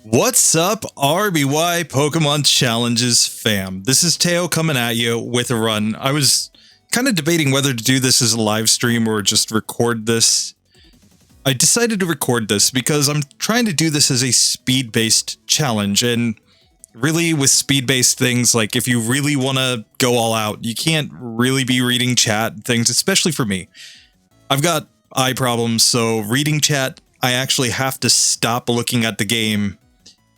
What's up, RBY Pokemon Challenges fam? This is Teo coming at you with a run. I was kind of debating whether to do this as a live stream or just record this. I decided to record this because I'm trying to do this as a speed-based challenge, and really with speed-based things, like if you really want to go all out, you can't really be reading chat and things, especially for me. I've got eye problems, so reading chat, I actually have to stop looking at the game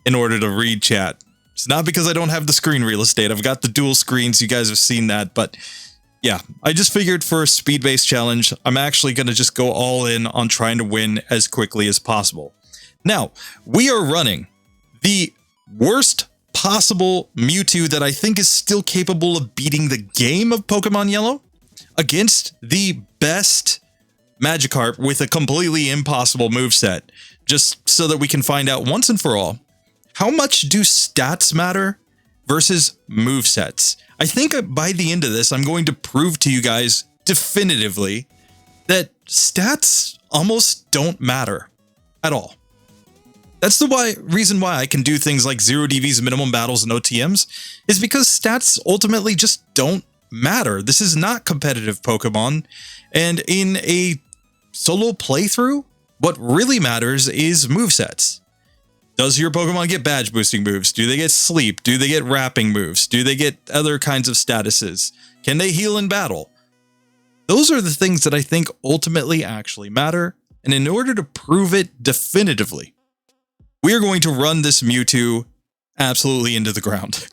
in order to read chat. It's not because I don't have the screen real estate. I've got the dual screens. You guys have seen that. But yeah, I just figured for a speed-based challenge, I'm actually going to just go all in on trying to win as quickly as possible. Now, we are running the worst possible Mewtwo that I think is still capable of beating the game of Pokemon Yellow against the best Magikarp with a completely impossible moveset, just so that we can find out once and for all, how much do stats matter versus movesets? I think by the end of this, I'm going to prove to you guys definitively that stats almost don't matter at all. That's the reason why I can do things like 0 DVs, minimum battles, and OTMs, is because stats ultimately just don't matter. This is not competitive Pokemon, and in a solo playthrough, what really matters is movesets. Does your Pokemon get badge boosting moves? Do they get sleep? Do they get wrapping moves? Do they get other kinds of statuses? Can they heal in battle? Those are the things that I think ultimately actually matter, and in order to prove it definitively, we are going to run this Mewtwo absolutely into the ground.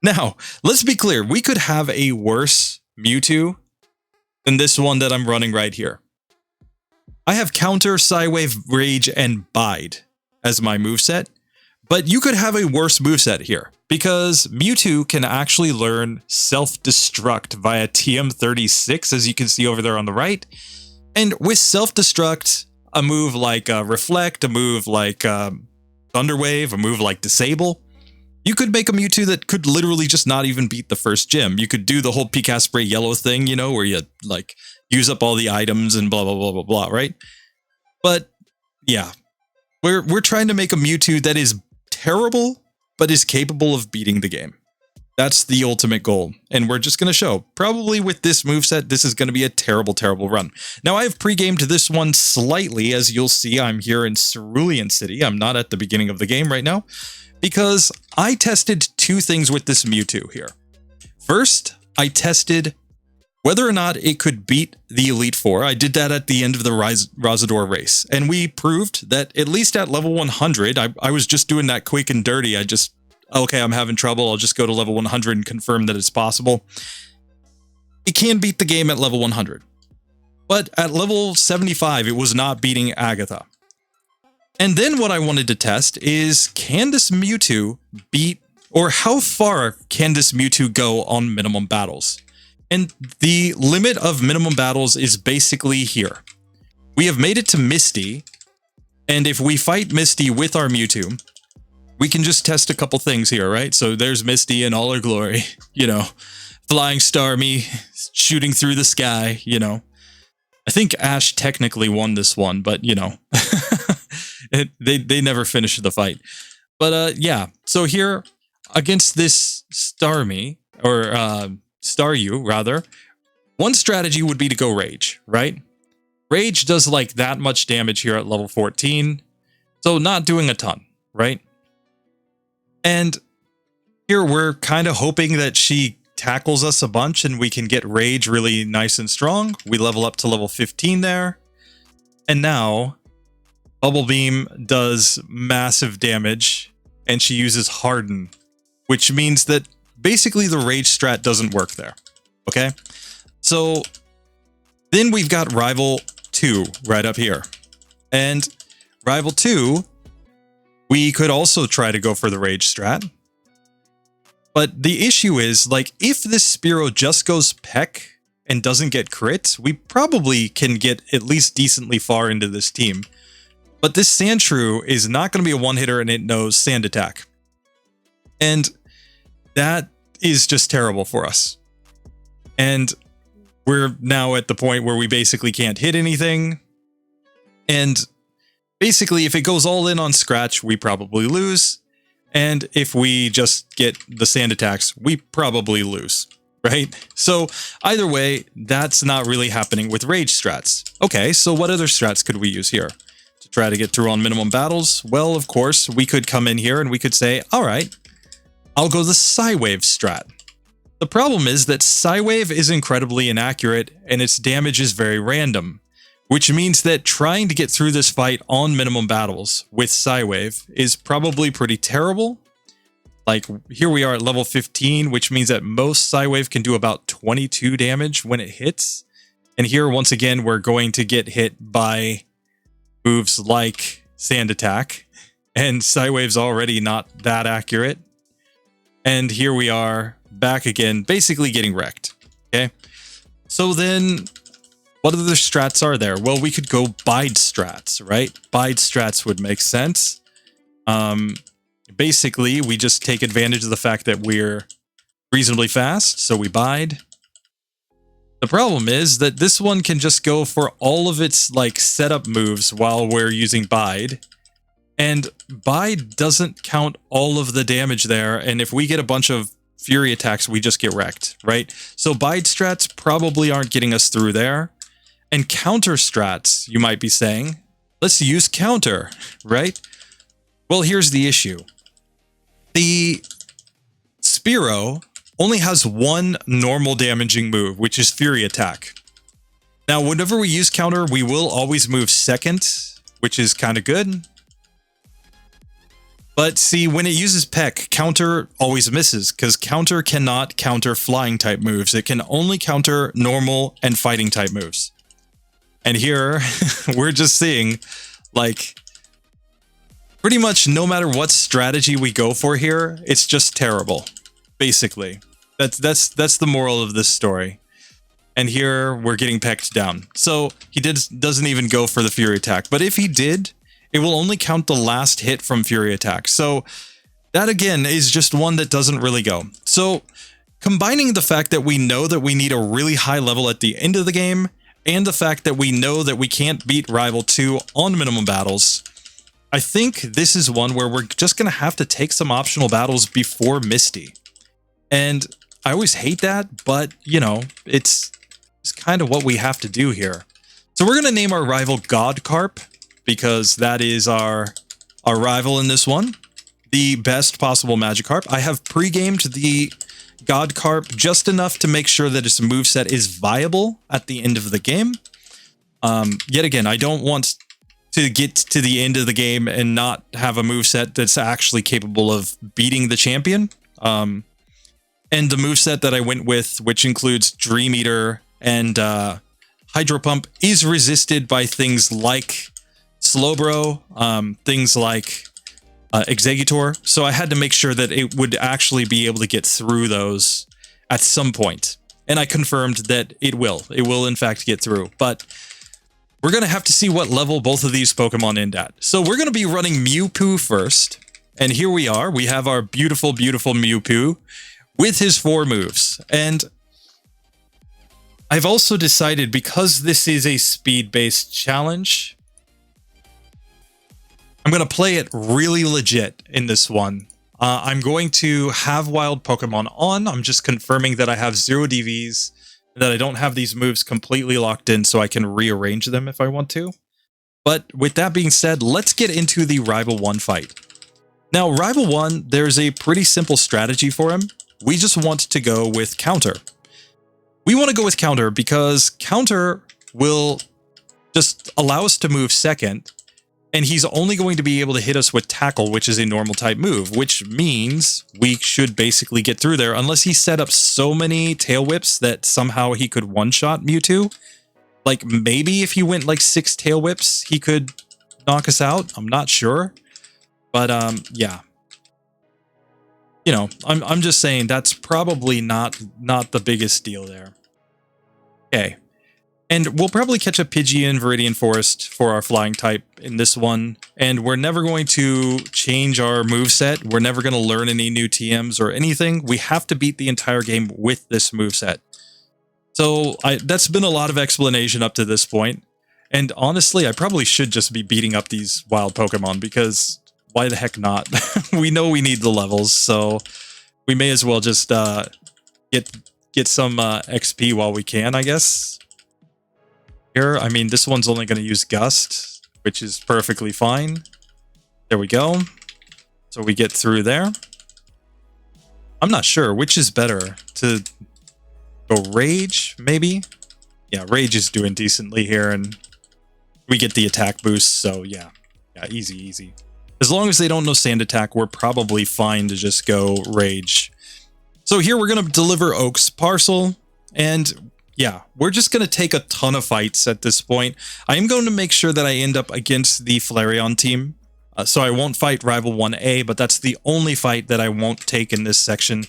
Now, let's be clear, we could have a worse Mewtwo than this one that I'm running right here. I have Counter, Psywave, Rage, and Bide as my moveset, but you could have a worse moveset here, because Mewtwo can actually learn Self-Destruct via TM36, as you can see over there on the right. And with Self-Destruct, a move like Reflect, a move like Thunder Wave, a move like Disable, you could make a Mewtwo that could literally just not even beat the first gym. You could do the whole Picast Spray Yellow thing, you know, where you like use up all the items and blah, blah, blah, blah, blah, right? But yeah, we're trying to make a Mewtwo that is terrible, but is capable of beating the game. That's the ultimate goal. And we're just going to show, probably with this moveset, this is going to be a terrible, terrible run. Now, I have pre-gamed this one slightly. As you'll see, I'm here in Cerulean City. I'm not at the beginning of the game right now, because I tested two things with this Mewtwo here. First, I tested whether or not it could beat the Elite Four. I did that at the end of the Razador race, and we proved that at least at level 100, I was just doing that quick and dirty. Okay, I'm having trouble, I'll just go to level 100 and confirm that it's possible. It can beat the game at level 100. But at level 75, it was not beating Agatha. And then what I wanted to test is, can this Mewtwo beat, or how far can this Mewtwo go on minimum battles? And the limit of minimum battles is basically here. We have made it to Misty, and if we fight Misty with our Mewtwo, we can just test a couple things here, right? So there's Misty in all her glory, you know, flying Starmie, shooting through the sky, you know. I think Ash technically won this one, but, you know, they never finished the fight. But yeah, so here against this Starmie, or Staryu rather, one strategy would be to go Rage, right? Rage does like that much damage here at level 14, so not doing a ton, right? And here we're kind of hoping that she tackles us a bunch and we can get Rage really nice and strong. We level up to level 15 there. And now Bubble Beam does massive damage and she uses Harden, which means that basically the Rage strat doesn't work there. Okay? So then we've got Rival 2 right up here. And Rival 2, we could also try to go for the Rage strat. But the issue is, like, if this Spearow just goes Peck and doesn't get crit, we probably can get at least decently far into this team. But this Sandshrew is not going to be a one-hitter, and it knows Sand Attack. And that is just terrible for us. And we're now at the point where we basically can't hit anything. And Basically, if it goes all in on Scratch, we probably lose. And if we just get the sand attacks, we probably lose, right? So either way, that's not really happening with rage strats. Okay, so what other strats could we use here to try to get through on minimum battles? Well, of course, we could come in here and we could say, all right, I'll go the Psywave strat. The problem is that Psywave is incredibly inaccurate and its damage is very random, which means that trying to get through this fight on minimum battles with Psywave is probably pretty terrible. Like, here we are at level 15, which means that most Psywave can do about 22 damage when it hits. And here, once again, we're going to get hit by moves like Sand Attack, and Psywave's already not that accurate. And here we are, back again, basically getting wrecked, okay? So then, what other strats are there? Well, we could go bide strats, right? Bide strats would make sense. Basically, we just take advantage of the fact that we're reasonably fast, so we bide. The problem is that this one can just go for all of its like setup moves while we're using bide. And bide doesn't count all of the damage there, and if we get a bunch of fury attacks, we just get wrecked, right? So bide strats probably aren't getting us through there. And counter strats, you might be saying, let's use counter, right? Well, here's the issue. The Spore only has one normal damaging move, which is Fury Attack. Now, whenever we use counter, we will always move second, which is kind of good. But see, when it uses Peck, counter always misses, because counter cannot counter flying type moves. It can only counter normal and fighting type moves. And here, we're just seeing, like, pretty much no matter what strategy we go for here, it's just terrible, basically. That's the moral of this story. And here, we're getting pecked down. So, he doesn't even go for the Fury Attack. But if he did, it will only count the last hit from Fury Attack. So, that again is just one that doesn't really go. So, combining the fact that we know that we need a really high level at the end of the game, and the fact that we know that we can't beat Rival 2 on minimum battles, I think this is one where we're just going to have to take some optional battles before Misty. And I always hate that, but, you know, it's kind of what we have to do here. So we're going to name our rival GodKArp, because that is our rival in this one. The best possible Magikarp. I have pre-gamed the GodKarp just enough to make sure that its moveset is viable at the end of the game. Yet again, I don't want to get to the end of the game and not have a moveset that's actually capable of beating the champion. And the moveset that I went with, which includes Dream Eater and Hydro Pump, is resisted by things like Slowbro, things like Executor, so I had to make sure that it would actually be able to get through those at some point. And I confirmed that it will. It will, in fact, get through. But we're going to have to see what level both of these Pokemon end at. So we're going to be running MewPoo first. And here we are. We have our beautiful, beautiful MewPoo with his 4 moves. And I've also decided, because this is a speed-based challenge, I'm going to play it really legit in this one. I'm going to have wild Pokemon on. I'm just confirming that I have 0 DVs, that I don't have these moves completely locked in so I can rearrange them if I want to. But with that being said, let's get into the Rival 1 fight. Now, Rival 1, there's a pretty simple strategy for him. We just want to go with Counter. We want to go with Counter because Counter will just allow us to move second, and he's only going to be able to hit us with Tackle, which is a normal type move, which means we should basically get through there, unless he set up so many Tail Whips that somehow he could one-shot Mewtwo. Like, maybe if he went like 6 Tail Whips, he could knock us out. I'm not sure. But, yeah. You know, I'm just saying that's probably not the biggest deal there. Okay. And we'll probably catch a Pidgey in Viridian Forest for our flying type in this one. And we're never going to change our moveset. We're never going to learn any new TMs or anything. We have to beat the entire game with this moveset. So that's been a lot of explanation up to this point. And honestly, I probably should just be beating up these wild Pokemon because why the heck not? We know we need the levels, so we may as well just get some XP while we can, I guess. Here, I mean, this one's only going to use Gust, which is perfectly fine. There we go. So we get through there. I'm not sure which is better, to go Rage, maybe? Yeah, Rage is doing decently here, and we get the attack boost, so yeah. Yeah, easy, easy. As long as they don't know Sand Attack, we're probably fine to just go Rage. So here we're going to deliver Oak's parcel, and yeah, we're just going to take a ton of fights at this point. I am going to make sure that I end up against the Flareon team. So I won't fight Rival 1A, but that's the only fight that I won't take in this section,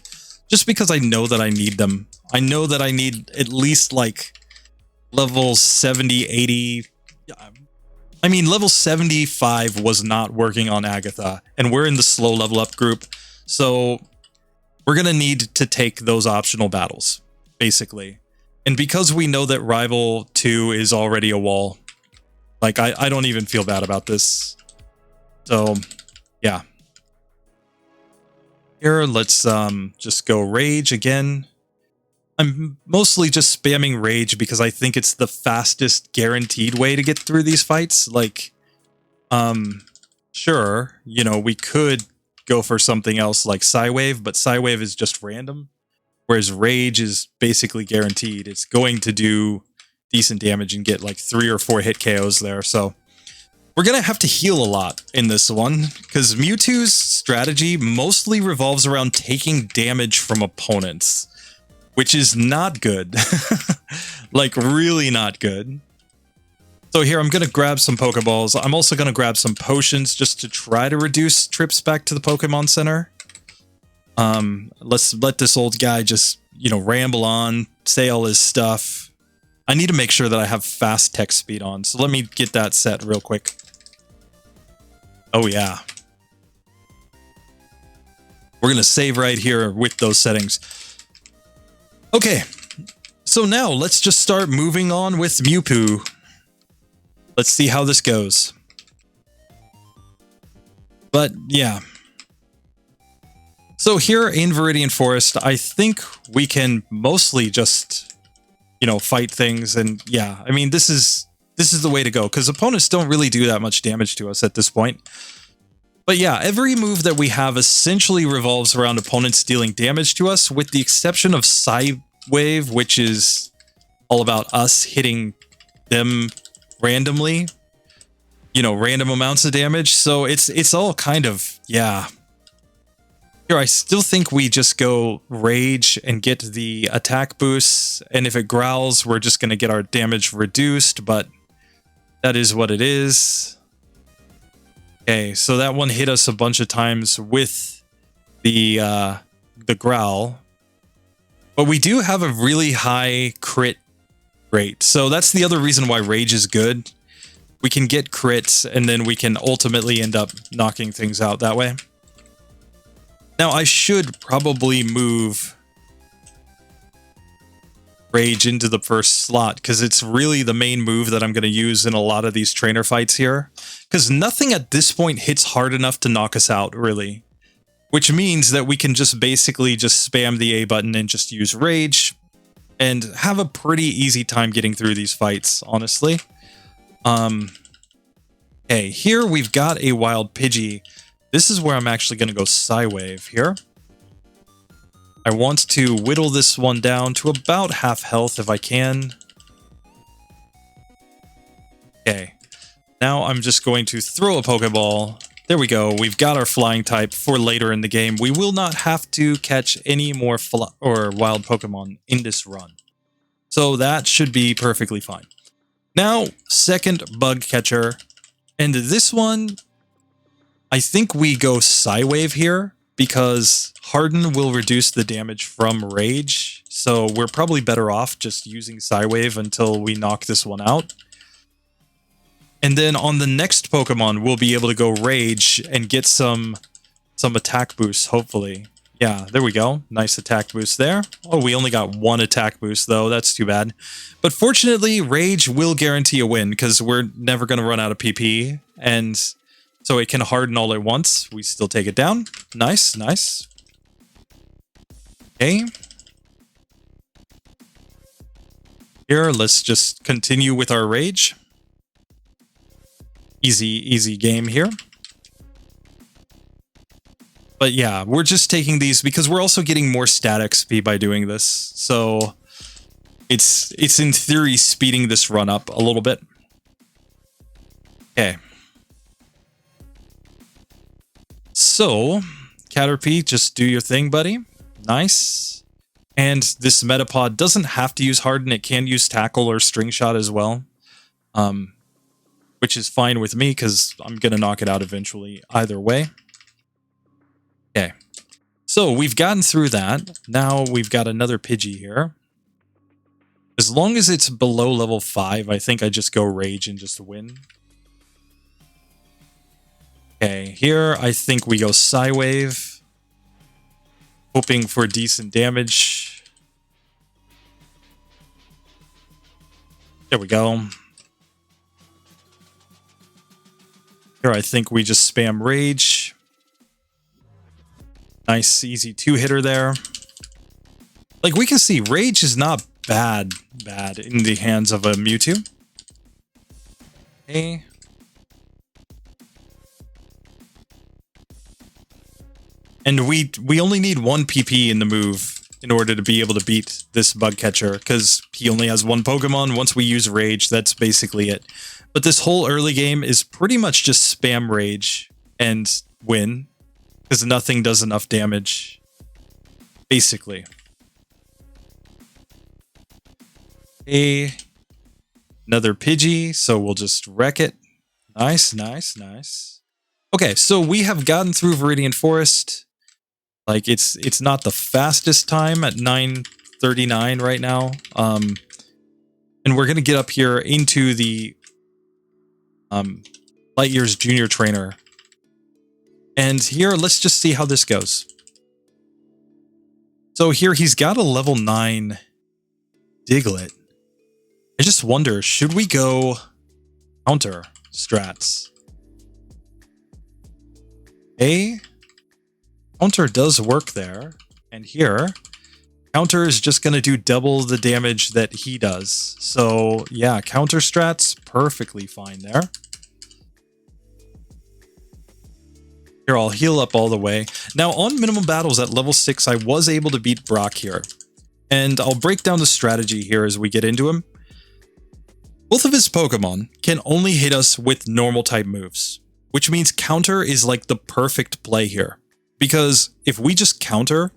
just because I know that I need them. I know that I need at least like level 70, 80. I mean, level 75 was not working on Agatha, and we're in the slow level up group. So we're going to need to take those optional battles, basically. And because we know that Rival 2 is already a wall, like I don't even feel bad about this. So, yeah. Here, let's just go Rage again. I'm mostly just spamming Rage because I think it's the fastest guaranteed way to get through these fights. Like, sure, you know, we could go for something else like Psywave, but Psywave is just random. Whereas Rage is basically guaranteed. It's going to do decent damage and get like 3 or 4 hit KOs there, so... We're going to have to heal a lot in this one, because Mewtwo's strategy mostly revolves around taking damage from opponents, which is not good. Like, really not good. So here, I'm going to grab some Pokeballs. I'm also going to grab some potions just to try to reduce trips back to the Pokemon Center. Let's let this old guy just, you know, ramble on, say all his stuff. I need to make sure that I have fast text speed on, so let me get that set real quick. Oh yeah. We're going to save right here with those settings. Okay, so now let's just start moving on with MewPoo. Let's see how this goes. But yeah. So here in Viridian Forest, I think we can mostly just, you know, fight things. And yeah, I mean, this is the way to go, because opponents don't really do that much damage to us at this point. But yeah, every move that we have essentially revolves around opponents dealing damage to us, with the exception of Psywave, which is all about us hitting them randomly. You know, random amounts of damage. So it's all kind of, yeah. Here, I still think we just go Rage and get the attack boosts, and if it growls, we're just going to get our damage reduced, but that is what it is. Okay, so that one hit us a bunch of times with the growl. But we do have a really high crit rate. So that's the other reason why Rage is good. We can get crits, and then we can ultimately end up knocking things out that way. Now, I should probably move Rage into the first slot, because it's really the main move that I'm going to use in a lot of these trainer fights here. Because nothing at this point hits hard enough to knock us out, really. Which means that we can just basically just spam the A button and just use Rage, and have a pretty easy time getting through these fights, honestly. Okay, here we've got a Wild Pidgey. This is where I'm actually going to go Psywave here. I want to whittle this one down to about half health if I can. Okay. Now I'm just going to throw a Pokeball. There we go. We've got our flying type for later in the game. We will not have to catch any more wild Pokemon in this run. So that should be perfectly fine. Now, second bug catcher. And this one, I think we go Psywave here, because Harden will reduce the damage from Rage, so we're probably better off just using Psywave until we knock this one out. And then on the next Pokemon, we'll be able to go Rage and get some attack boosts, hopefully. Yeah, there we go. Nice attack boost there. Oh, we only got one attack boost, though. That's too bad. But fortunately, Rage will guarantee a win, because we're never going to run out of PP. And so it can harden all at once. We still take it down. Nice, nice. Okay. Here, let's just continue with our Rage. Easy game here. But yeah, we're just taking these because we're also getting more stat XP by doing this. So it's in theory speeding this run up a little bit. Okay. So, Caterpie, just do your thing, buddy. Nice. And this Metapod doesn't have to use Harden. It can use Tackle or String Shot as well. Which is fine with me because I'm going to knock it out eventually either way. Okay. So we've gotten through that. Now we've got another Pidgey here. As long as it's below level 5, I think I just go Rage and just win. Okay, here I think we go Psywave. Hoping for decent damage. There we go. Here I think we just spam Rage. Nice, easy 2-hitter there. Like, we can see Rage is not bad in the hands of a Mewtwo. Okay. And we only need 1 PP in the move in order to be able to beat this bug catcher, because he only has 1 Pokemon. Once we use Rage, that's basically it. But this whole early game is pretty much just spam Rage and win, because nothing does enough damage, basically. Okay. Another Pidgey, so we'll just wreck it. Nice, nice, nice. Okay, so we have gotten through Viridian Forest. Like, it's not the fastest time at 9:39 right now. And we're going to get up here into the Lightyear's Junior Trainer. And here, let's just see how this goes. So here, he's got a level 9 Diglett. I just wonder, should we go counter strats? Counter does work there. And here, counter is just going to do double the damage that he does. So yeah, counter strats, perfectly fine there. Here, I'll heal up all the way. Now, on minimum battles at level 6, I was able to beat Brock here. And I'll break down the strategy here as we get into him. Both of his Pokemon can only hit us with normal type moves, which means counter is like the perfect play here. Because if we just counter,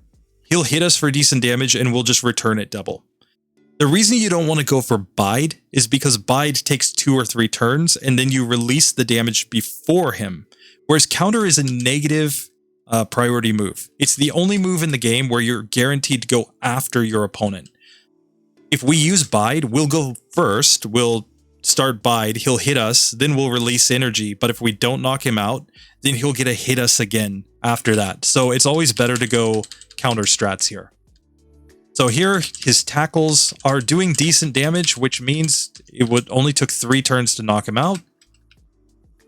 he'll hit us for decent damage and we'll just return it double. The reason you don't want to go for Bide is because Bide takes 2 or 3 turns and then you release the damage before him. Whereas counter is a negative priority move. It's the only move in the game where you're guaranteed to go after your opponent. If we use Bide, we'll go first, we'll start Bide, he'll hit us, then we'll release energy, but if we don't knock him out, then he'll get to hit us again after that. So it's always better to go counter strats here. So here, his tackles are doing decent damage, which means it would only took 3 turns to knock him out.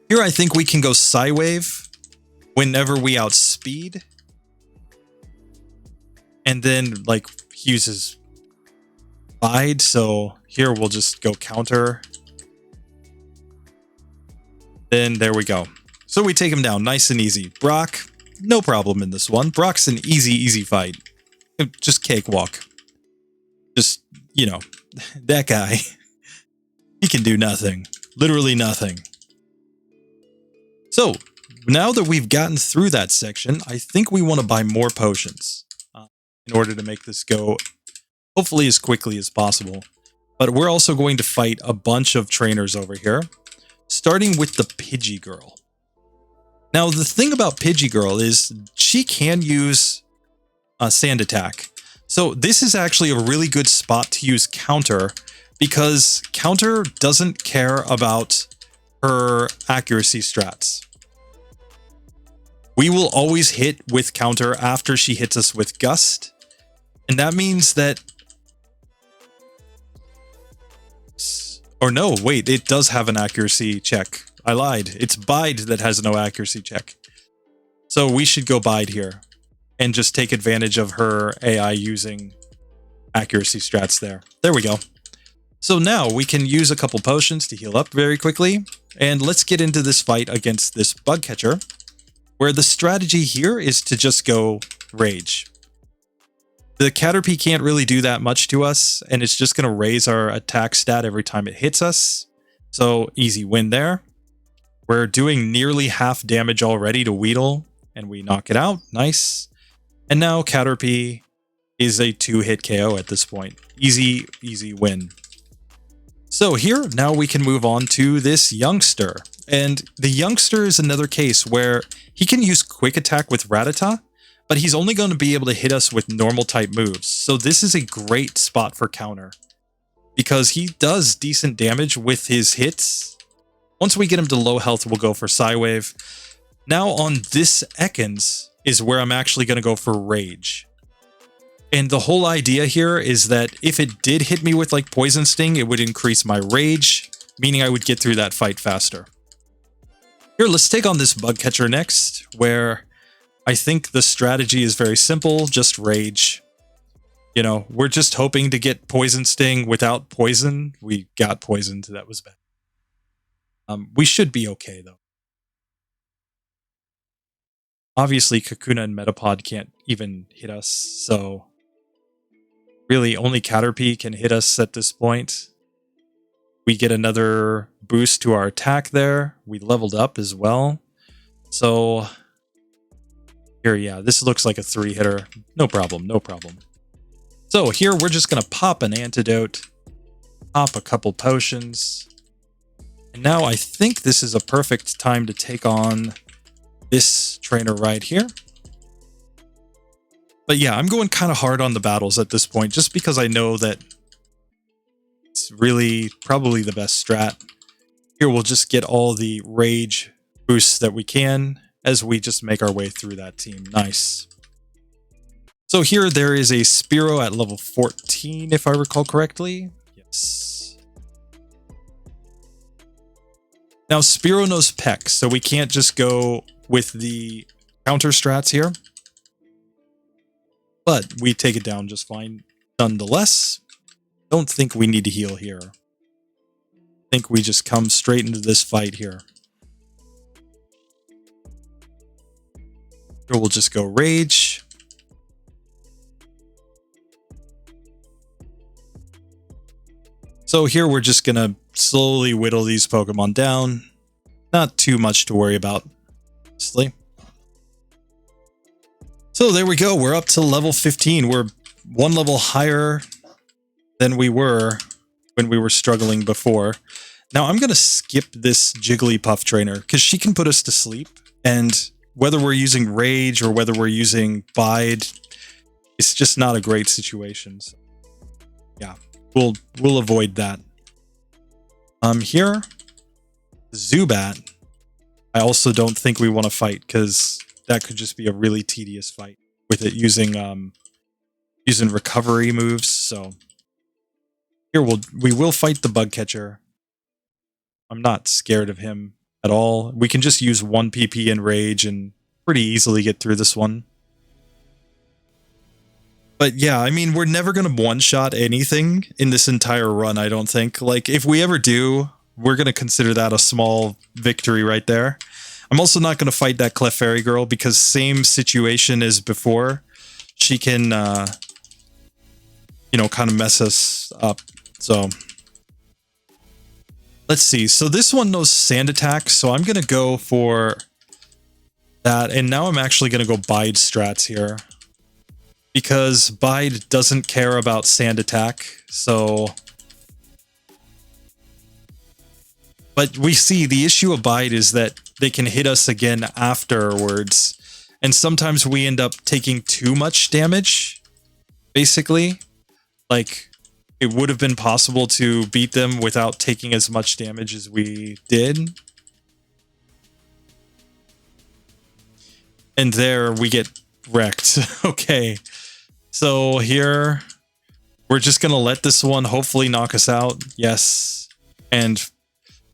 Here I think we can go Psywave whenever we outspeed. And then, like, he uses Bide, so here we'll just go counter. Then there we go. So we take him down nice and easy. Brock, no problem in this one. Brock's an easy fight. Just cakewalk. Just, you know, that guy. He can do nothing. Literally nothing. So, now that we've gotten through that section, I think we want to buy more potions in order to make this go hopefully as quickly as possible. But we're also going to fight a bunch of trainers over here, starting with the Pidgey Girl. Now, the thing about Pidgey Girl is she can use Sand Attack. So this is actually a really good spot to use Counter, because Counter doesn't care about her accuracy strats. we will always hit with counter after she hits us with gust. And that means that... Or no, wait, it does have an accuracy check. I lied. It's bide that has no accuracy check. So we should go bide here and just take advantage of her AI using accuracy strats there. There we go. So now we can use a couple potions to heal up very quickly. And let's get into this fight against this bug catcher, where the strategy here is to just go rage. The Caterpie can't really do that much to us, and it's just going to raise our attack stat every time it hits us. So easy win there. We're doing nearly half damage already to Weedle, and we knock it out. Nice. And now Caterpie is a 2-hit KO at this point. Easy, easy win. So here, now we can move on to this youngster. And the youngster is another case where he can use quick attack with Rattata, but he's only going to be able to hit us with normal type moves. So this is a great spot for counter, because he does decent damage with his hits. Once we get him to low health, we'll go for Psywave. Now on this Ekans is where I'm actually going to go for Rage. And the whole idea here is that if it did hit me with like Poison Sting, it would increase my Rage, meaning I would get through that fight faster. Here, let's take on this bug catcher next, where I think the strategy is very simple, just Rage. You know, we're just hoping to get Poison Sting without poison. We got poisoned, that was bad. We should be okay, though. Obviously, Kakuna and Metapod can't even hit us, so really only Caterpie can hit us at this point. We get another boost to our attack there. We leveled up as well. So here, yeah, this looks like a 3-hitter. No problem, no problem. So here we're just going to pop an antidote, pop a couple potions. And now I think this is a perfect time to take on this trainer right here. But yeah, I'm going kind of hard on the battles at this point, just because I know that it's really probably the best strat. Here we'll just get all the rage boosts that we can as we just make our way through that team. Nice. So here there is a Spiro at level 14, if I recall correctly. Yes. Now Spiro knows Peck, so we can't just go with the counter strats here. But we take it down just fine. Nonetheless, don't think we need to heal here. I think we just come straight into this fight here. Here we'll just go Rage. So here we're just going to slowly whittle these Pokemon down. Not too much to worry about, honestly. So there we go. We're up to level 15. We're one level higher than we were when we were struggling before. Now I'm going to skip this Jigglypuff trainer because she can put us to sleep. And whether we're using Rage or whether we're using Bide, it's just not a great situation. So, yeah, we'll avoid that. Here, Zubat, I also don't think we want to fight because that could just be a really tedious fight with it using using recovery moves. So here we will fight the bug catcher. I'm not scared of him at all. We can just use 1 PP and Rage and pretty easily get through this one. But yeah, I mean, we're never going to one-shot anything in this entire run, I don't think. Like, if we ever do, we're going to consider that a small victory right there. I'm also not going to fight that Clefairy girl because same situation as before. She can, you know, kind of mess us up. So let's see. So this one knows Sand Attack, so I'm going to go for that. And now I'm actually going to go Bide strats here because Bide doesn't care about Sand Attack. So, but we see the issue of Bide is that they can hit us again afterwards. And sometimes we end up taking too much damage, basically. Like, it would have been possible to beat them without taking as much damage as we did. And there we get wrecked. Okay. So here, we're just going to let this one hopefully knock us out. Yes. And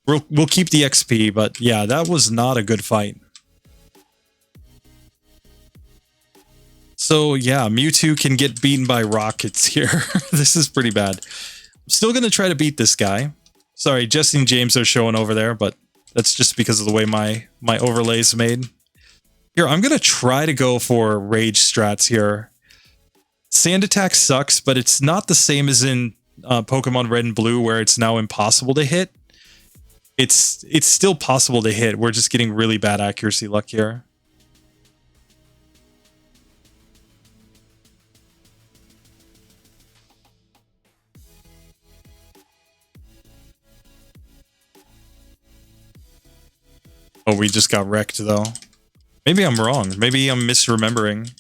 we'll keep the XP, but yeah, that was not a good fight. So yeah, Mewtwo can get beaten by rockets here. This is pretty bad. I'm still going to try to beat this guy. Sorry, Jesse and James are showing over there, but that's just because of the way my overlay is made. Here, I'm going to try to go for rage strats here. Sand attack sucks, but it's not the same as in Pokemon Red and Blue where it's now impossible to hit. It's still possible to hit. We're just getting really bad accuracy luck here. Oh, we just got wrecked though. Maybe I'm wrong. Maybe I'm misremembering.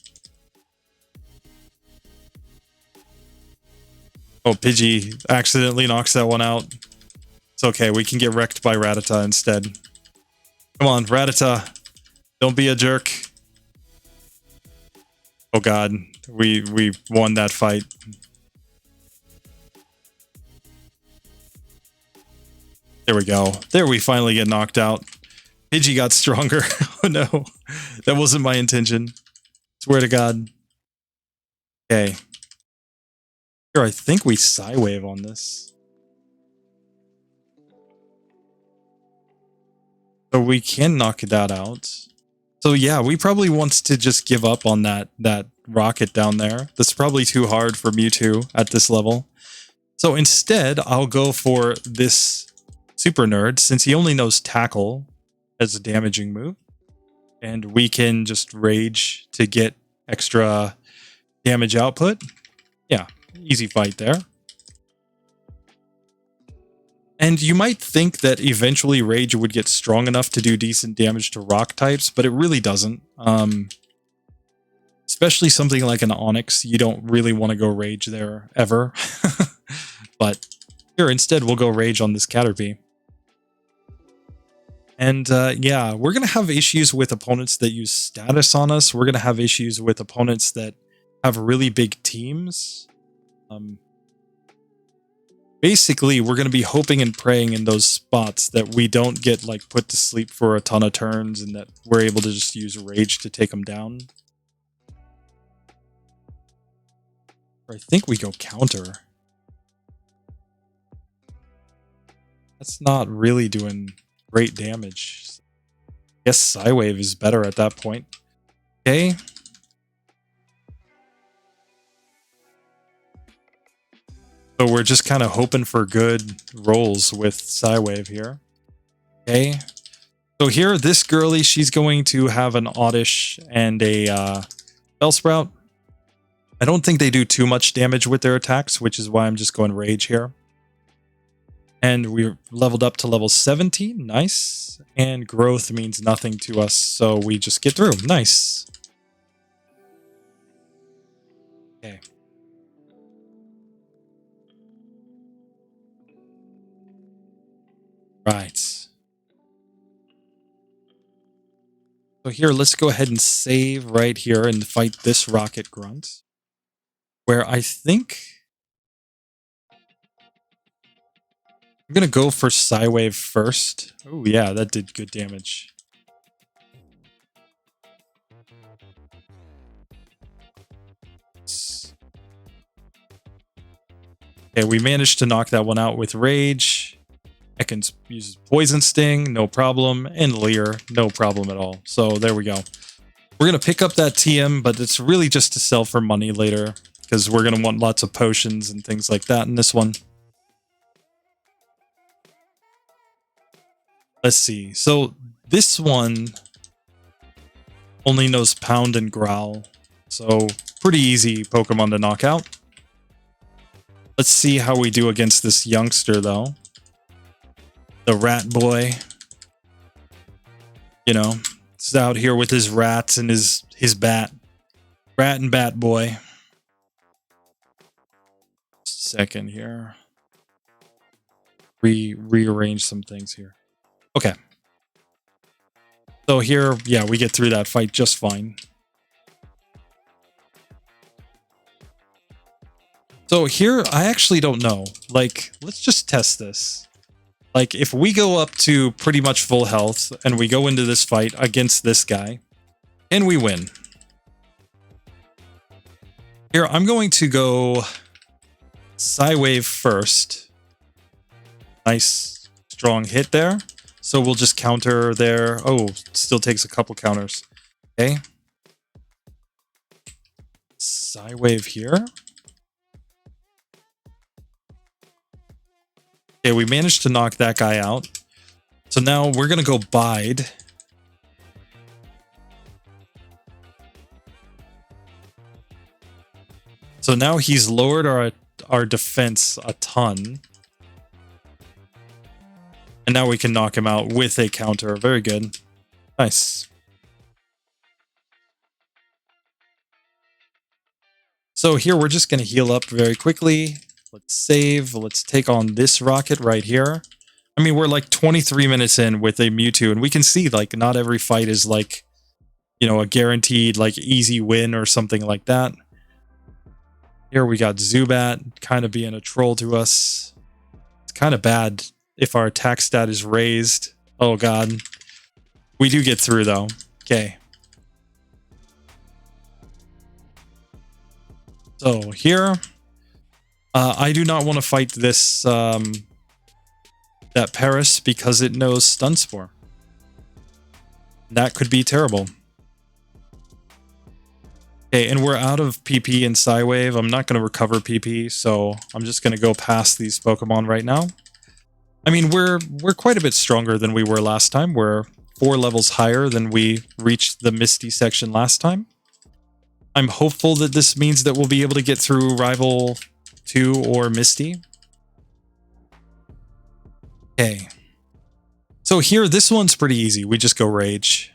Oh, Pidgey accidentally knocks that one out. It's okay. We can get wrecked by Rattata instead. Come on, Rattata. Don't be a jerk. Oh god. We won that fight. There we go. There we finally get knocked out. Pidgey got stronger. Oh no. That wasn't my intention. Swear to god. Okay. Here, I think we Psywave on this. So we can knock that out. So yeah, we probably want to just give up on that rocket down there. That's probably too hard for Mewtwo at this level. So instead, I'll go for this Super Nerd, since he only knows Tackle as a damaging move. And we can just Rage to get extra damage output. Yeah, easy fight there. And you might think that eventually Rage would get strong enough to do decent damage to rock types, but it really doesn't. Especially something like an Onyx, you don't really want to go Rage there ever. But here, instead, we'll go Rage on this Caterpie. And yeah, we're going to have issues with opponents that use status on us. We're going to have issues with opponents that have really big teams. Basically, we're going to be hoping and praying in those spots that we don't get like put to sleep for a ton of turns and that we're able to just use Rage to take them down. Or I think we go Counter. That's not really doing great damage. I guess Psywave is better at that point. Okay. So we're just kind of hoping for good rolls with Psywave here. Okay. So here, this girly, she's going to have an Oddish and a Bellsprout. I don't think they do too much damage with their attacks, which is why I'm just going Rage here. And we're leveled up to level 17. Nice. And growth means nothing to us, so we just get through. Nice. Okay. Right. So here, let's go ahead and save right here and fight this Rocket Grunt. Where I think I'm going to go for Psywave first. Oh yeah, that did good damage. Okay, we managed to knock that one out with Rage. Ekans uses Poison Sting, no problem. And Leer, no problem at all. So there we go. We're going to pick up that TM, but it's really just to sell for money later, because we're going to want lots of potions and things like that in this one. Let's see. So this one only knows Pound and Growl. So pretty easy Pokemon to knock out. Let's see how we do against this youngster, though. The Rat Boy. You know, he's out here with his rats and his bat. Rat and Bat Boy. Just a second here. Rearrange some things here. Okay. So here, yeah, we get through that fight just fine. So here, I actually don't know. Like, let's just test this. Like, if we go up to pretty much full health and we go into this fight against this guy, and we win. Here, I'm going to go Psywave first. Nice, strong hit there. So we'll just counter there. Oh, still takes a couple counters. Okay. Psywave here. Okay, we managed to knock that guy out. So now we're going to go Bide. So now he's lowered our defense a ton. And now we can knock him out with a counter. Very good. Nice. So here we're just going to heal up very quickly. Let's save. Let's take on this rocket right here. I mean, we're like 23 minutes in with a MewTwo, and we can see like not every fight is like, you know, a guaranteed like easy win or something like that. Here we got Zubat kind of being a troll to us. It's kind of bad if our attack stat is raised. Oh god. We do get through though. Okay. So here, I do not want to fight this, that Paris because it knows Stun Spore. That could be terrible. Okay, and we're out of PP and Psywave. I'm not going to recover PP, so I'm just going to go past these Pokemon right now. I mean, we're quite a bit stronger than we were last time. We're 4 levels higher than we reached the Misty section last time. I'm hopeful that this means that we'll be able to get through Rival 2 or Misty. Okay. So here, this one's pretty easy. We just go Rage.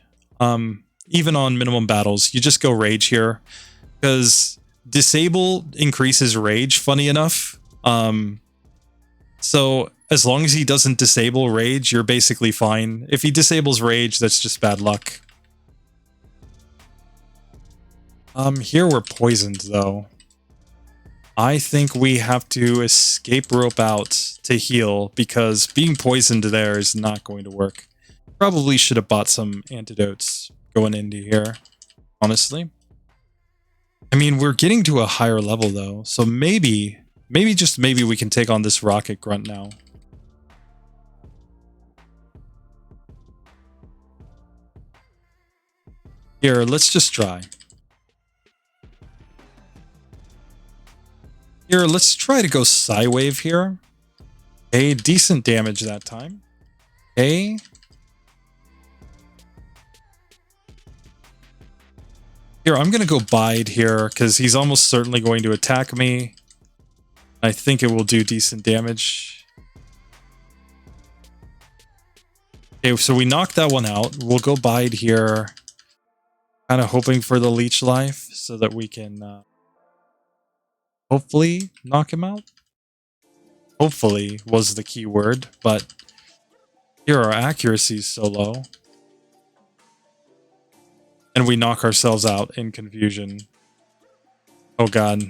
Even on minimum battles, you just go Rage here. Because Disable increases Rage, funny enough. So as long as he doesn't disable Rage, you're basically fine. If he disables Rage, that's just bad luck. Here we're poisoned, though. I think we have to escape rope out to heal, because being poisoned there is not going to work. Probably should have bought some antidotes going into here, honestly. I mean, we're getting to a higher level, though, so maybe just maybe we can take on this Rocket Grunt now. Here, let's just try. Here, let's try to go Psywave here. Okay, decent damage that time. Okay. Here, I'm going to go Bide here, because he's almost certainly going to attack me. I think it will do decent damage. Okay, so we knocked that one out. We'll go Bide here. Kind of hoping for the Leech Life, so that we can hopefully knock him out. Hopefully was the key word, but here our accuracy is so low. And we knock ourselves out in confusion. Oh god.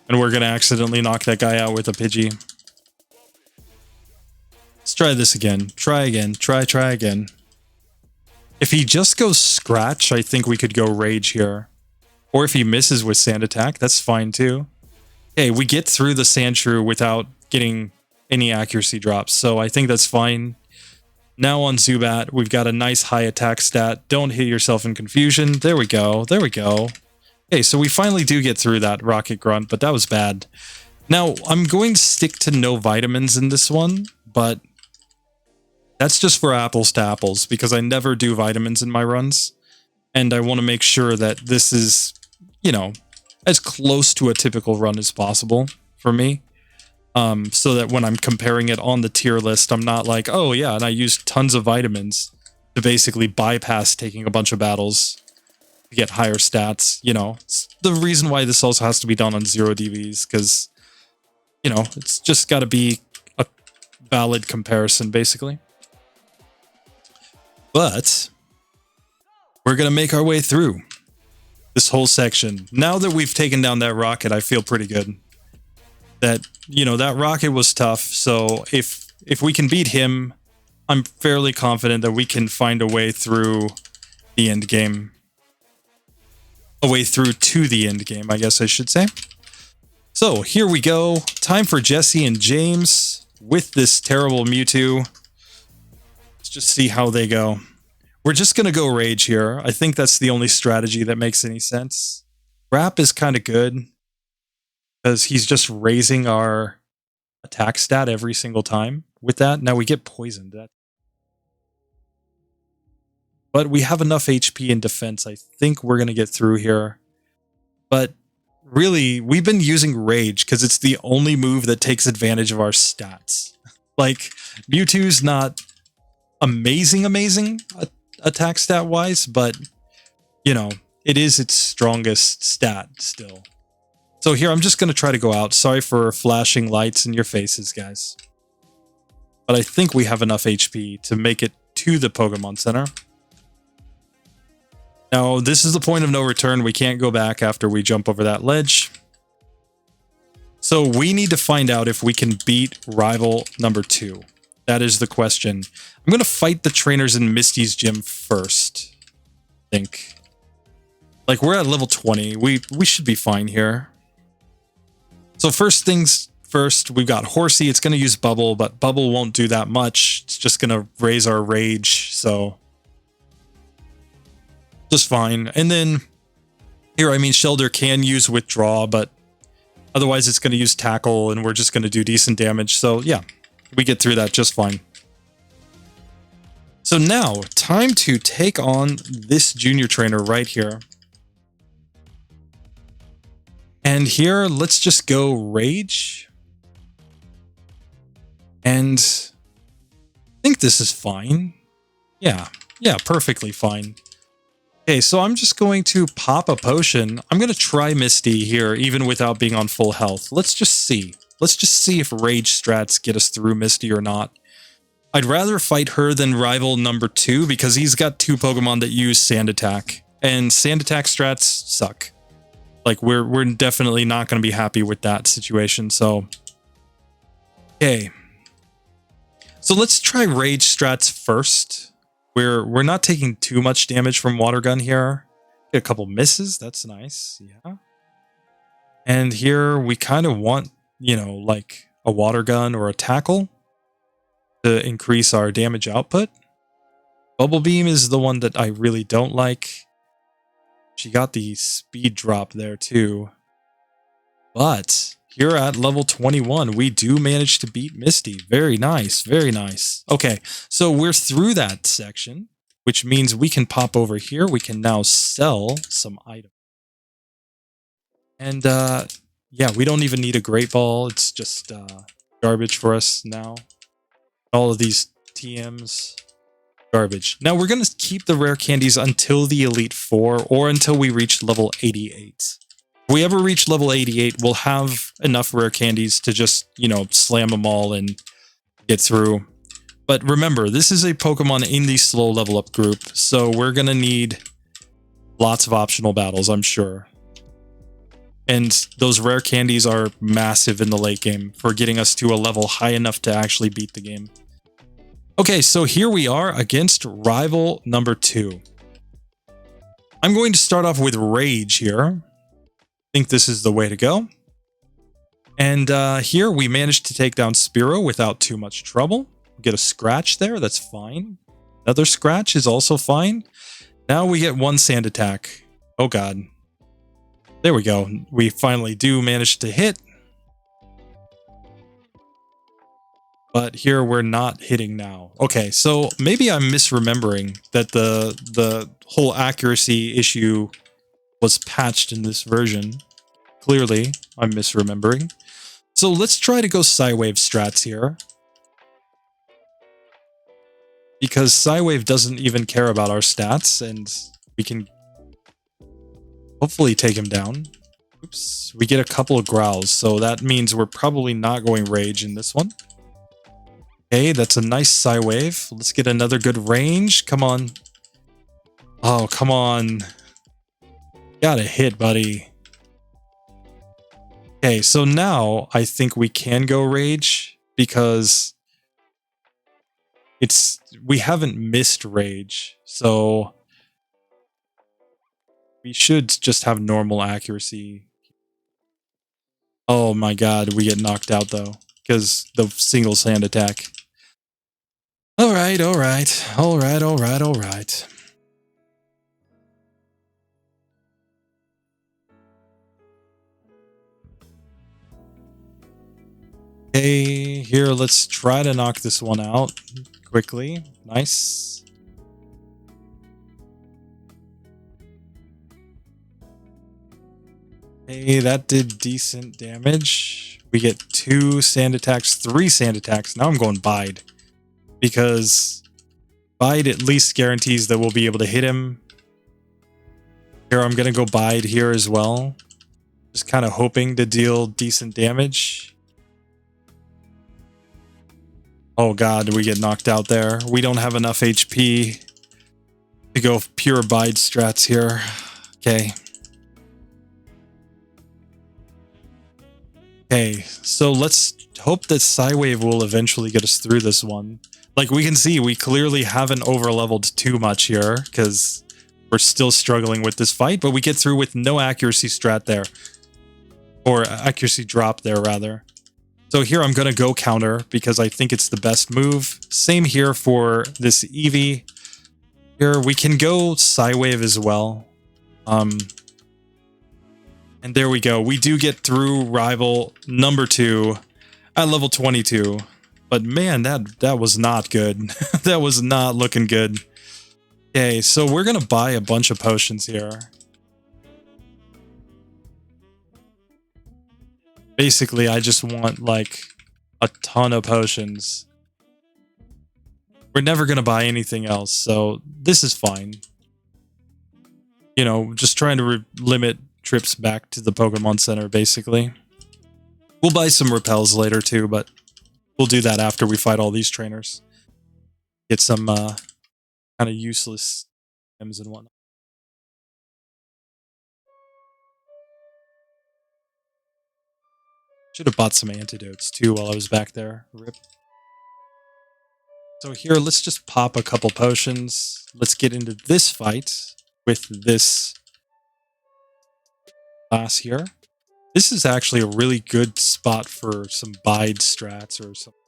And we're gonna accidentally knock that guy out with a Pidgey. Let's try this again. Try again. Try again. If he just goes Scratch, I think we could go Rage here. Or if he misses with Sand Attack, that's fine too. Okay, we get through the Sandshrew without getting any accuracy drops, so I think that's fine. Now on Zubat, we've got a nice high attack stat. Don't hit yourself in confusion. There we go. There we go. Okay, so we finally do get through that Rocket Grunt, but that was bad. Now, I'm going to stick to no vitamins in this one, but that's just for apples to apples, because I never do vitamins in my runs. And I want to make sure that this is, you know, as close to a typical run as possible for me. So that when I'm comparing it on the tier list, I'm not like, oh yeah, and I used tons of vitamins to basically bypass taking a bunch of battles. to get higher stats. You know, it's the reason why this also has to be done on 0 DVs, because, you know, it's just got to be a valid comparison, basically. But we're going to make our way through this whole section. Now that we've taken down that rocket, I feel pretty good. That, you know, that rocket was tough. So if we can beat him, I'm fairly confident that we can find a way through the end game. A way through to the end game, I guess I should say. So here we go. Time for Jesse and James with this terrible Mewtwo. Let's just see how they go. We're just going to go Rage here. I think that's the only strategy that makes any sense. Wrap is kind of good because he's just raising our attack stat every single time with that. Now we get poisoned. But we have enough HP and defense. I think we're going to get through here. But really, we've been using Rage because it's the only move that takes advantage of our stats. Like, Mewtwo's not amazing attack stat wise, but you know, it is its strongest stat still. So here I'm just going to try to go out. Sorry for flashing lights in your faces, guys, but I think we have enough HP to make it to the Pokemon Center. Now this is the point of no return. We can't go back after we jump over that ledge, so we need to find out if we can beat rival number 2. That is the question. I'm going to fight the trainers in Misty's gym first, I think. Like, we're at level 20. We should be fine here. So first things first, we've got Horsey. It's going to use Bubble, but Bubble won't do that much. It's just going to raise our Rage, so just fine. And then here, I mean, Shellder can use Withdraw, but otherwise it's going to use Tackle, and we're just going to do decent damage. So yeah. We get through that just fine. So now, time to take on this junior trainer right here. And here, let's just go Rage. And I think this is fine. Yeah, perfectly fine. Okay, so I'm just going to pop a potion. I'm going to try Misty here, even without being on full health. Let's just see. Let's just see if Rage strats get us through Misty or not. I'd rather fight her than rival number 2 because he's got 2 Pokemon that use Sand Attack. And Sand Attack strats suck. Like, we're definitely not going to be happy with that situation, so... Okay. So let's try Rage strats first. We're not taking too much damage from Water Gun here. Get a couple misses, that's nice, yeah. And here we kind of want, you know, like a Water Gun or a Tackle to increase our damage output. Bubble Beam is the one that I really don't like. She got the speed drop there too. But here at level 21, we do manage to beat Misty. Very nice, very nice. Okay, so we're through that section, which means we can pop over here. We can now sell some items. And yeah, we don't even need a Great Ball. It's just garbage for us now. All of these TMs, garbage. Now we're going to keep the rare candies until the Elite Four or until we reach level 88. If we ever reach level 88, we'll have enough rare candies to just, you know, slam them all and get through. But remember, this is a Pokemon in the slow level up group, so we're going to need lots of optional battles, I'm sure. And those rare candies are massive in the late game for getting us to a level high enough to actually beat the game. Okay, so here we are against rival number 2. I'm going to start off with Rage here. I think this is the way to go. And here we managed to take down Spiro without too much trouble. Get a scratch there, that's fine. Another scratch is also fine. Now we get one Sand Attack. Oh god. There we go. We finally do manage to hit. But here we're not hitting now. Okay, so maybe I'm misremembering that the whole accuracy issue was patched in this version. Clearly, I'm misremembering. So let's try to go Psywave strats here. Because Psywave doesn't even care about our stats, and we can hopefully take him down. Oops, we get a couple of growls, so that means we're probably not going rage in this one. Okay, that's a nice Psy Wave. Let's get another good range. Come on. Oh, come on. Gotta hit, buddy. Okay, so now I think we can go rage because we haven't missed rage, so we should just have normal accuracy. Oh my god, we get knocked out though because the single sand attack. All right. Okay, here, let's try to knock this one out quickly. Nice. Hey, that did decent damage. We get 2 sand attacks, 3 sand attacks. Now I'm going Bide, because Bide at least guarantees that we'll be able to hit him. Here, I'm going to go Bide here as well. Just kind of hoping to deal decent damage. Oh god, we get knocked out there. We don't have enough HP to go pure Bide strats here. Okay. Okay, so let's hope that Psywave will eventually get us through this one. Like we can see, we clearly haven't overleveled too much here because we're still struggling with this fight, but we get through with no accuracy strat there. Or accuracy drop there, rather. So here I'm going to go counter because I think it's the best move. Same here for this Eevee. Here we can go Psywave as well. And there we go. We do get through rival number 2 at level 22. But man, that was not good. That was not looking good. Okay, so we're going to buy a bunch of potions here. Basically, I just want, like, a ton of potions. We're never going to buy anything else, so this is fine. You know, just trying to limit trips back to the Pokemon Center, basically. We'll buy some repels later, too, but we'll do that after we fight all these trainers. Get some kind of useless items and whatnot. Should have bought some antidotes too while I was back there. Rip. So here, let's just pop a couple potions. Let's get into this fight with this class here. This is actually a really good spot for some Bide strats or something.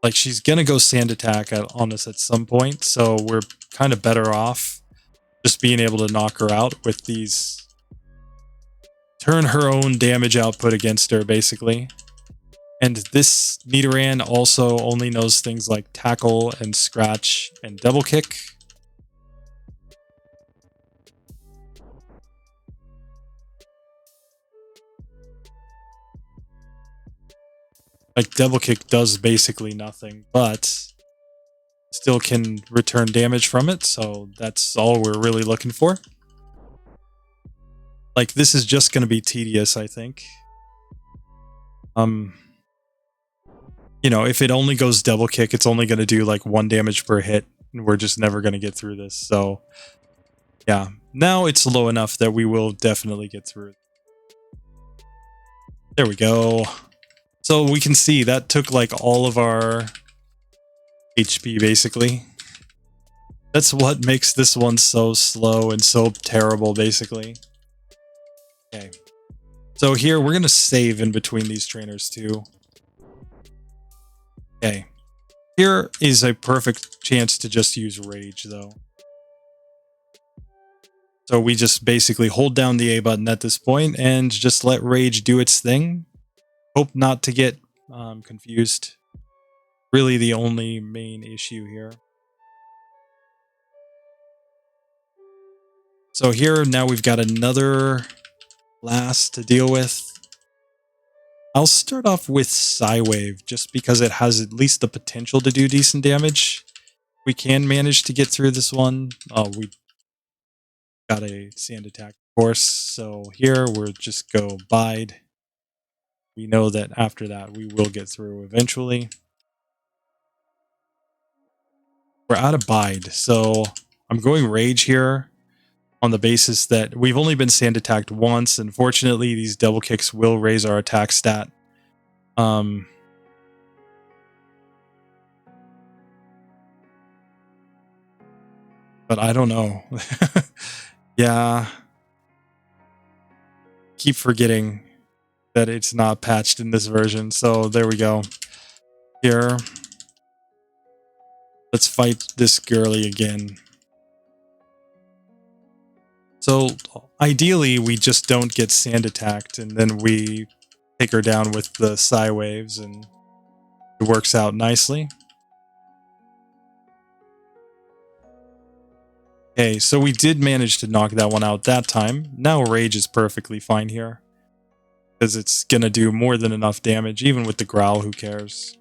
Like, she's gonna go Sand Attack on us at some point, so we're kind of better off just being able to knock her out with these... Turn her own damage output against her, basically. And this Nidoran also only knows things like Tackle and Scratch and Double Kick. Like, Double Kick does basically nothing, but still can return damage from it, so that's all we're really looking for. Like, this is just going to be tedious, I think. You know, if it only goes Double Kick, it's only going to do, like, 1 damage per hit, and we're just never going to get through this, so... Yeah, now it's low enough that we will definitely get through it. There we go. So we can see that took, like, all of our HP, basically. That's what makes this one so slow and so terrible, basically. Okay, so here we're going to save in between these trainers too. Okay, here is a perfect chance to just use Rage though. So we just basically hold down the A button at this point and just let Rage do its thing. Hope not to get confused. Really the only main issue here. So here now we've got another... class to deal with. I'll start off with Psywave just because it has at least the potential to do decent damage. We can manage to get through this one. Oh, we got a sand attack, of course. So here we'll just go bide. We know that after that we will get through eventually. We're out of bide, so I'm going rage here on the basis that we've only been sand attacked once. Unfortunately, these double kicks will raise our attack stat. But I don't know. Yeah. Keep forgetting that it's not patched in this version. So there we go. Here. Let's fight this girly again. So ideally, we just don't get sand attacked, and then we take her down with the Psy waves, and it works out nicely. Okay, so we did manage to knock that one out that time. Now Rage is perfectly fine here, because it's gonna do more than enough damage, even with the Growl, who cares?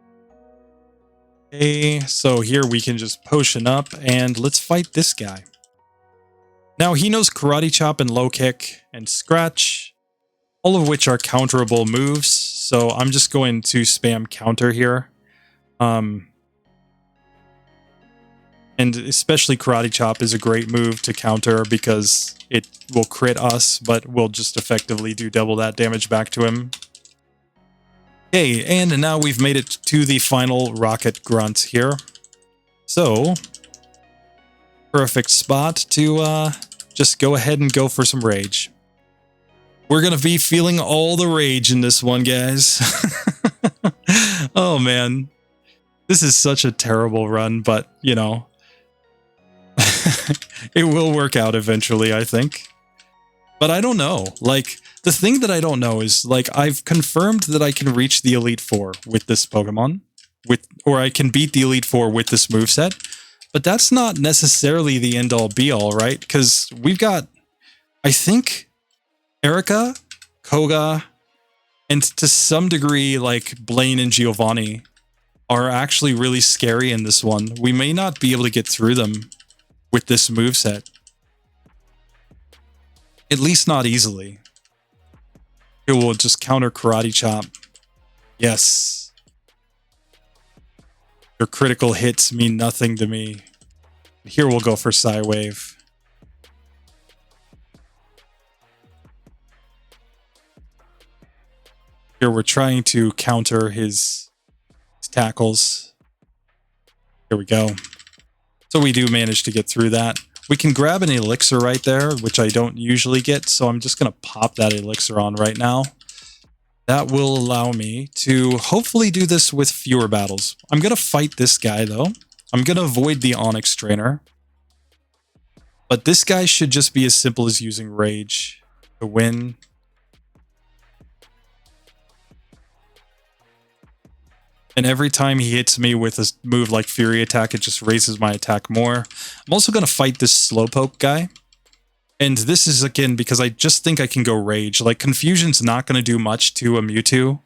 Okay, so here we can just potion up, and let's fight this guy. Now, he knows Karate Chop and Low Kick and Scratch, all of which are counterable moves, so I'm just going to spam counter here. And especially Karate Chop is a great move to counter because it will crit us, but will just effectively do double that damage back to him. Okay, and now we've made it to the final Rocket Grunt here. So, perfect spot to just go ahead and go for some rage. We're going to be feeling all the rage in this one, guys. Oh, man. This is such a terrible run, but, you know, it will work out eventually, I think. But I don't know. Like, the thing that I don't know is, like, I've confirmed that I can reach the Elite Four with this Pokemon. Or I can beat the Elite Four with this moveset. But that's not necessarily the end-all be-all, right? Because we've got, I think, Erica, Koga, and to some degree, like, Blaine and Giovanni are actually really scary in this one. We may not be able to get through them with this moveset. At least not easily. It will just counter Karate Chop. Yes. Your critical hits mean nothing to me. Here we'll go for Psy Wave. Here we're trying to counter his tackles. Here we go. So we do manage to get through that. We can grab an elixir right there, which I don't usually get, so I'm just going to pop that elixir on right now. That will allow me to hopefully do this with fewer battles. I'm going to fight this guy, though. I'm going to avoid the Onyx Trainer. But this guy should just be as simple as using Rage to win. And every time he hits me with a move like Fury Attack, it just raises my attack more. I'm also going to fight this Slowpoke guy. And this is, again, because I just think I can go Rage. Like, Confusion's not going to do much to a Mewtwo,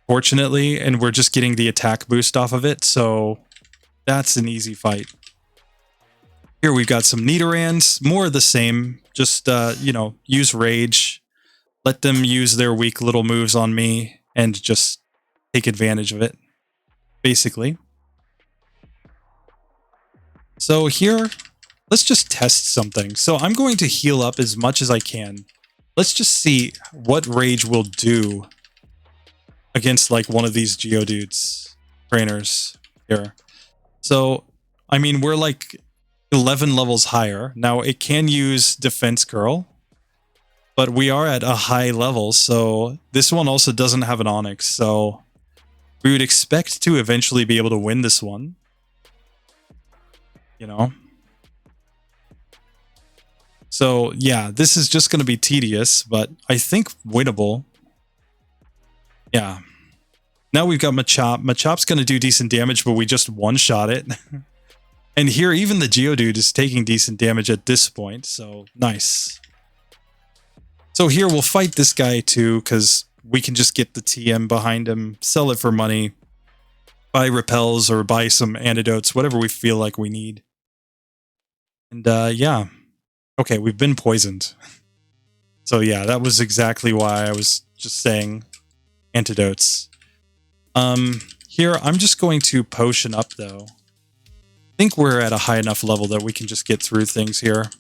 fortunately, and we're just getting the attack boost off of it, so that's an easy fight. Here we've got some Nidorans, more of the same. Just, you know, use Rage. Let them use their weak little moves on me, and just take advantage of it, basically. So here, let's just test something. So I'm going to heal up as much as I can. Let's just see what Rage will do against like one of these Geodudes trainers here. So, I mean, we're like 11 levels higher. Now, it can use Defense Curl, but we are at a high level, so this one also doesn't have an Onyx, so we would expect to eventually be able to win this one. You know? So, yeah, this is just going to be tedious, but I think winnable. Yeah. Now we've got Machop. Machop's going to do decent damage, but we just one-shot it. And here, even the Geodude is taking decent damage at this point, so nice. So here, we'll fight this guy too, because we can just get the TM behind him, sell it for money, buy repels, or buy some antidotes, whatever we feel like we need. And yeah. Okay, we've been poisoned. So yeah, that was exactly why I was just saying antidotes. Here, I'm just going to potion up, though. I think we're at a high enough level that we can just get through things here,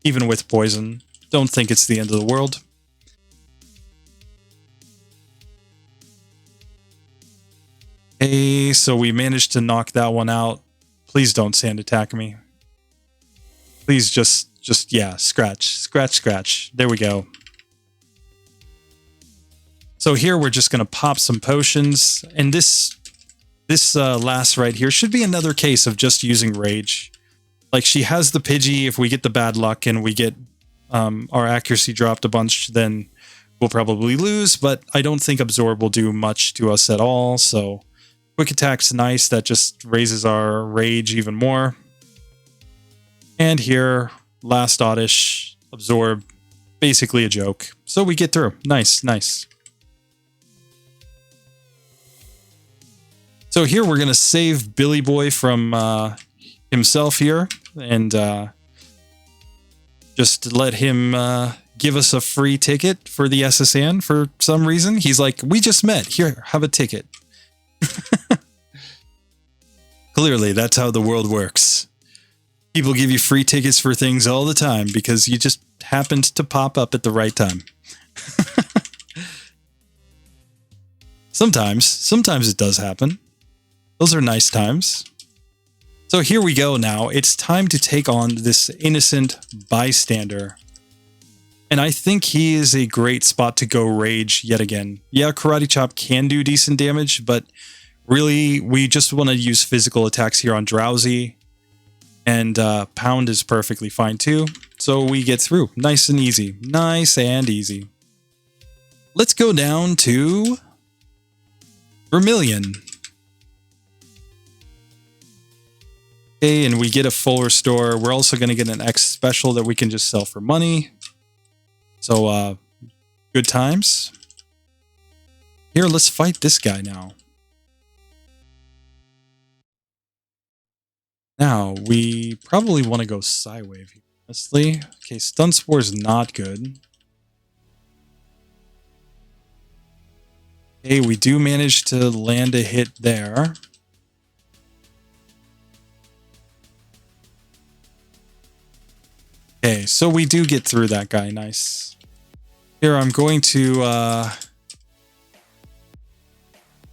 even with poison. Don't think it's the end of the world. Okay, so we managed to knock that one out. Please don't sand attack me. Please just yeah, scratch. There we go. So here we're just going to pop some potions, and this last right here should be another case of just using rage. Like, she has the Pidgey. If we get the bad luck and we get our accuracy dropped a bunch, then we'll probably lose, but I don't think Absorb will do much to us at all, so quick attack's nice. That just raises our rage even more. And here, last oddish, Absorb, basically a joke. So we get through. Nice. So here we're going to save Billy Boy from himself here, and just let him give us a free ticket for the SSN for some reason. He's like, we just met. Here, have a ticket. Clearly, that's how the world works. People give you free tickets for things all the time because you just happened to pop up at the right time. Sometimes it does happen. Those are nice times. So here we go now. It's time to take on this innocent bystander. And I think he is a great spot to go rage yet again. Yeah, Karate Chop can do decent damage, but really we just want to use physical attacks here on Drowsy. And Pound is perfectly fine too. So we get through. Nice and easy. Nice and easy. Let's go down to Vermilion. Okay, and we get a full restore. We're also going to get an X special that we can just sell for money. So, good times. Here, let's fight this guy now. Now, we probably want to go Psywave here, honestly. Okay, Stun Spore is not good. Okay, we do manage to land a hit there. Okay, so we do get through that guy. Nice. Here, I'm going to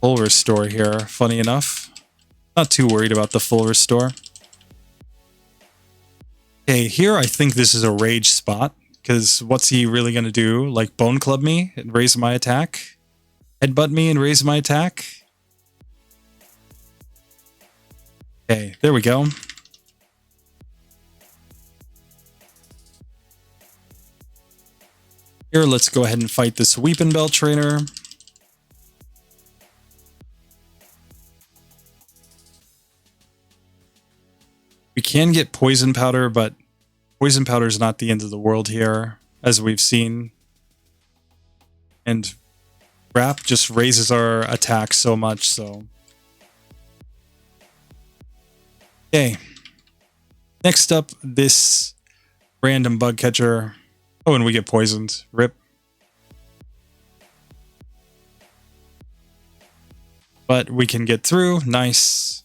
full restore here, funny enough. Not too worried about the full restore. Okay, here I think this is a rage spot, because what's he really going to do? Like Bone Club me and raise my attack? Headbutt me and raise my attack? Okay, there we go. Here, let's go ahead and fight this Weepin' Bell trainer. We can get Poison Powder, but Poison Powder is not the end of the world here, as we've seen. And Wrap just raises our attack so much, so... Okay. Next up, this random bug catcher. Oh, and we get poisoned. Rip. But we can get through. Nice.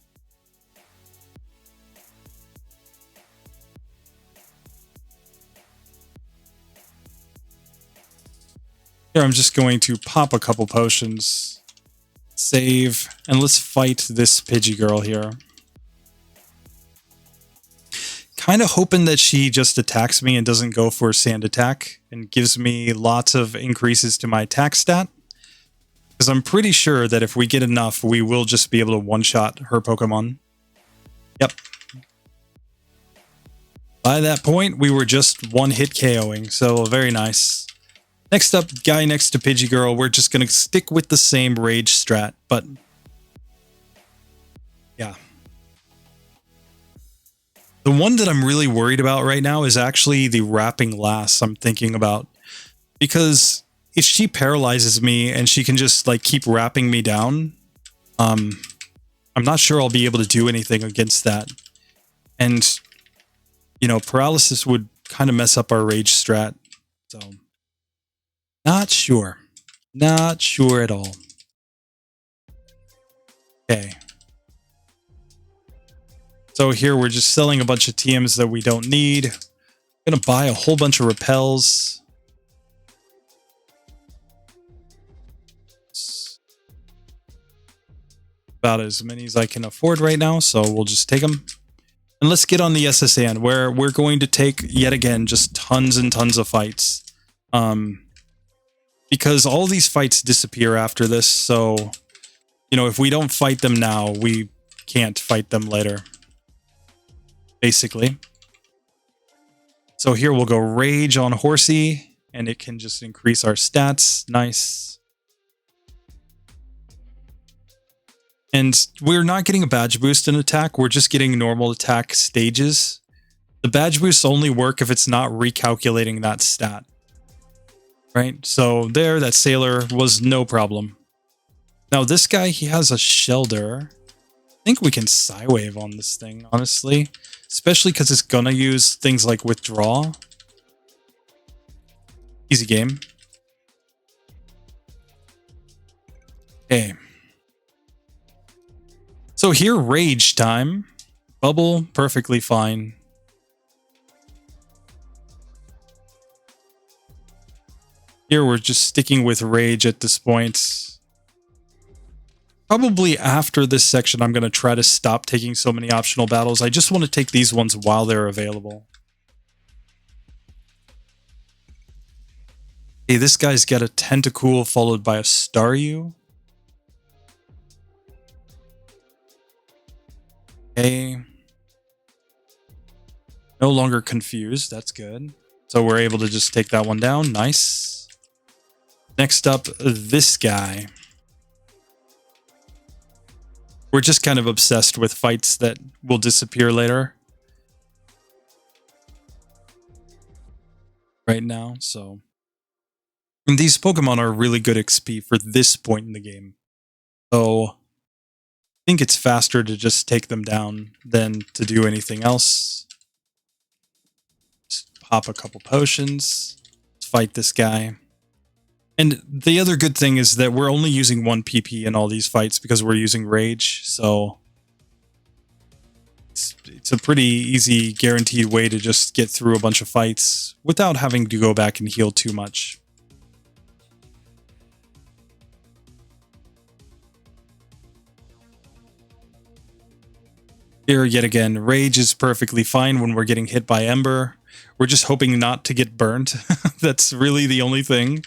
Here, I'm just going to pop a couple potions. Save. And let's fight this Pidgey girl here. Kind of hoping that she just attacks me and doesn't go for a sand attack and gives me lots of increases to my attack stat. Because I'm pretty sure that if we get enough, we will just be able to one-shot her Pokemon. Yep. By that point, we were just one-hit KOing, so very nice. Next up, guy next to Pidgey Girl. We're just going to stick with the same rage strat, but... yeah. The one that I'm really worried about right now is actually the Wrapping Lass I'm thinking about. Because if she paralyzes me and she can just like keep wrapping me down, I'm not sure I'll be able to do anything against that. And, you know, paralysis would kind of mess up our rage strat. So, not sure. Not sure at all. Okay. So here we're just selling a bunch of TMs that we don't need. I'm going to buy a whole bunch of repels. About as many as I can afford right now, so we'll just take them. And let's get on the SSN, where we're going to take, yet again, just tons and tons of fights. Because all these fights disappear after this, so, you know, if we don't fight them now, we can't fight them later. Basically. So here we'll go Rage on Horsey, and it can just increase our stats. Nice. And we're not getting a badge boost in attack, we're just getting normal attack stages. The badge boosts only work if it's not recalculating that stat. Right? So there, that sailor was no problem. Now this guy, he has a shelter. I think we can Psywave on this thing, honestly. Especially because it's gonna use things like Withdraw. Easy game. Okay. So here, Rage time. Bubble, perfectly fine. Here we're just sticking with Rage at this point. Probably after this section, I'm going to try to stop taking so many optional battles. I just want to take these ones while they're available. Hey, this guy's got a Tentacool followed by a Staryu. Okay. No longer confused. That's good. So we're able to just take that one down. Nice. Next up, this guy. We're just kind of obsessed with fights that will disappear later. Right now, so. And these Pokemon are really good XP for this point in the game. So I think it's faster to just take them down than to do anything else. Just pop a couple potions. Fight this guy. And the other good thing is that we're only using 1 PP in all these fights because we're using Rage, so it's a pretty easy, guaranteed way to just get through a bunch of fights without having to go back and heal too much. Here, yet again, Rage is perfectly fine when we're getting hit by Ember. We're just hoping not to get burnt. That's really the only thing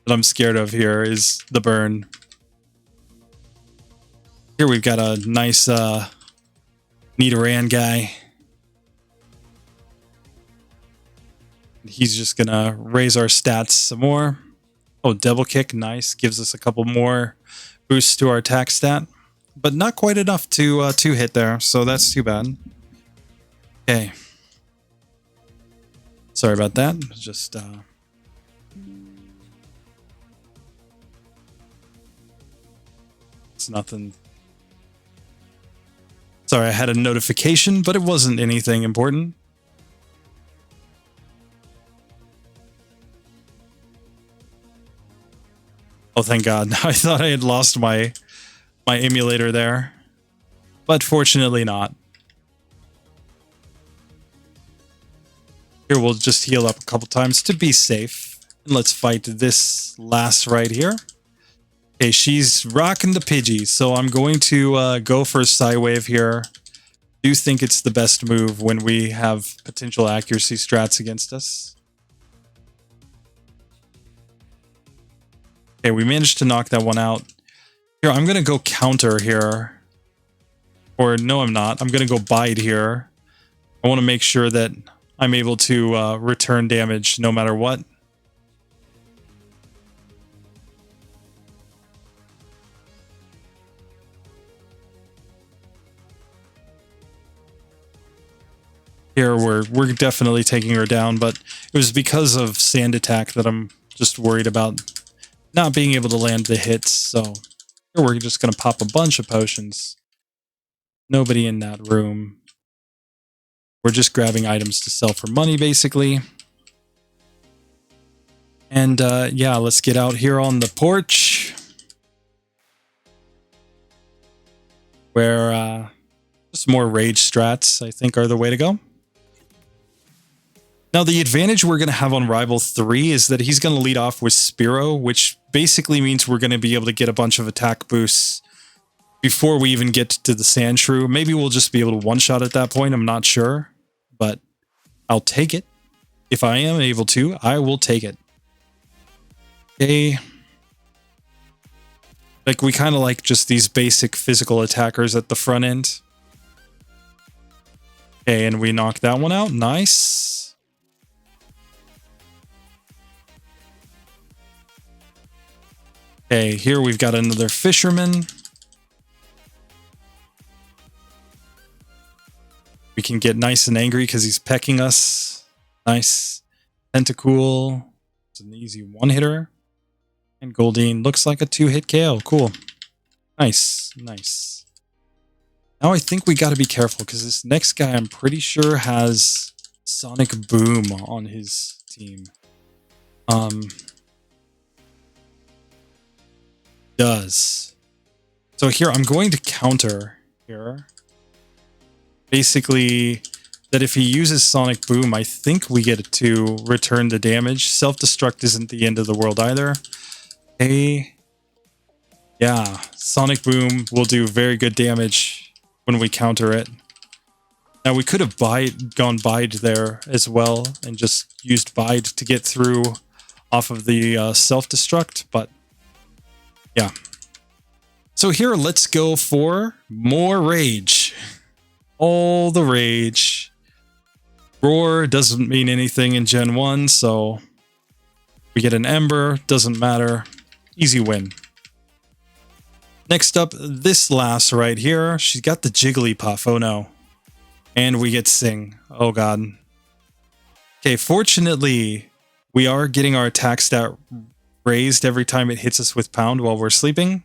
that I'm scared of here is the burn. Here we've got a nice Nidoran guy. He's just gonna raise our stats some more. Oh, Double Kick, nice. Gives us a couple more boosts to our attack stat. But not quite enough to hit there, so that's too bad. Okay. Sorry about that. Just it's nothing. Sorry, I had a notification, but it wasn't anything important. Oh, thank God. I thought I had lost my emulator there, but fortunately not. Here we'll just heal up a couple times to be safe. And let's fight this last right here. Okay, she's rocking the Pidgey, so I'm going to go for a Psywave here. I do think it's the best move when we have potential accuracy strats against us. Okay, we managed to knock that one out. Here, I'm going to go counter here. Or no, I'm not. I'm going to go bide here. I want to make sure that I'm able to return damage no matter what. Here, we're definitely taking her down, but it was because of Sand Attack that I'm just worried about not being able to land the hits, so here we're just going to pop a bunch of potions. Nobody in that room. We're just grabbing items to sell for money, basically. And yeah, let's get out here on the porch. Where just more rage strats, I think, are the way to go. Now, the advantage we're going to have on Rival 3 is that he's going to lead off with Spore, which basically means we're going to be able to get a bunch of attack boosts before we even get to the Sand Shrew. Maybe we'll just be able to one-shot at that point, I'm not sure. But I'll take it. If I am able to, I will take it. Okay. Like, we kind of like just these basic physical attackers at the front end. Okay, and we knock that one out. Nice. Okay, here we've got another fisherman. We can get nice and angry because he's pecking us. Nice. Tentacool. It's an easy one-hitter. And Goldeen looks like a 2-hit KO. Cool. Nice. Nice. Now I think we got to be careful because this next guy I'm pretty sure has Sonic Boom on his team. Does. So here I'm going to counter here. Basically, that if he uses Sonic Boom, I think we get to return the damage. Self-destruct isn't the end of the world either. Hey. Yeah, Sonic Boom will do very good damage when we counter it. Now, we could have gone Bide there as well and just used Bide to get through off of the self-destruct, but yeah. So here, let's go for more rage. All the rage. Roar doesn't mean anything in Gen 1, so we get an Ember, doesn't matter. Easy win. Next up, this lass right here. She's got the Jigglypuff, oh no. And we get Sing, oh god. Okay, fortunately, we are getting our attack stat raised every time it hits us with Pound while we're sleeping.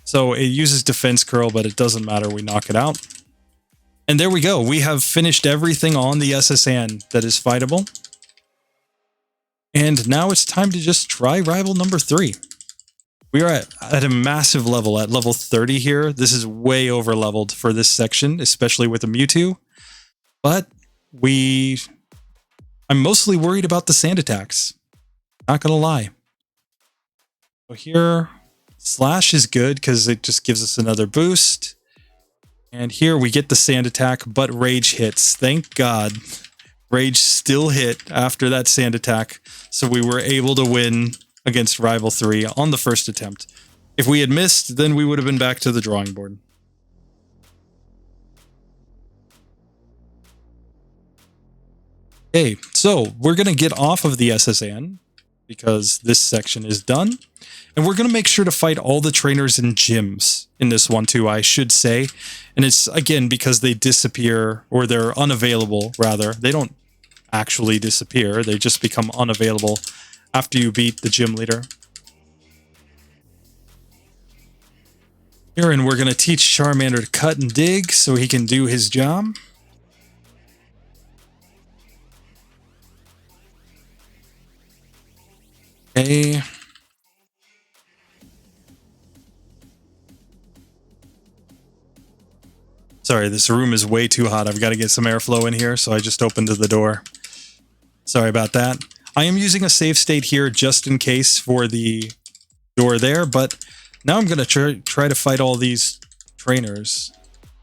So it uses Defense Curl, but it doesn't matter, we knock it out. And there we go. We have finished everything on the SSN that is fightable. And now it's time to just try rival number 3. We are at a massive level, at level 30 here. This is way over leveled for this section, especially with the Mewtwo. But I'm mostly worried about the sand attacks. Not gonna lie. So here, Slash is good because it just gives us another boost. And here we get the sand attack, but Rage hits. Thank God. Rage still hit after that sand attack, so we were able to win against Rival 3 on the first attempt. If we had missed, then we would have been back to the drawing board. Okay, so we're going to get off of the SSN because this section is done. And we're going to make sure to fight all the trainers and gyms in this one too, I should say. And it's, again, because they disappear, or they're unavailable, rather. They don't actually disappear. They just become unavailable after you beat the gym leader. Here, and we're going to teach Charmander to cut and dig so he can do his job. Okay. Sorry, this room is way too hot. I've got to get some airflow in here, so I just opened the door. Sorry about that. I am using a save state here just in case for the door there, but now I'm going to try to fight all these trainers.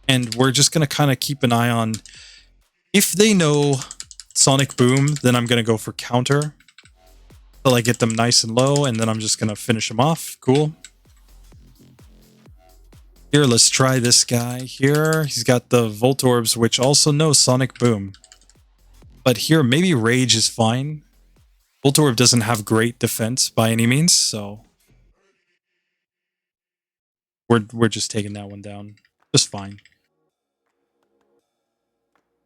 And we're just going to kind of keep an eye on... If they know Sonic Boom, then I'm going to go for counter. Until I get them nice and low, and then I'm just going to finish them off. Cool. Here, let's try this guy here. He's got the Voltorbs, which also know Sonic Boom. But here, maybe Rage is fine. Voltorb doesn't have great defense by any means, so... We're just taking that one down. Just fine.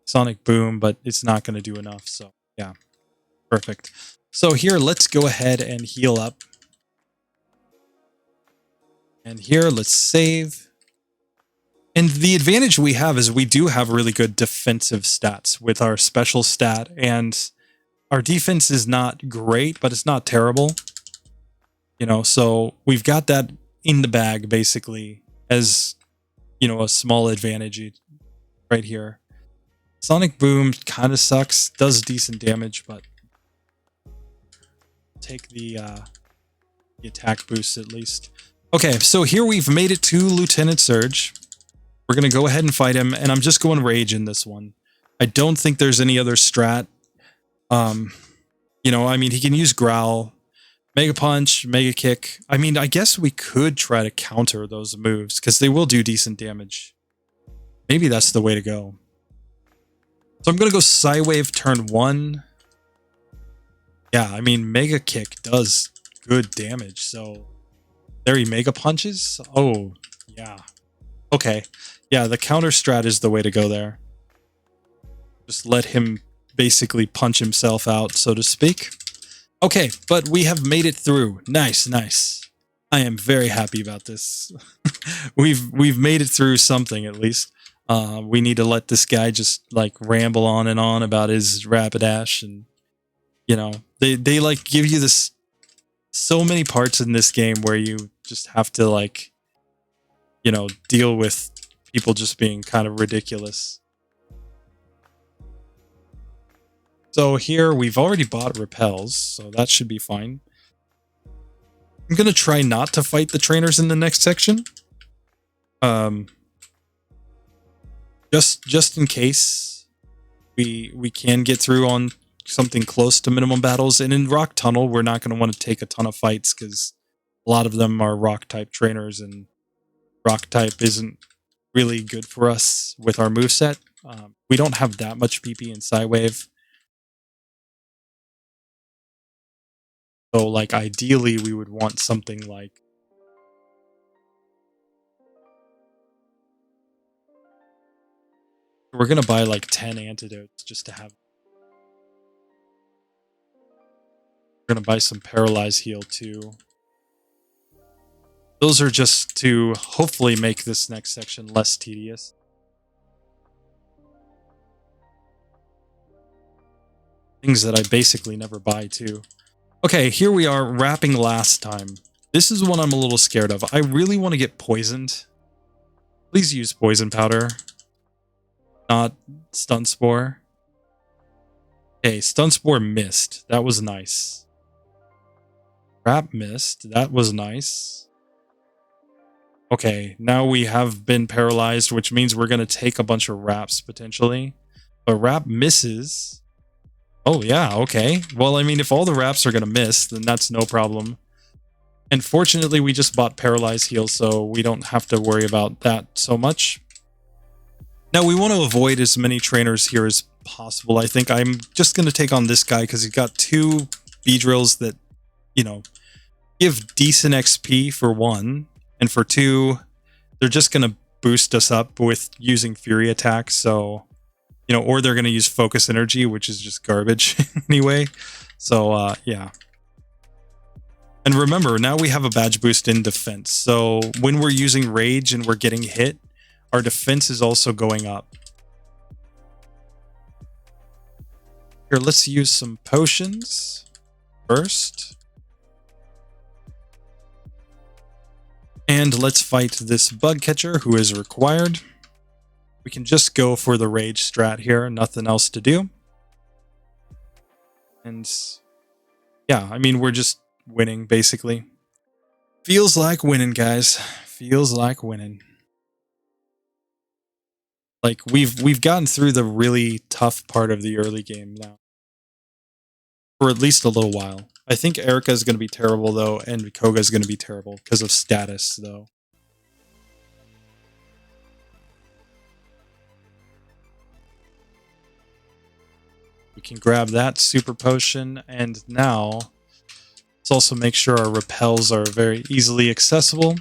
Sonic Boom, but it's not going to do enough, so yeah. Perfect. So here, let's go ahead and heal up. And here, let's save. And the advantage we have is we do have really good defensive stats with our special stat, and our defense is not great, but it's not terrible. You know, so we've got that in the bag basically as, you know, a small advantage right here. Sonic Boom kind of sucks, does decent damage, but take the attack boost at least. Okay, so here we've made it to Lieutenant Surge. We're going to go ahead and fight him, and I'm just going Rage in this one. I don't think there's any other strat. You know, I mean, he can use Growl, Mega Punch, Mega Kick. I mean, I guess we could try to counter those moves, because they will do decent damage. Maybe that's the way to go. So I'm going to go Psywave turn 1. Yeah, I mean, Mega Kick does good damage, so there he Mega Punches? Oh, yeah. Okay. Yeah, the counter strat is the way to go there. Just let him basically punch himself out, so to speak. Okay, but we have made it through. Nice, nice. I am very happy about this. We've made it through something at least. We need to let this guy just like ramble on and on about his Rapidash, and you know, they like give you this so many parts in this game where you just have to like, you know, deal with people just being kind of ridiculous. So here we've already bought repels, so that should be fine. I'm gonna try not to fight the trainers in the next section. Just in case we can get through on something close to minimum battles. And in Rock Tunnel, we're not going to want to take a ton of fights because a lot of them are rock type trainers, and rock type isn't really good for us with our moveset. We don't have that much PP in Psywave. So like ideally we would want something like we're going to buy like 10 antidotes just to have. We're going to buy some Paralyze Heal too. Those are just to hopefully make this next section less tedious. Things that I basically never buy too. Okay, here we are wrapping last time. This is one I'm a little scared of. I really want to get poisoned. Please use poison powder. Not stun spore. Okay, stun spore missed. That was nice. Wrap missed. That was nice. Okay, now we have been paralyzed, which means we're going to take a bunch of wraps potentially. But wrap misses. Oh yeah, okay. Well, I mean, if all the wraps are going to miss, then that's no problem. And fortunately, we just bought Paralyze Heal, so we don't have to worry about that so much. Now, we want to avoid as many trainers here as possible. I think I'm just going to take on this guy because he's got 2 B-drills that, you know, give decent XP for 1. And for 2, they're just going to boost us up with using Fury attacks. So, you know, or they're going to use Focus Energy, which is just garbage anyway. So, yeah. And remember, now we have a badge boost in defense. So when we're using Rage and we're getting hit, our defense is also going up. Here, let's use some potions first. And let's fight this bug catcher who is required. We can just go for the Rage strat here, nothing else to do. And yeah, I mean, we're just winning basically. Feels like winning, guys. Feels like winning. Like we've gotten through the really tough part of the early game now. For at least a little while. I think Erica is going to be terrible though, and Koga is going to be terrible because of status though. We can grab that super potion, and now let's also make sure our repels are very easily accessible.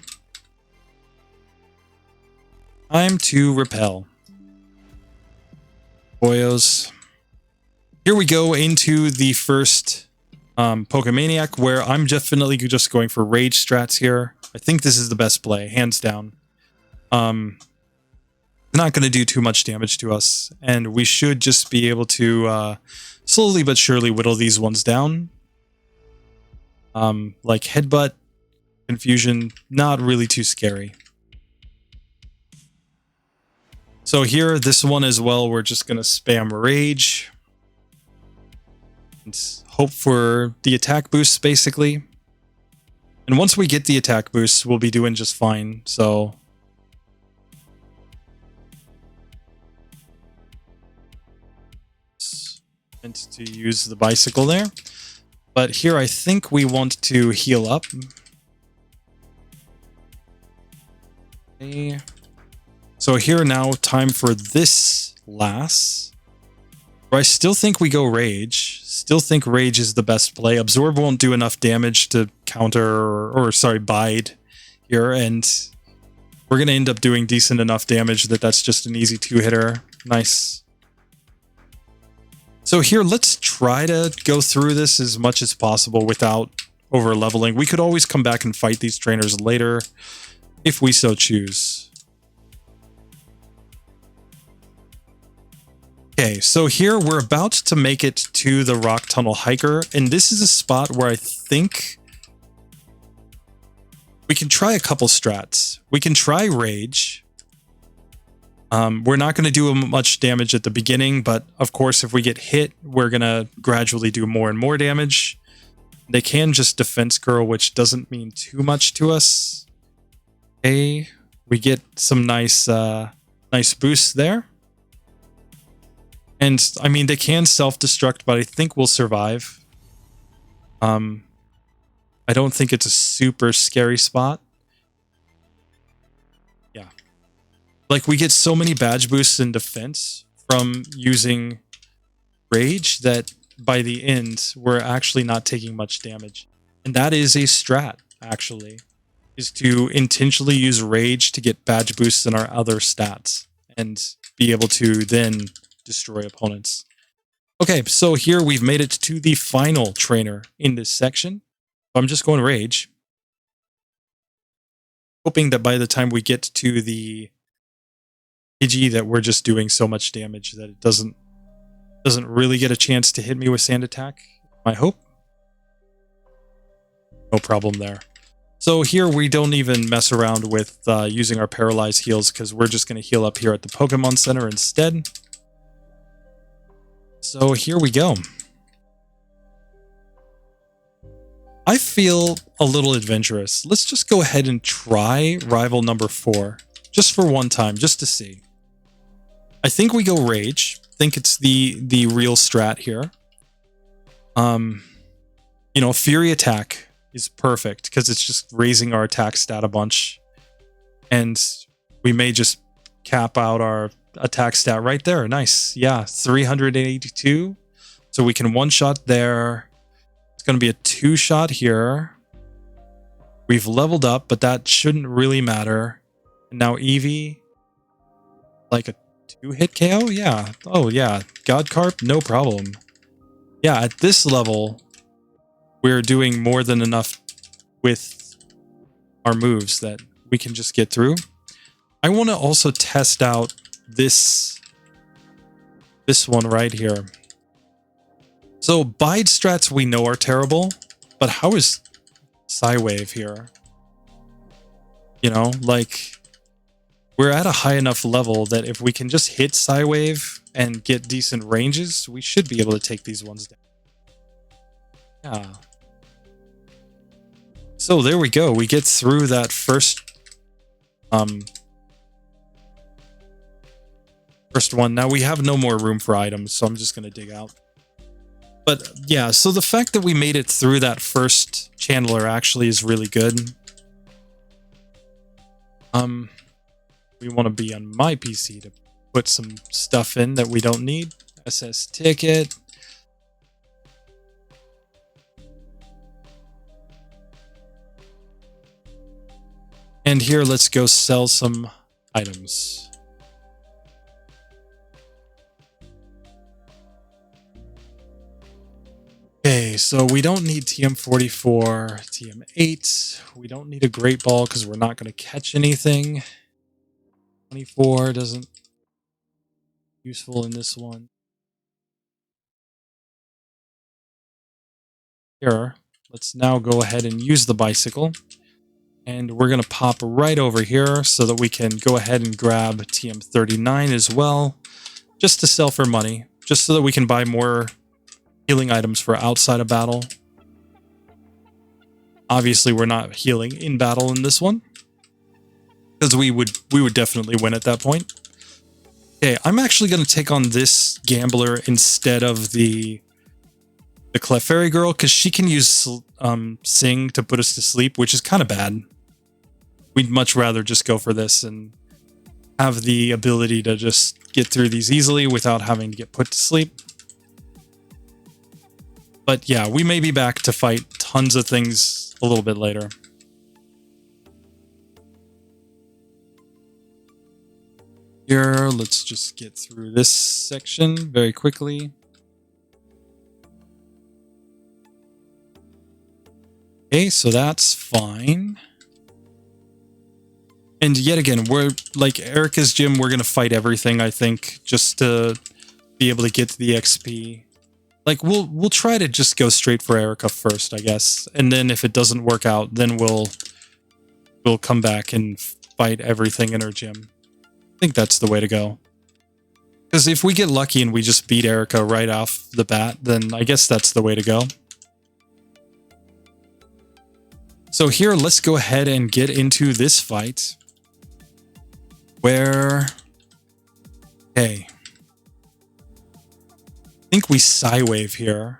Time to repel. Boyos. Here we go into the first Pokemaniac, where I'm definitely just going for Rage strats here. I think this is the best play, hands down. not going to do too much damage to us, and we should just be able to slowly but surely whittle these ones down. Like Headbutt, Confusion, not really too scary. So here, this one as well, we're just going to spam Rage. And hope for the attack boosts, basically. And once we get the attack boosts, we'll be doing just fine, so... meant to use the bicycle there. But here I think we want to heal up. Okay. So here now, time for this last. I still think we go Rage. Still think Rage is the best play. Absorb won't do enough damage to counter, or sorry, bide here. And we're going to end up doing decent enough damage that that's just an easy two-hitter. Nice. So here, let's try to go through this as much as possible without over-leveling. We could always come back and fight these trainers later if we so choose. Okay, so here we're about to make it to the Rock Tunnel Hiker, and this is a spot where I think we can try a couple strats. We can try Rage. We're not going to do much damage at the beginning, but of course if we get hit, we're going to gradually do more and more damage. They can just Defense Curl, which doesn't mean too much to us. Okay, we get some nice boosts there. And, I mean, they can self-destruct, but I think we'll survive. I don't think it's a super scary spot. Yeah. Like, we get so many badge boosts in defense from using Rage that by the end, we're actually not taking much damage. And that is a strat, actually, is to intentionally use Rage to get badge boosts in our other stats and be able to then destroy opponents. Okay, so here we've made it to the final trainer in this section. I'm just going Rage. Hoping that by the time we get to the Pidgey that we're just doing so much damage that it doesn't really get a chance to hit me with Sand Attack. I hope. No problem there. So here we don't even mess around with using our Paralyze heals because we're just going to heal up here at the Pokemon Center instead. So here we go. I feel a little adventurous. Let's just go ahead and try rival number 4. Just for one time, just to see. I think we go Rage. I think it's the real strat here. You know, Fury Attack is perfect because it's just raising our attack stat a bunch. And we may just cap out our attack stat right there. Nice. Yeah, 382. So we can one-shot there. It's going to be a 2-shot here. We've leveled up, but that shouldn't really matter. And now Eevee, like a 2-hit KO? Yeah. Oh, yeah. GodKArp, no problem. Yeah, at this level, we're doing more than enough with our moves that we can just get through. I want to also test out this one right here. So bide strats we know are terrible, but how is Psywave here? You know, like we're at a high enough level that if we can just hit Psywave and get decent ranges, we should be able to take these ones down. Yeah. So there we go. We get through that first one. Now we have no more room for items, so I'm just going to dig out. But yeah, so the fact that we made it through that first channeler actually is really good. We want to be on my PC to put some stuff in that we don't need. SS ticket. And here, let's go sell some items. Okay, so we don't need TM44, TM8. We don't need a Great Ball because we're not going to catch anything. 24 doesn't useful in this one. Here, let's now go ahead and use the bicycle. And we're going to pop right over here so that we can go ahead and grab TM39 as well, just to sell for money, just so that we can buy more healing items for outside of battle. Obviously, we're not healing in battle in this one, because we would definitely win at that point. Okay, I'm actually going to take on this gambler instead of the Clefairy girl, because she can use Sing to put us to sleep, which is kind of bad. We'd much rather just go for this and have the ability to just get through these easily without having to get put to sleep. But yeah, we may be back to fight tons of things a little bit later. Here, let's just get through this section very quickly. Okay, so that's fine. And yet again, we're like Erica's gym, we're going to fight everything, I think, just to be able to get to the XP. Like, we'll try to just go straight for Erica first, I guess. And then if it doesn't work out, then we'll come back and fight everything in her gym. I think that's the way to go. Because if we get lucky and we just beat Erica right off the bat, then I guess that's the way to go. So here, let's go ahead and get into this fight. Where... Okay. I think we Psywave here.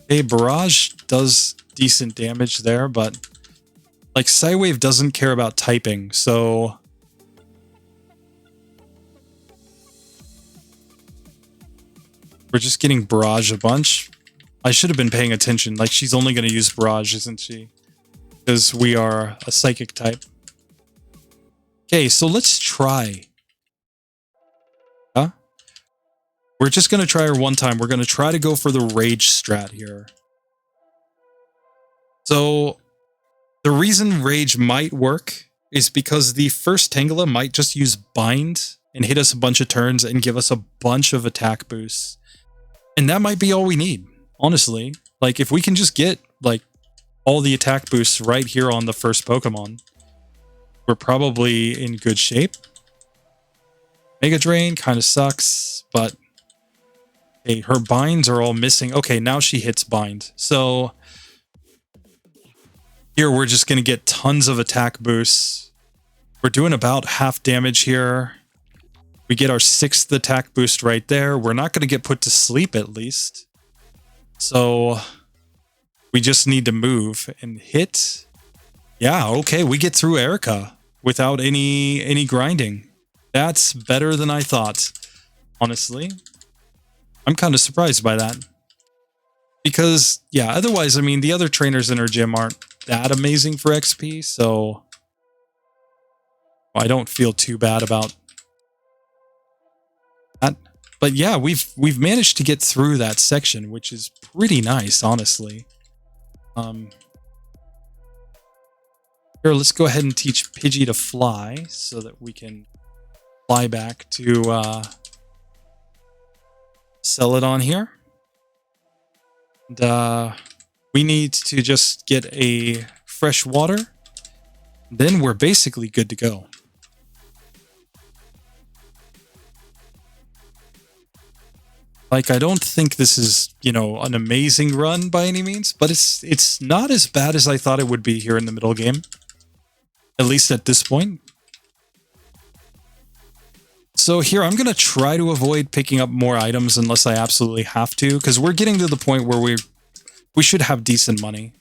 Okay, Barrage does decent damage there, but... like, Psywave doesn't care about typing, so... we're just getting Barrage a bunch. I should have been paying attention. Like, she's only going to use Barrage, isn't she? Because we are a Psychic type. Okay, so let's try. Huh? We're just going to try her one time. We're going to try to go for the Rage strat here. So, the reason Rage might work is because the first Tangela might just use Bind and hit us a bunch of turns and give us a bunch of attack boosts. And that might be all we need, honestly. Like, if we can just get, like, all the attack boosts right here on the first Pokemon, we're probably in good shape. Mega Drain kind of sucks, but... hey, her binds are all missing. Okay, now she hits bind. So... here, we're just going to get tons of attack boosts. We're doing about half damage here. We get our 6th attack boost right there. We're not going to get put to sleep, at least. So... we just need to move and hit. Yeah, okay, we get through Erica without any grinding. That's better than I thought, honestly. I'm kind of surprised by that. Because, yeah, otherwise, I mean, the other trainers in her gym aren't that amazing for XP, so I don't feel too bad about that. But yeah, we've managed to get through that section, which is pretty nice, honestly. Here, let's go ahead and teach Pidgey to fly so that we can fly back to Celadon here. And we need to just get a fresh water. Then we're basically good to go. Like, I don't think this is, you know, an amazing run by any means, but it's not as bad as I thought it would be here in the middle game. At least at this point. So here, I'm going to try to avoid picking up more items unless I absolutely have to, because we're getting to the point where we should have decent money.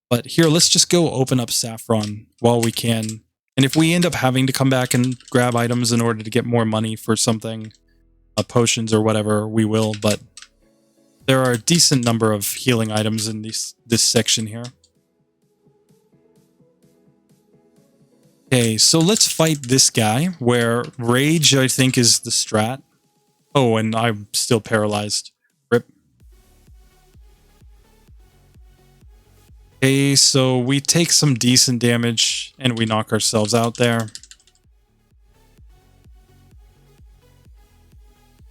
But here, let's just go open up Saffron while we can. And if we end up having to come back and grab items in order to get more money for something, potions or whatever, we will. But there are a decent number of healing items in this section here. Okay, so let's fight this guy, where Rage, I think, is the strat. Oh, and I'm still paralyzed. Rip. Okay, so we take some decent damage, and we knock ourselves out there.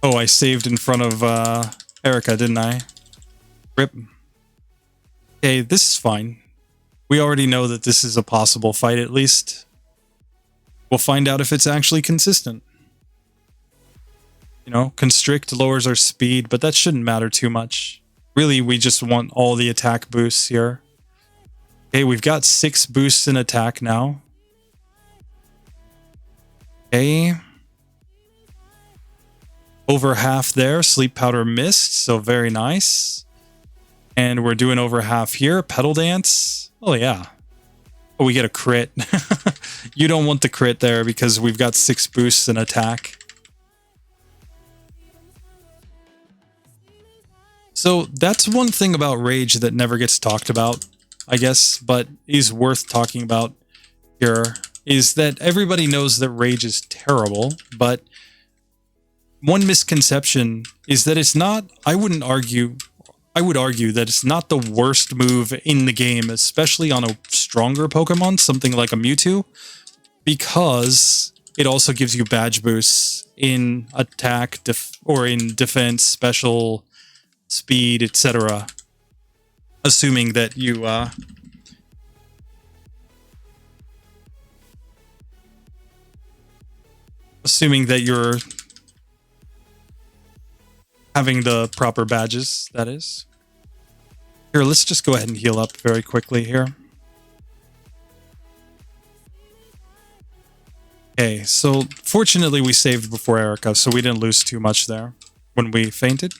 Oh, I saved in front of Erica, didn't I? Rip. Okay, this is fine. We already know that this is a possible fight, at least. We'll find out if it's actually consistent. You know, Constrict lowers our speed, but that shouldn't matter too much. Really, we just want all the attack boosts here. Okay, we've got 6 boosts in attack now. Okay. Over half there, Sleep Powder missed, so very nice. And we're doing over half here, Pedal Dance. Oh yeah. Oh, we get a crit. You don't want the crit there because we've got 6 boosts in attack. So that's one thing about Rage that never gets talked about, I guess, but is worth talking about here, is that everybody knows that Rage is terrible, but one misconception is that it's not, I would argue that it's not the worst move in the game, especially on a stronger Pokemon, something like a Mewtwo, because it also gives you badge boosts in attack or in defense, special, speed, etc. Assuming that you you're having the proper badges, that is. Here, let's just go ahead and heal up very quickly here. Okay, so fortunately we saved before Erica, so we didn't lose too much there when we fainted.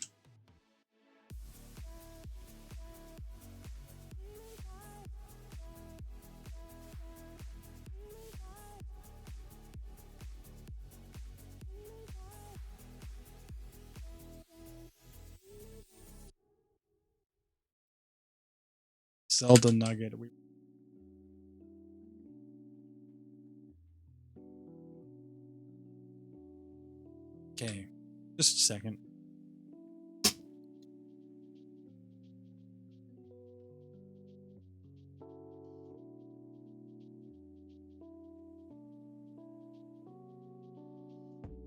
Zelda Nugget. Okay, just a second.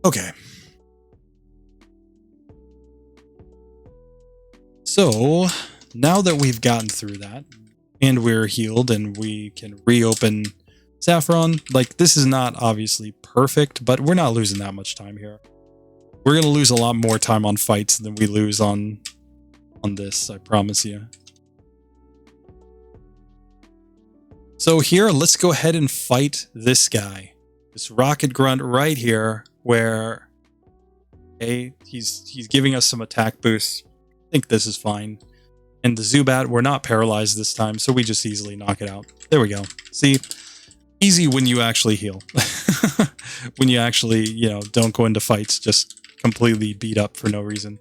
Okay. So, now that we've gotten through that, and we're healed, and we can reopen Saffron, like, this is not obviously perfect, but we're not losing that much time here. We're going to lose a lot more time on fights than we lose on this, I promise you. So here, let's go ahead and fight this guy. This Rocket Grunt right here, where, okay, he's giving us some attack boosts. I think this is fine. And the Zubat, we're not paralyzed this time, so we just easily knock it out. There we go. See, easy when you actually heal. When you actually, you know, don't go into fights just completely beat up for no reason.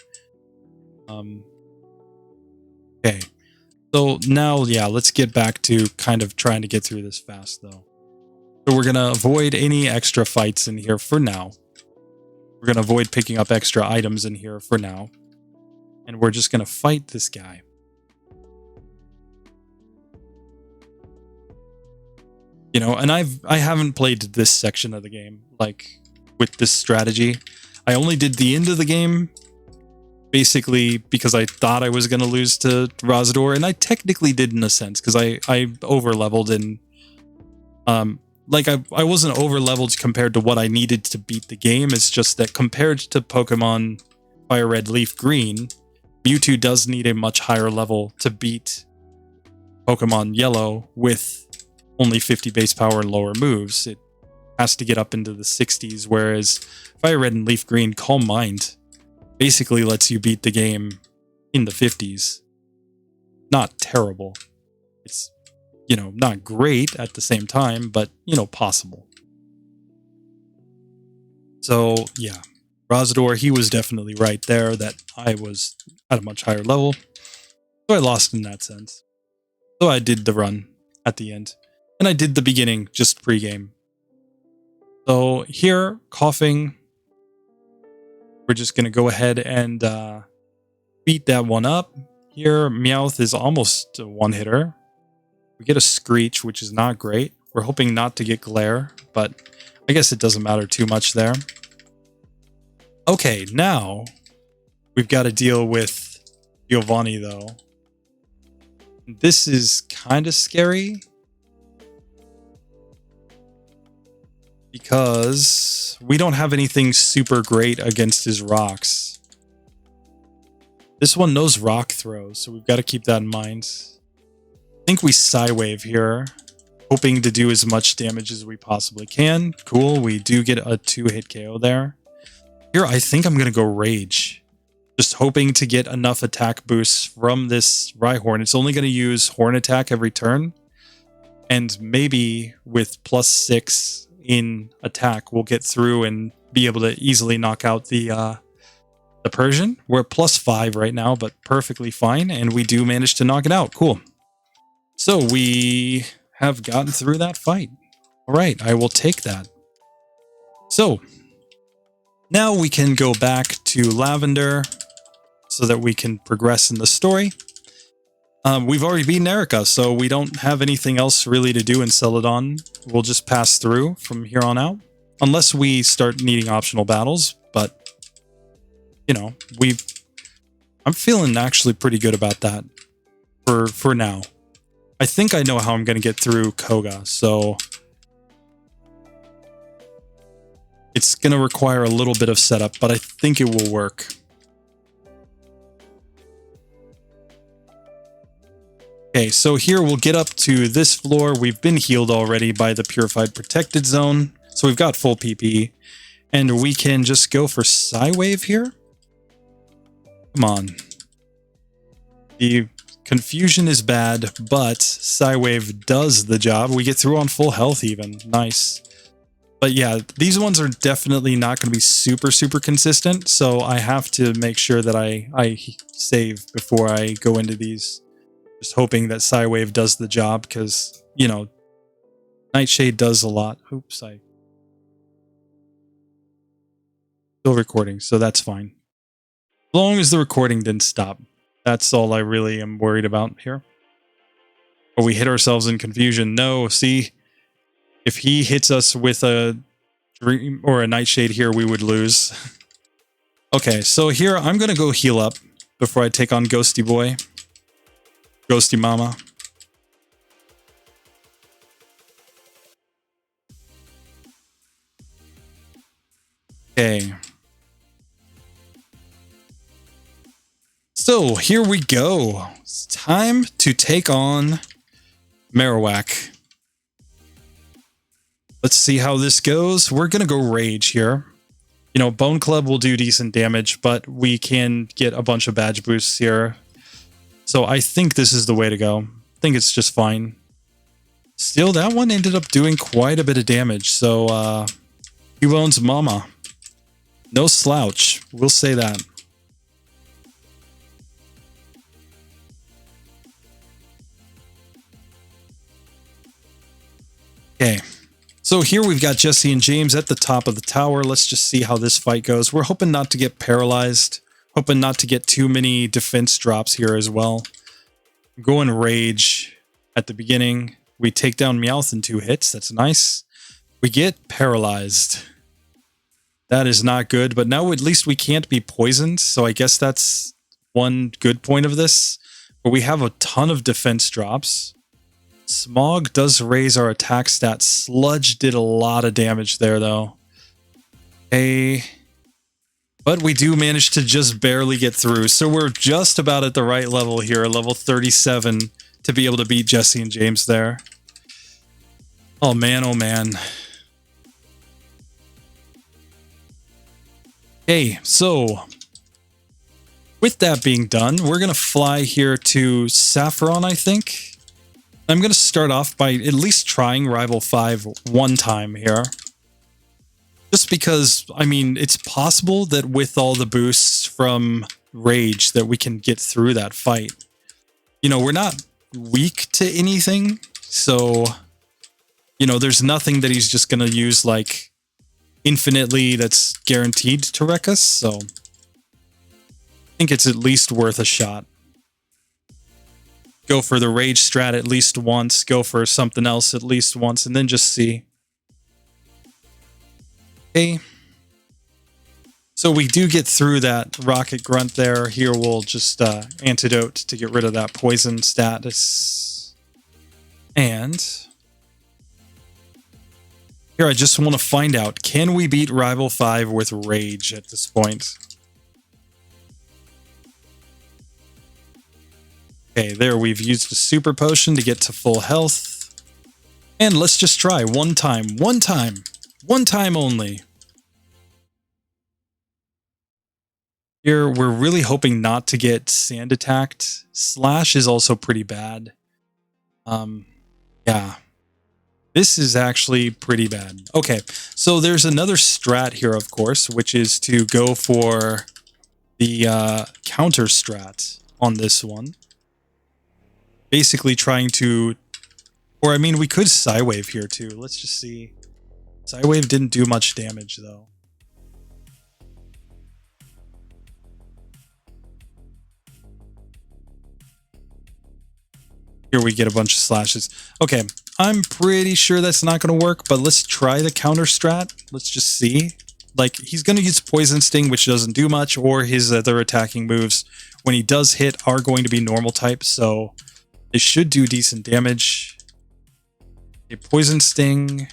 Okay. So now, yeah, let's get back to kind of trying to get through this fast, though. So we're going to avoid any extra fights in here for now. We're going to avoid picking up extra items in here for now. And we're just going to fight this guy. You know, and I haven't played this section of the game, like, with this strategy. I only did the end of the game, basically, because I thought I was going to lose to Razador, and I technically did in a sense, because I over-leveled and, like, I wasn't over-leveled compared to what I needed to beat the game. It's just that compared to Pokemon Fire Red, Leaf Green, Mewtwo does need a much higher level to beat Pokemon Yellow with only 50 base power and lower moves. It has to get up into the 60s, whereas Fire Red and Leaf Green Calm Mind basically lets you beat the game in the 50s. Not terrible. It's, you know, not great at the same time, but, you know, possible. So, yeah. Razador, he was definitely right there that I was at a much higher level. So I lost in that sense. So I did the run at the end. And I did the beginning just pre-game. So here, coughing, we're just going to go ahead and beat that one up. Here, Meowth is almost a one-hitter. We get a Screech, which is not great. We're hoping not to get Glare, but I guess it doesn't matter too much there. Okay, now we've got to deal with Giovanni, though. This is kind of scary because we don't have anything super great against his rocks. This one knows rock throws, so we've got to keep that in mind. I think we Psywave here, hoping to do as much damage as we possibly can. Cool, we do get a 2-hit KO there. Here, I think I'm going to go Rage. Just hoping to get enough attack boosts from this Rhyhorn. It's only going to use Horn attack every turn. And maybe with +6 in attack, we'll get through and be able to easily knock out the Persian. We're at +5 right now, but perfectly fine. And we do manage to knock it out. Cool. So we have gotten through that fight. All right, I will take that. So now we can go back to Lavender so that we can progress in the story. We've already beaten Erica, so we don't have anything else really to do in Celadon. We'll just pass through from here on out. Unless we start needing optional battles, but you know, I'm feeling actually pretty good about that for now. I think I know how I'm going to get through Koga, so it's going to require a little bit of setup, but I think it will work. Okay, so here we'll get up to this floor. We've been healed already by the Purified Protected Zone, so we've got full PP. And we can just go for Psywave here. Come on. The confusion is bad, but Psywave does the job. We get through on full health even. Nice. But yeah, these ones are definitely not going to be super, super consistent, so I have to make sure that I save before I go into these. Just hoping that Psywave does the job, because, you know, Nightshade does a lot. Oops, still recording, so that's fine. As long as the recording didn't stop. That's all I really am worried about here. Oh, we hit ourselves in confusion. No, see, if he hits us with a Dream or a Nightshade here, we would lose. Okay, so here I'm going to go heal up before I take on Ghosty Boy. Ghosty Mama. Okay. So here we go. It's time to take on Marowak. Let's see how this goes. We're going to go Rage here. You know, Bone Club will do decent damage, but we can get a bunch of badge boosts here. So I think this is the way to go. I think it's just fine. Still, that one ended up doing quite a bit of damage. So, he owns Mama. No slouch. We'll say that. Okay. So here we've got Jesse and James at the top of the tower. Let's just see how this fight goes. We're hoping not to get paralyzed. Hoping not to get too many defense drops here as well. I'm going Rage at the beginning. We take down Meowth in 2 hits. That's nice. We get paralyzed. That is not good, but now at least we can't be poisoned, so I guess that's one good point of this. But we have a ton of defense drops. Smog does raise our attack stats. Sludge did a lot of damage there, though. Okay. But we do manage to just barely get through, so we're just about at the right level here, level 37, to be able to beat Jesse and James there. Oh man, oh man. Okay, so with that being done, we're going to fly here to Saffron, I think. I'm going to start off by at least trying Rival 5 one time here. Just because, I mean, it's possible that with all the boosts from Rage that we can get through that fight. You know, we're not weak to anything, so, you know, there's nothing that he's just going to use, like, infinitely that's guaranteed to wreck us, so I think it's at least worth a shot. Go for the Rage strat at least once, go for something else at least once, and then just see. Okay. So we do get through that rocket grunt there. Here we'll just antidote to get rid of that poison status. And here I just want to find out, can we beat Rival 5 with Rage at this point? Okay, there we've used a super potion to get to full health. And let's just try one time only. Here, we're really hoping not to get sand attacked. Slash is also pretty bad. Yeah. This is actually pretty bad. Okay, so there's another strat here, of course, which is to go for the counter strat on this one. Basically trying to... Or, I mean, we could Psywave here, too. Let's just see. Psywave didn't do much damage, though. Here we get a bunch of slashes. Okay, I'm pretty sure that's not going to work, but let's try the counter strat. Let's just see. Like, he's going to use Poison Sting, which doesn't do much, or his other attacking moves, when he does hit, are going to be normal type, so it should do decent damage. Okay, Poison Sting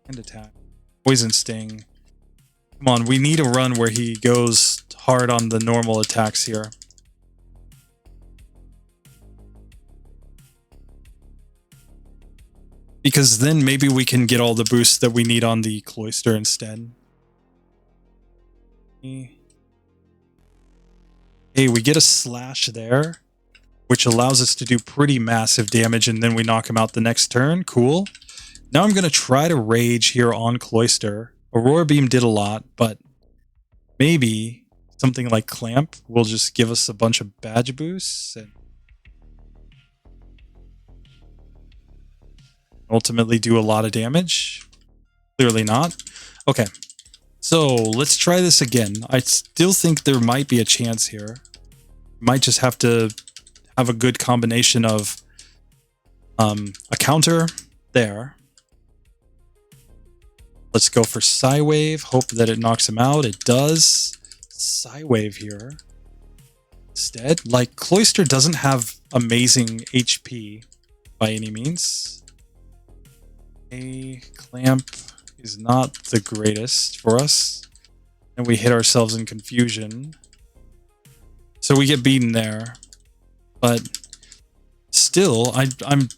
and attack. Poison Sting. Come on, we need a run where he goes hard on the normal attacks here. Because then maybe we can get all the boosts that we need on the Cloister instead. Hey, we get a slash there, which allows us to do pretty massive damage, and then we knock him out the next turn. Cool. Now I'm going to try to rage here on Cloister. Aurora Beam did a lot, but maybe something like Clamp will just give us a bunch of badge boosts and ultimately do a lot of damage. Clearly not. Okay, so let's try this again. I still think there might be a chance here. Might just have to have a good combination of a counter there. Let's go for Psywave. Hope that it knocks him out. It does. Psywave here instead. Like, Cloister doesn't have amazing HP by any means. A Clamp is not the greatest for us. And we hit ourselves in confusion. So we get beaten there. But still, I'm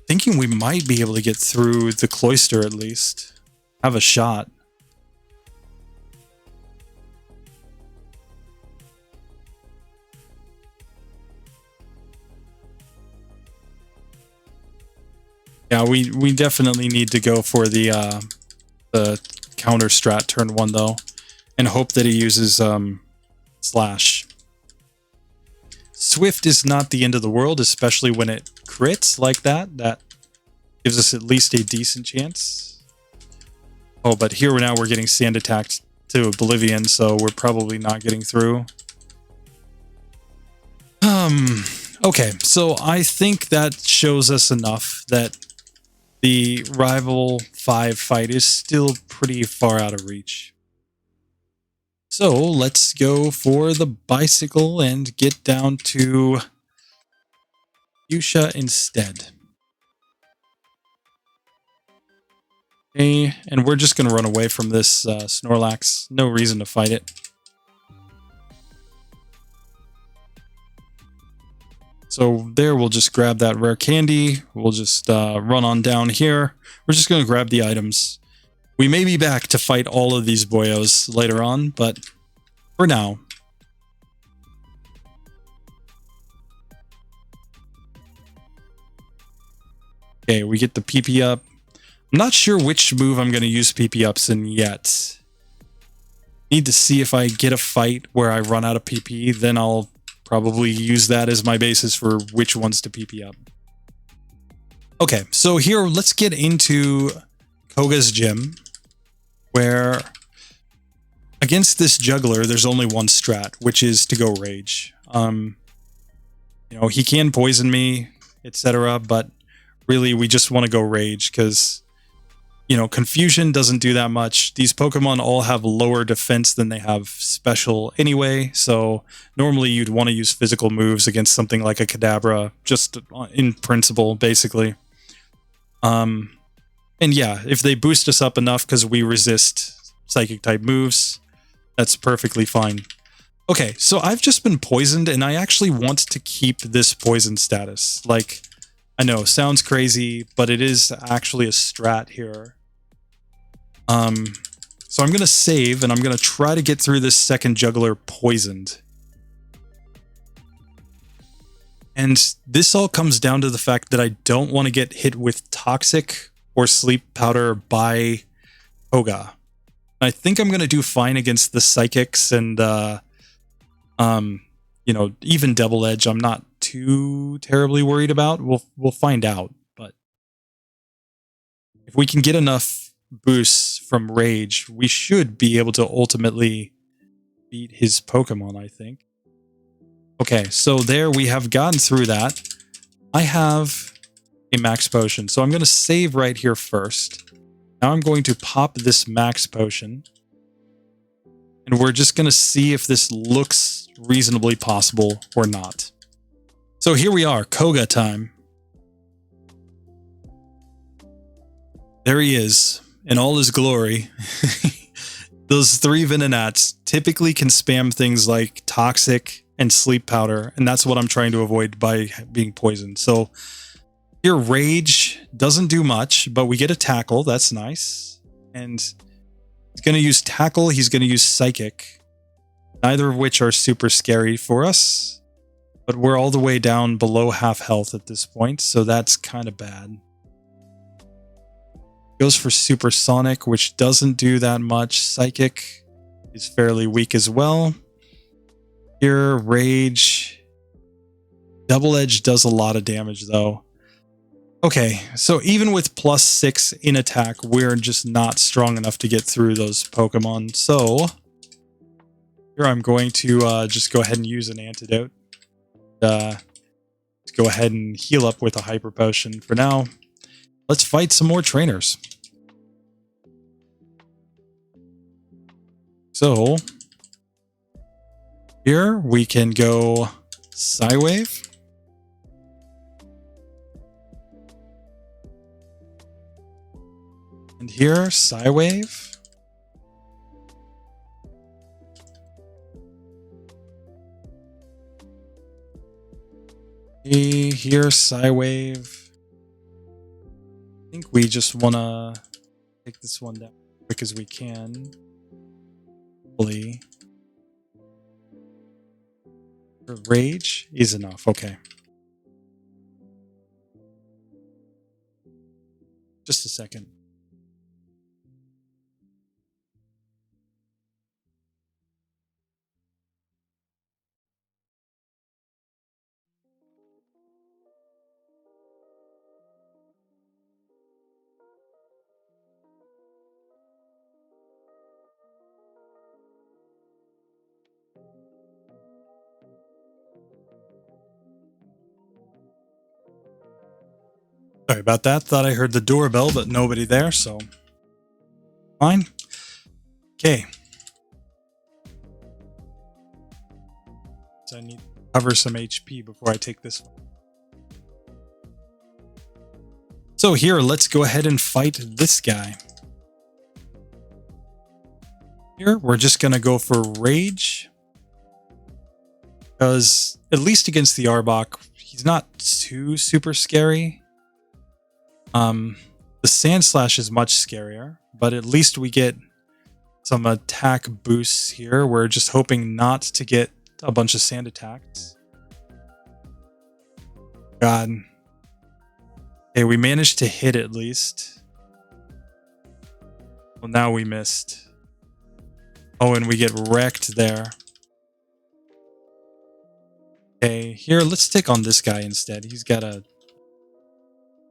thinking we might be able to get through the Cloister at least. Have a shot. Yeah, we definitely need to go for the counter strat turn 1 though, and hope that he uses slash. Swift is not the end of the world, especially when it crits like that. That gives us at least a decent chance. Oh, but here now we're getting sand attacked to oblivion, so we're probably not getting through. Okay, so I think that shows us enough that the Rival 5 fight is still pretty far out of reach. So let's go for the bicycle and get down to Fuchsia instead. Okay, and we're just going to run away from this Snorlax. No reason to fight it. So there, we'll just grab that rare candy. We'll just run on down here. We're just going to grab the items. We may be back to fight all of these boyos later on, but for now. Okay, we get the PP up. I'm not sure which move I'm going to use PP ups in yet. Need to see if I get a fight where I run out of PP, then I'll probably use that as my basis for which ones to PP up. Okay, so here, let's get into Koga's gym, where against this juggler, there's only one strat, which is to go rage. You know, he can poison me, etc., but really we just want to go rage because You know, Confusion doesn't do that much. These Pokemon all have lower defense than they have special anyway, so normally you'd want to use physical moves against something like a Kadabra, just in principle, basically. And yeah, if they boost us up enough because we resist Psychic type moves, that's perfectly fine. Okay, so I've just been poisoned, and I actually want to keep this poison status. Like, I know, sounds crazy, but it is actually a strat here. So I'm going to save, and I'm going to try to get through this second juggler poisoned. And this all comes down to the fact that I don't want to get hit with Toxic or Sleep Powder by Koga. I think I'm going to do fine against the Psychics and, you know, even Double Edge I'm not too terribly worried about. We'll find out. But if we can get enough boosts from Rage, we should be able to ultimately beat his Pokemon, I think. Okay, so there we have gotten through that. I have a Max Potion, so I'm going to save right here first. Now I'm going to pop this Max Potion, and we're just going to see if this looks reasonably possible or not. So here we are, Koga time. There he is, in all his glory. Those 3 Venonats typically can spam things like Toxic and Sleep Powder, and that's what I'm trying to avoid by being poisoned. So here, Rage doesn't do much, but we get a Tackle. That's nice. And he's going to use Tackle. He's going to use Psychic, neither of which are super scary for us. But we're all the way down below half health at this point, so that's kind of bad. Goes for Supersonic, which doesn't do that much. Psychic is fairly weak as well. Here, Rage. Double Edge does a lot of damage, though. Okay, so even with +6 in attack, we're just not strong enough to get through those Pokemon. So here I'm going to just go ahead and use an antidote. Let's go ahead and heal up with a Hyper Potion for now. Let's fight some more trainers. So here we can go Psywave. And here, Psywave. Here, Psywave. I think we just want to take this one down as quick as we can. Hopefully. Rage is enough. Okay. Just a second. Sorry about that. Thought I heard the doorbell, but nobody there, so fine. Okay. So I need to cover some HP before I take this one. So here, let's go ahead and fight this guy. Here, we're just going to go for Rage. Because, at least against the Arbok, he's not too super scary. The Sand Slash is much scarier, but at least we get some attack boosts here. We're just hoping not to get a bunch of sand attacks. God. Okay, we managed to hit at least. Well, now we missed. Oh, and we get wrecked there. Okay, here, let's take on this guy instead. He's got a...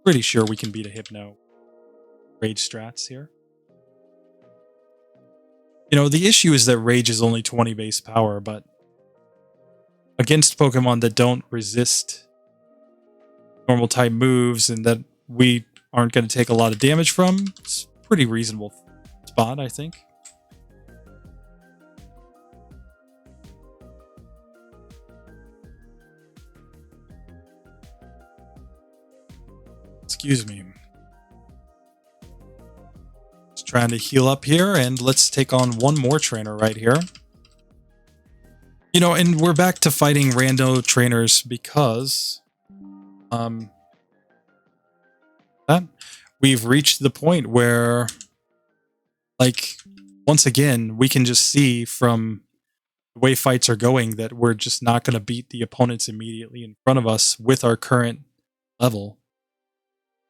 Pretty sure we can beat a Hypno. Rage strats here. You know, the issue is that Rage is only 20 base power, but against Pokemon that don't resist normal type moves and that we aren't going to take a lot of damage from, it's pretty reasonable spot, I think. Excuse me. Just trying to heal up here, and let's take on one more trainer right here. You know, and we're back to fighting rando trainers because that we've reached the point where, like, once again, we can just see from the way fights are going that we're just not going to beat the opponents immediately in front of us with our current level.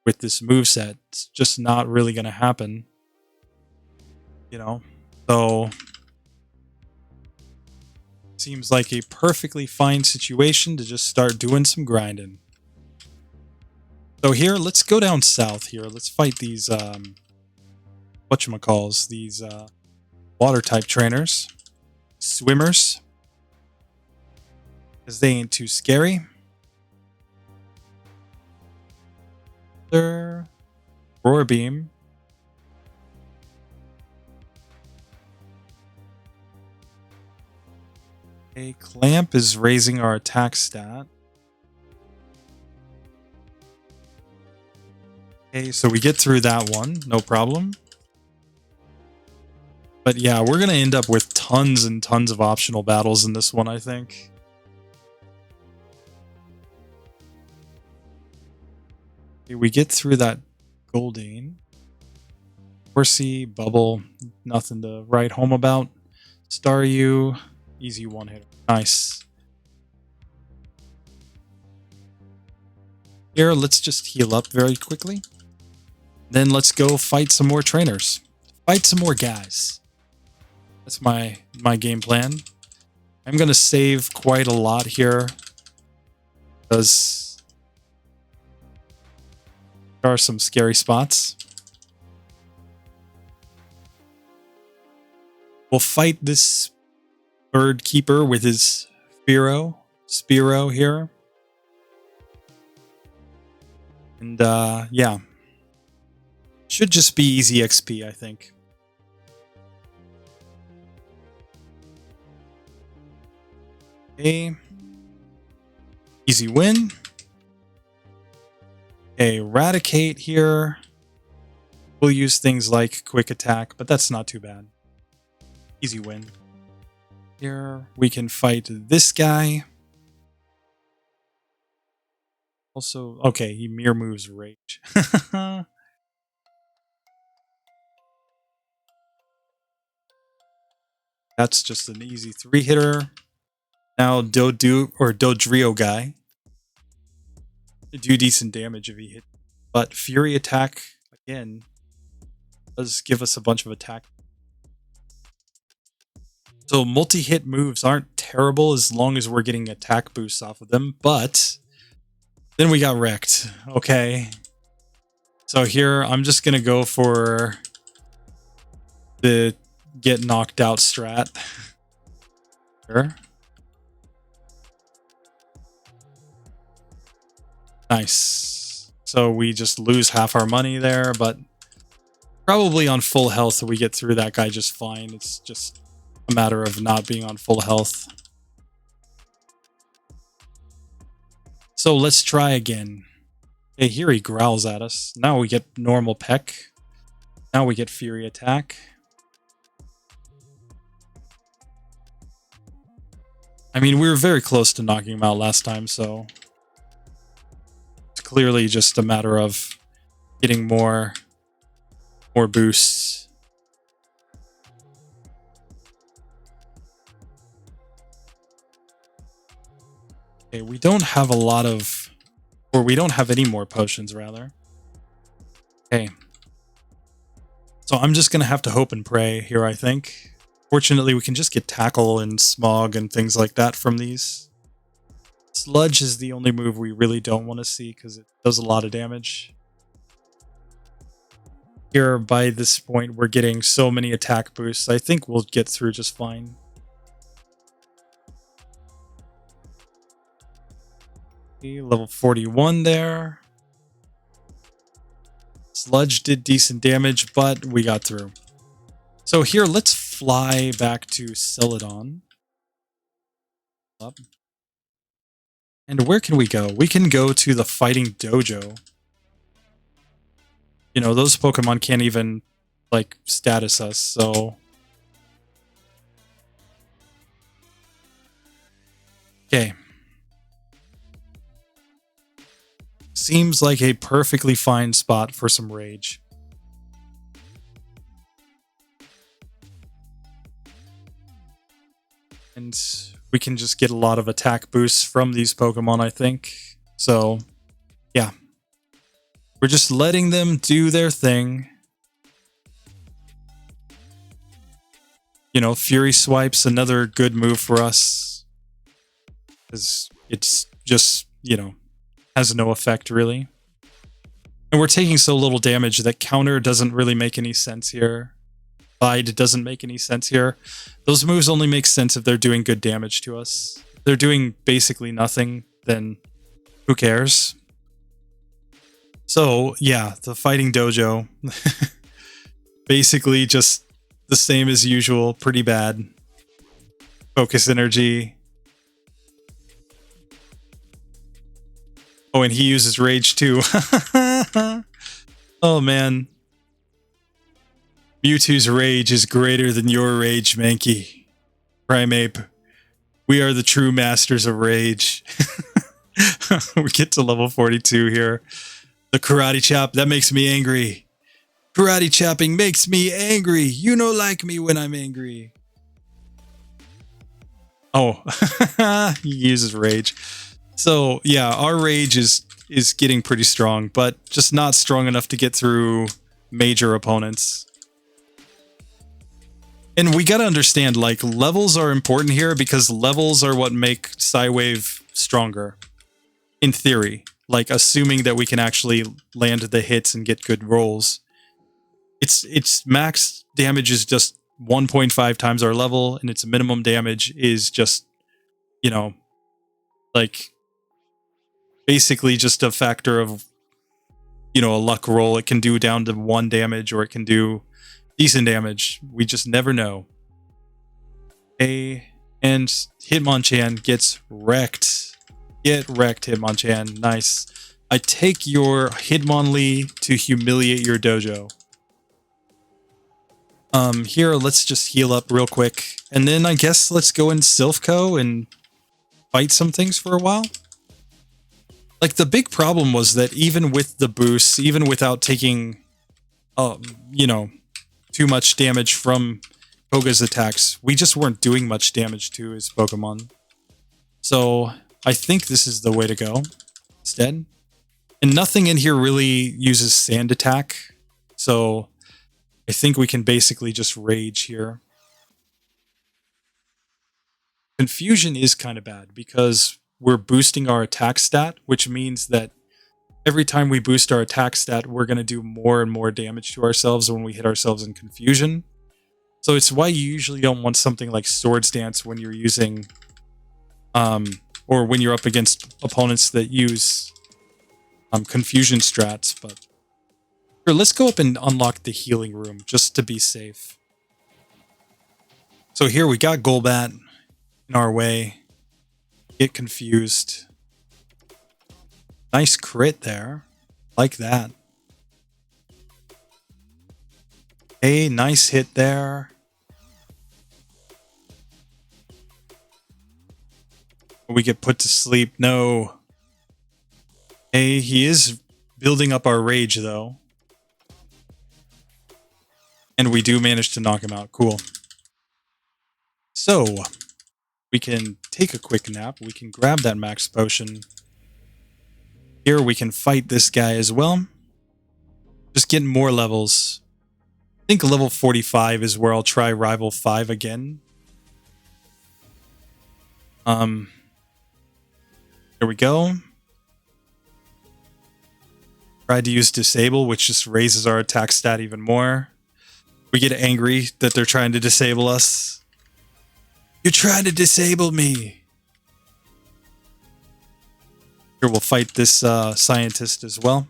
With this moveset, it's just not really going to happen. You know? So, seems like a perfectly fine situation to just start doing some grinding. So here, let's go down south here. Let's fight these, whatchamacalls, these water type trainers. Swimmers. Because they ain't too scary. Roar beam. A clamp is raising our attack stat. Okay, so we get through that one, no problem. But yeah, we're going to end up with tons and tons of optional battles in this one, I think. Okay, we get through that Goldane. Horsey, Bubble, nothing to write home about. Staryu, easy one hitter. Nice. Here, let's just heal up very quickly. Then let's go fight some more trainers. Fight some more guys. That's my game plan. I'm going to save quite a lot here. Because there are some scary spots. We'll fight this bird keeper with his Spiro here. And yeah. Should just be easy XP, I think. Okay. Easy win. Okay, Eradicate here. We'll use things like Quick Attack, but that's not too bad. Easy win. Here we can fight this guy. Also, okay, he mirror moves Rage. That's just an easy 3-hitter. Now Dodrio guy. Do decent damage if he hit. But Fury Attack, again, does give us a bunch of attack. So multi-hit moves aren't terrible as long as we're getting attack boosts off of them, but then we got wrecked. Okay. So here, I'm just going to go for the get knocked out strat. Sure. Nice. So we just lose half our money there, but probably on full health we get through that guy just fine. It's just a matter of not being on full health. So let's try again. Okay, here he growls at us. Now we get normal peck. Now we get Fury Attack. I mean, we were very close to knocking him out last time, so it's clearly just a matter of getting more boosts. Okay, we don't have a lot of, or we don't have any more potions, rather. Okay. So I'm just going to have to hope and pray here, I think. Fortunately, we can just get Tackle and Smog and things like that from these. Sludge is the only move we really don't want to see because it does a lot of damage. Here, by this point, we're getting so many attack boosts. I think we'll get through just fine. Okay, level 41 there. Sludge did decent damage, but we got through. So here, let's fly back to Celadon. Up. And where can we go? We can go to the Fighting Dojo. You know, those Pokemon can't even, like, status us, so... Okay. Seems like a perfectly fine spot for some rage. And we can just get a lot of attack boosts from these Pokemon, I think. So, yeah. We're just letting them do their thing. You know, Fury Swipe's another good move for us. Because it's just, you know, has no effect, really. And we're taking so little damage that counter doesn't really make any sense here. Bide doesn't make any sense here. Those moves only make sense if they're doing good damage to us. If they're doing basically nothing, then who cares? So, yeah, the Fighting Dojo. Basically just the same as usual, pretty bad. Focus energy. Oh, and he uses rage too. Oh, man. Mewtwo's rage is greater than your rage, Mankey. Primeape. We are the true masters of rage. We get to level 42 here. The karate chop, that makes me angry. Karate chopping makes me angry. You no like me when I'm angry. Oh, he uses rage. So, yeah, our rage is getting pretty strong, but just not strong enough to get through major opponents. And we gotta understand, like, levels are important here because levels are what make Psywave stronger. In theory. Like, assuming that we can actually land the hits and get good rolls. Its max damage is just 1.5 times our level, and its minimum damage is just, you know, like, basically just a factor of, you know, a luck roll. It can do down to 1 damage, or it can do decent damage. We just never know. Okay, and Hitmonchan gets wrecked. Get wrecked, Hitmonchan. Nice. I take your Hitmonlee to humiliate your dojo. Here, let's just heal up real quick. And then I guess let's go in Silphco and fight some things for a while. Like, the big problem was that even with the boosts, even without taking, you know, too much damage from Koga's attacks, we just weren't doing much damage to his Pokemon. So I think this is the way to go instead. And nothing in here really uses Sand Attack. So I think we can basically just Rage here. Confusion is kind of bad because we're boosting our attack stat, which means that every time we boost our attack stat, we're going to do more and more damage to ourselves when we hit ourselves in Confusion. So it's why you usually don't want something like Swords Dance when you're using, or when you're up against opponents that use Confusion strats. But here, let's go up and unlock the healing room just to be safe. So here we got Golbat in our way. Get confused. Nice crit there. Like that. Hey, nice hit there. We get put to sleep. No. Hey, he is building up our rage, though. And we do manage to knock him out. Cool. So, we can take a quick nap. We can grab that max potion. Here we can fight this guy as well. Just getting more levels. I think level 45 is where I'll try Rival 5 again. There we go. Tried to use Disable, which just raises our attack stat even more. We get angry that they're trying to disable us. You're trying to disable me. Here, we'll fight this scientist as well.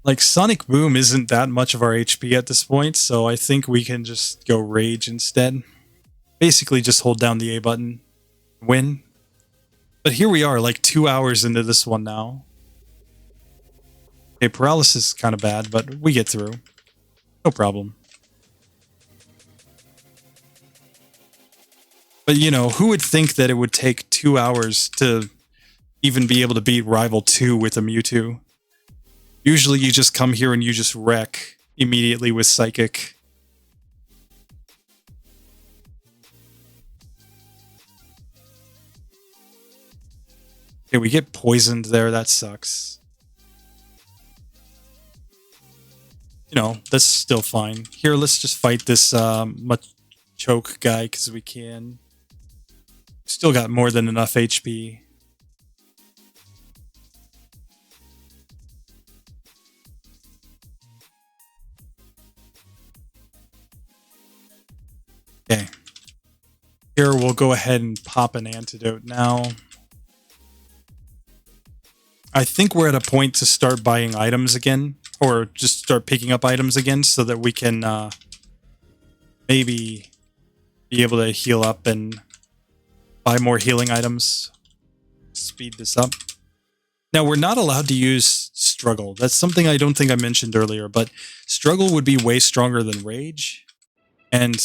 Like, Sonic Boom isn't that much of our HP at this point, so I think we can just go Rage instead. Basically, just hold down the A button. Win. But here we are, like 2 hours into this one now. Okay, paralysis is kind of bad, but we get through. No problem. But, you know, who would think that it would take 2 hours to even be able to beat Rival 2 with a Mewtwo? Usually you just come here and you just wreck immediately with Psychic. Okay, we get poisoned there. That sucks. You know, that's still fine. Here, let's just fight this choke guy because we can. Still got more than enough HP. Okay. Here, we'll go ahead and pop an antidote now. I think we're at a point to start buying items again, or just start picking up items again so that we can maybe be able to heal up and buy more healing items. Speed this up. Now, we're not allowed to use Struggle. That's something I don't think I mentioned earlier, but Struggle would be way stronger than Rage. And,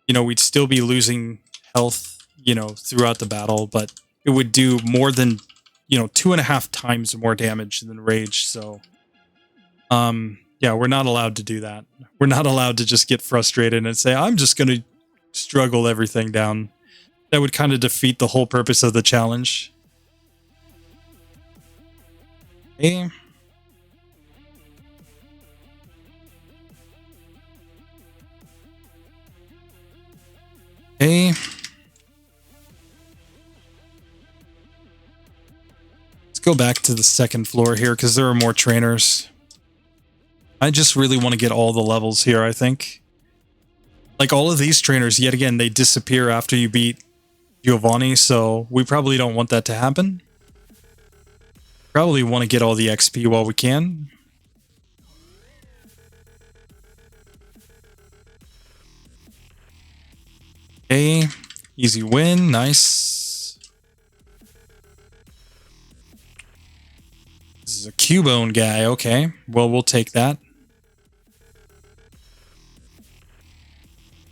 you know, we'd still be losing health, you know, throughout the battle, but it would do more than, you know, 2.5 times more damage than Rage. So, yeah, we're not allowed to do that. We're not allowed to just get frustrated and say, I'm just going to struggle everything down. That would kind of defeat the whole purpose of the challenge. Okay. Okay. Let's go back to the second floor here because there are more trainers. I just really want to get all the levels here, I think. Like, all of these trainers, yet again, they disappear after you beat Giovanni, so we probably don't want that to happen. Probably want to get all the XP while we can. Okay, easy win, nice. This is a Cubone guy, okay. Well, we'll take that.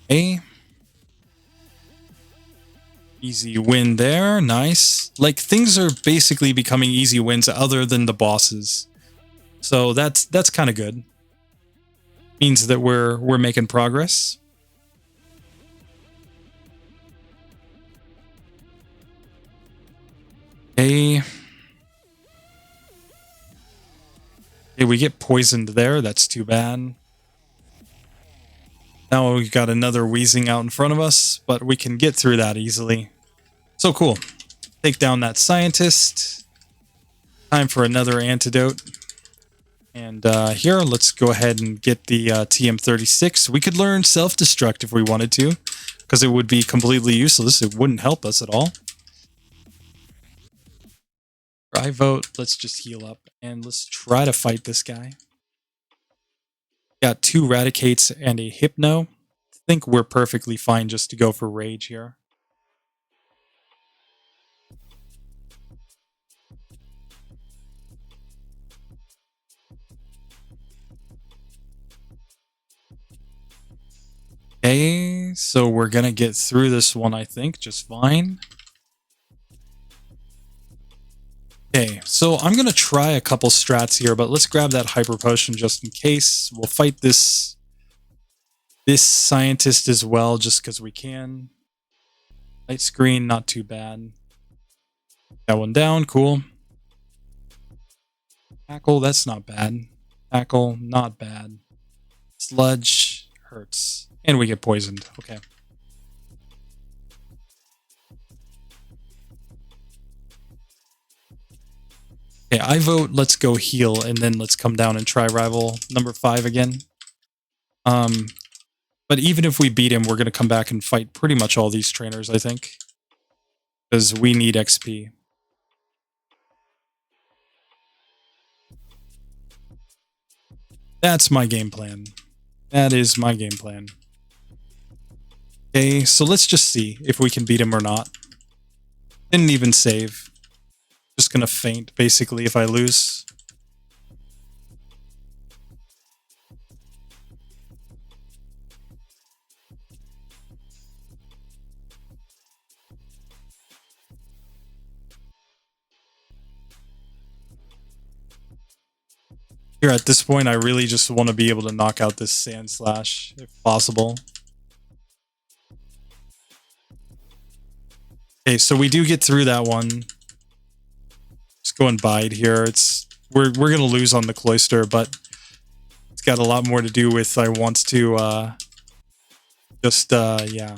Okay. Easy win there, nice. Like, things are basically becoming easy wins other than the bosses. So that's kind of good. Means that we're making progress. Okay. Okay, we get poisoned there, that's too bad. Now we've got another wheezing out in front of us, but we can get through that easily. So cool. Take down that scientist. Time for another antidote. And here, let's go ahead and get the TM36. We could learn self-destruct if we wanted to, because it would be completely useless. It wouldn't help us at all. I vote, let's just heal up, and let's try to fight this guy. Got 2 Radicates and a Hypno. I think we're perfectly fine just to go for Rage here. Okay, so we're gonna get through this one, I think, just fine. Okay, so I'm gonna try a couple strats here, but let's grab that Hyper Potion just in case. We'll fight this scientist as well, just because we can. Light screen, not too bad. That one down, cool. Tackle, that's not bad. Tackle, not bad. Sludge, hurts. And we get poisoned, okay. Okay, I vote let's go heal, and then let's come down and try rival number 5 again. But even if we beat him, we're going to come back and fight pretty much all these trainers, I think. Because we need XP. That's my game plan. That is my game plan. Okay, so let's just see if we can beat him or not. Didn't even save. Just gonna faint, basically, if I lose. Here at this point, I really just want to be able to knock out this Sand Slash, if possible. Okay, so we do get through that one. Just go and bide here. We're gonna lose on the Cloister, but it's got a lot more to do with I want to yeah.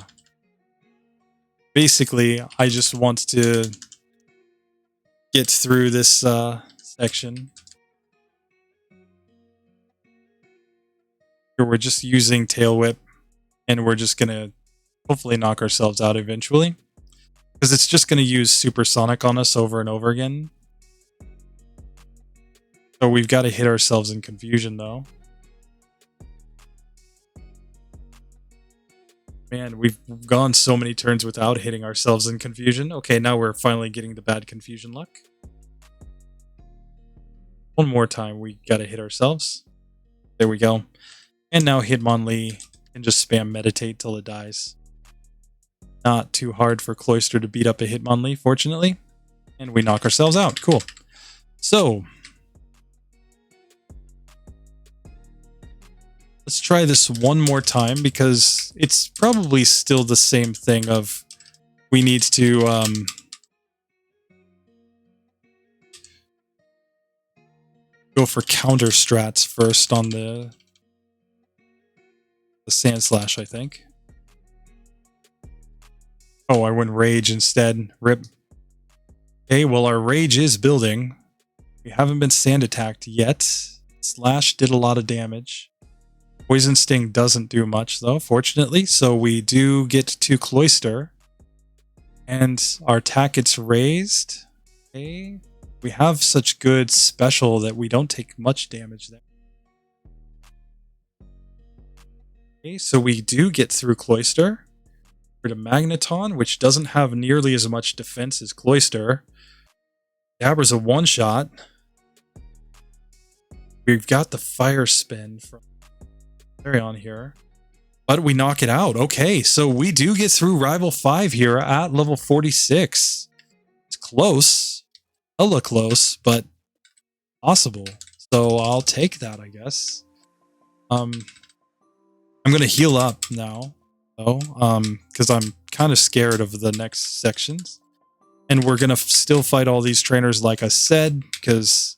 Basically, I just want to get through this section. We're just using Tail Whip, and we're just gonna hopefully knock ourselves out eventually, because it's just gonna use Supersonic on us over and over again. So we've got to hit ourselves in confusion, though. Man, we've gone so many turns without hitting ourselves in confusion. Okay, now we're finally getting the bad confusion luck. One more time, we gotta hit ourselves. There we go. And now Hitmonlee and just spam Meditate till it dies. Not too hard for Cloister to beat up a Hitmonlee, fortunately. And we knock ourselves out. Cool. So, let's try this one more time, because it's probably still the same thing of we need to go for counter strats first on the Sand Slash, I think. Oh, I went Rage instead. Rip. Okay, well, our Rage is building. We haven't been Sand attacked yet. Slash did a lot of damage. Poison Sting doesn't do much, though, fortunately. So we do get to Cloister. And our attack gets raised. Okay. We have such good special that we don't take much damage there. Okay, so we do get through Cloister. We're to Magneton, which doesn't have nearly as much defense as Cloister. Dabber's a one-shot. We've got the Fire Spin from Flareon here. But we knock it out. Okay, so we do get through Rival 5 here at level 46. It's close. Hella close, but possible. So I'll take that, I guess. I'm going to heal up now, though, because I'm kind of scared of the next sections. And we're going to still fight all these trainers, like I said, because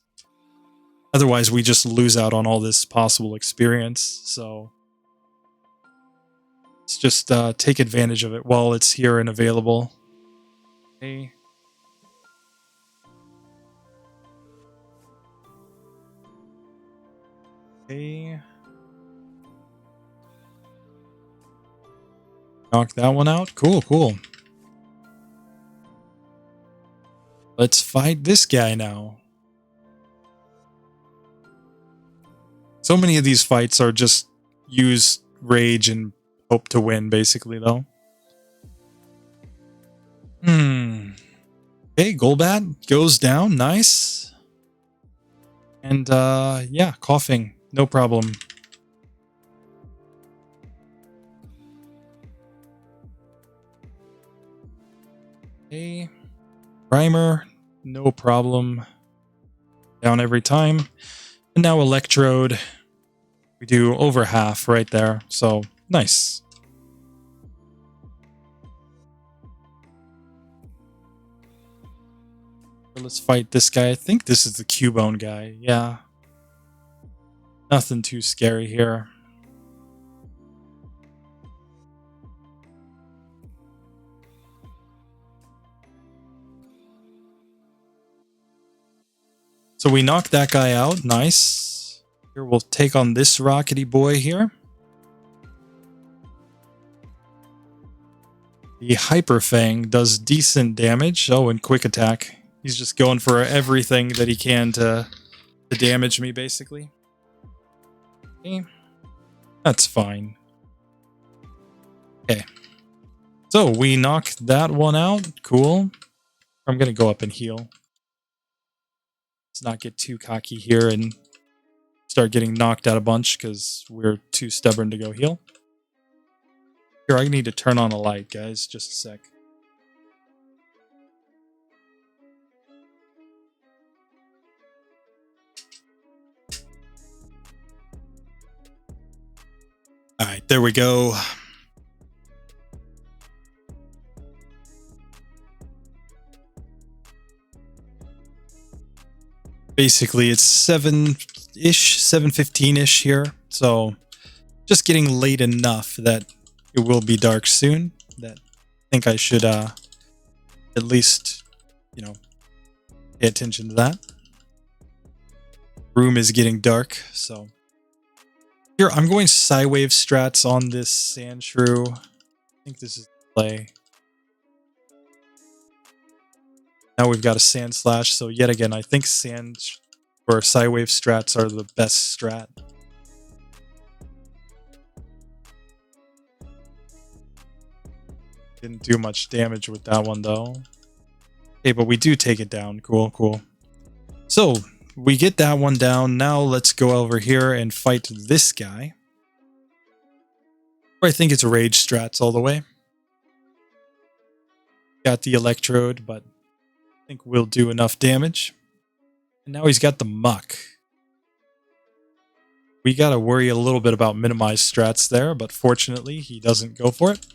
otherwise we just lose out on all this possible experience. So let's just take advantage of it while it's here and available. Okay. Okay. Knock that one out. Cool, cool. Let's fight this guy now. So many of these fights are just use Rage and hope to win, basically, though. Okay, Golbat goes down. Nice. And, yeah, coughing. No problem. Okay. Primer. No problem. Down every time. And now Electrode. We do over half right there. So, nice. Let's fight this guy. I think this is the Cubone guy. Yeah. Nothing too scary here. So we knocked that guy out. Nice. Here we'll take on this rockety boy here. The Hyper Fang does decent damage. Oh, and Quick Attack. He's just going for everything that he can to damage me, basically. Okay. That's fine. Okay. So we knock that one out. Cool. I'm going to go up and heal. Let's not get too cocky here and start getting knocked out a bunch because we're too stubborn to go heal. Here, I need to turn on a light, guys. Just a sec. All right, there we go. Basically, it's 7-ish, 7:15-ish here. So just getting late enough that it will be dark soon. That I think I should at least, pay attention to that. Room is getting dark, so here I'm going Psywave strats on this sand shrew. I think this is the play. Now we've got a sand slash, so yet again, I think sand or Psywave strats are the best strat. Didn't do much damage with that one though. Okay, but we do take it down. Cool, cool. So we get that one down. Now let's go over here and fight this guy. I think it's rage strats all the way. Got the electrode, but I think we'll do enough damage. And now he's got the muck. We got to worry a little bit about minimized strats there, but fortunately he doesn't go for it.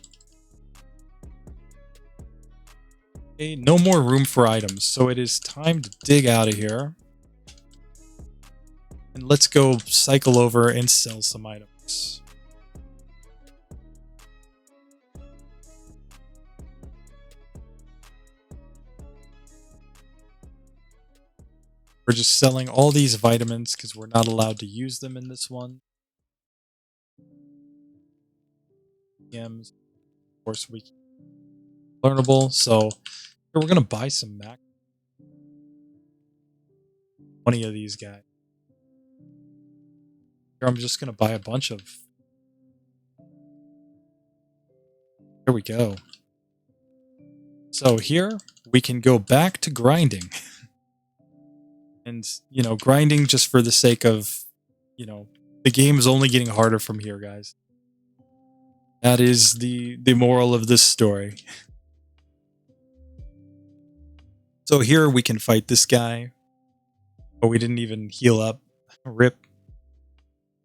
Okay, no more room for items, so it is time to dig out of here. And let's go cycle over and sell some items. We're just selling all these vitamins because we're not allowed to use them in this one. Of course, we can learnable, so we're going to buy some Max. 20 of these guys. I'm just going to buy a bunch of... There we go. So here, we can go back to grinding. And, grinding just for the sake of, the game is only getting harder from here, guys. That is the moral of this story. So here we can fight this guy. Oh, we didn't even heal up. Rip.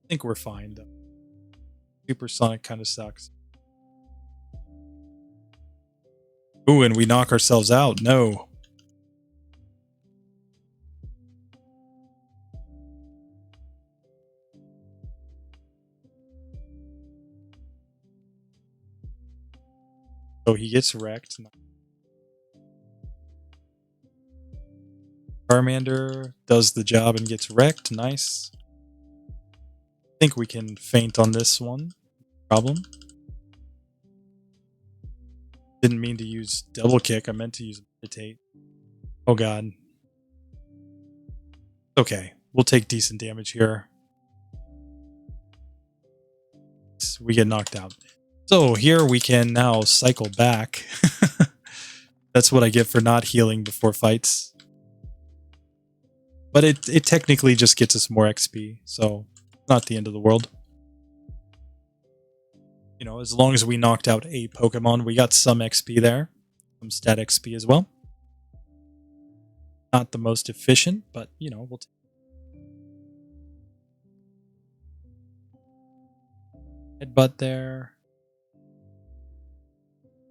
I think we're fine, though. Supersonic kind of sucks. Ooh, and we knock ourselves out. No. So he gets wrecked. Charmander does the job and gets wrecked. Nice. I think we can feint on this one. Problem. Didn't mean to use double kick. I meant to use meditate. Oh god. Okay. We'll take decent damage here. We get knocked out. So here we can now cycle back. That's what I get for not healing before fights. But it technically just gets us more XP, so not the end of the world. As long as we knocked out a Pokemon, we got some XP there. Some stat XP as well. Not the most efficient, but, we'll take it. Headbutt there.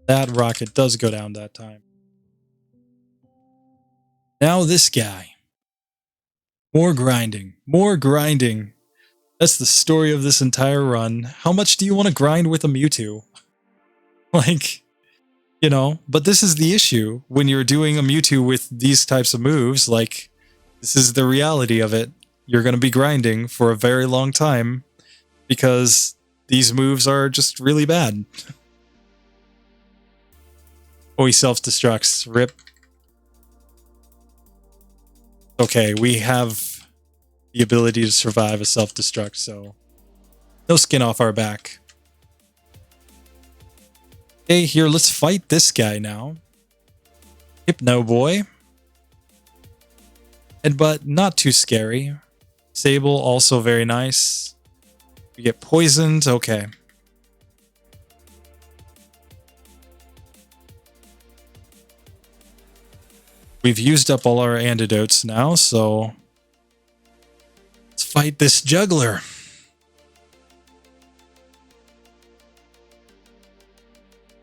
That rocket does go down that time. Now this guy. More grinding. More grinding. That's the story of this entire run. How much do you want to grind with a Mewtwo? But this is the issue when you're doing a Mewtwo with these types of moves. This is the reality of it. You're going to be grinding for a very long time because these moves are just really bad. Oh, he self-destructs. Rip. Okay, we have the ability to survive a self-destruct, so No skin off our back. Okay, here, let's fight this guy now. Hypno Boy. Headbutt, not too scary. Sable, also very nice. We get poisoned, okay. We've used up all our antidotes now, so let's fight this juggler.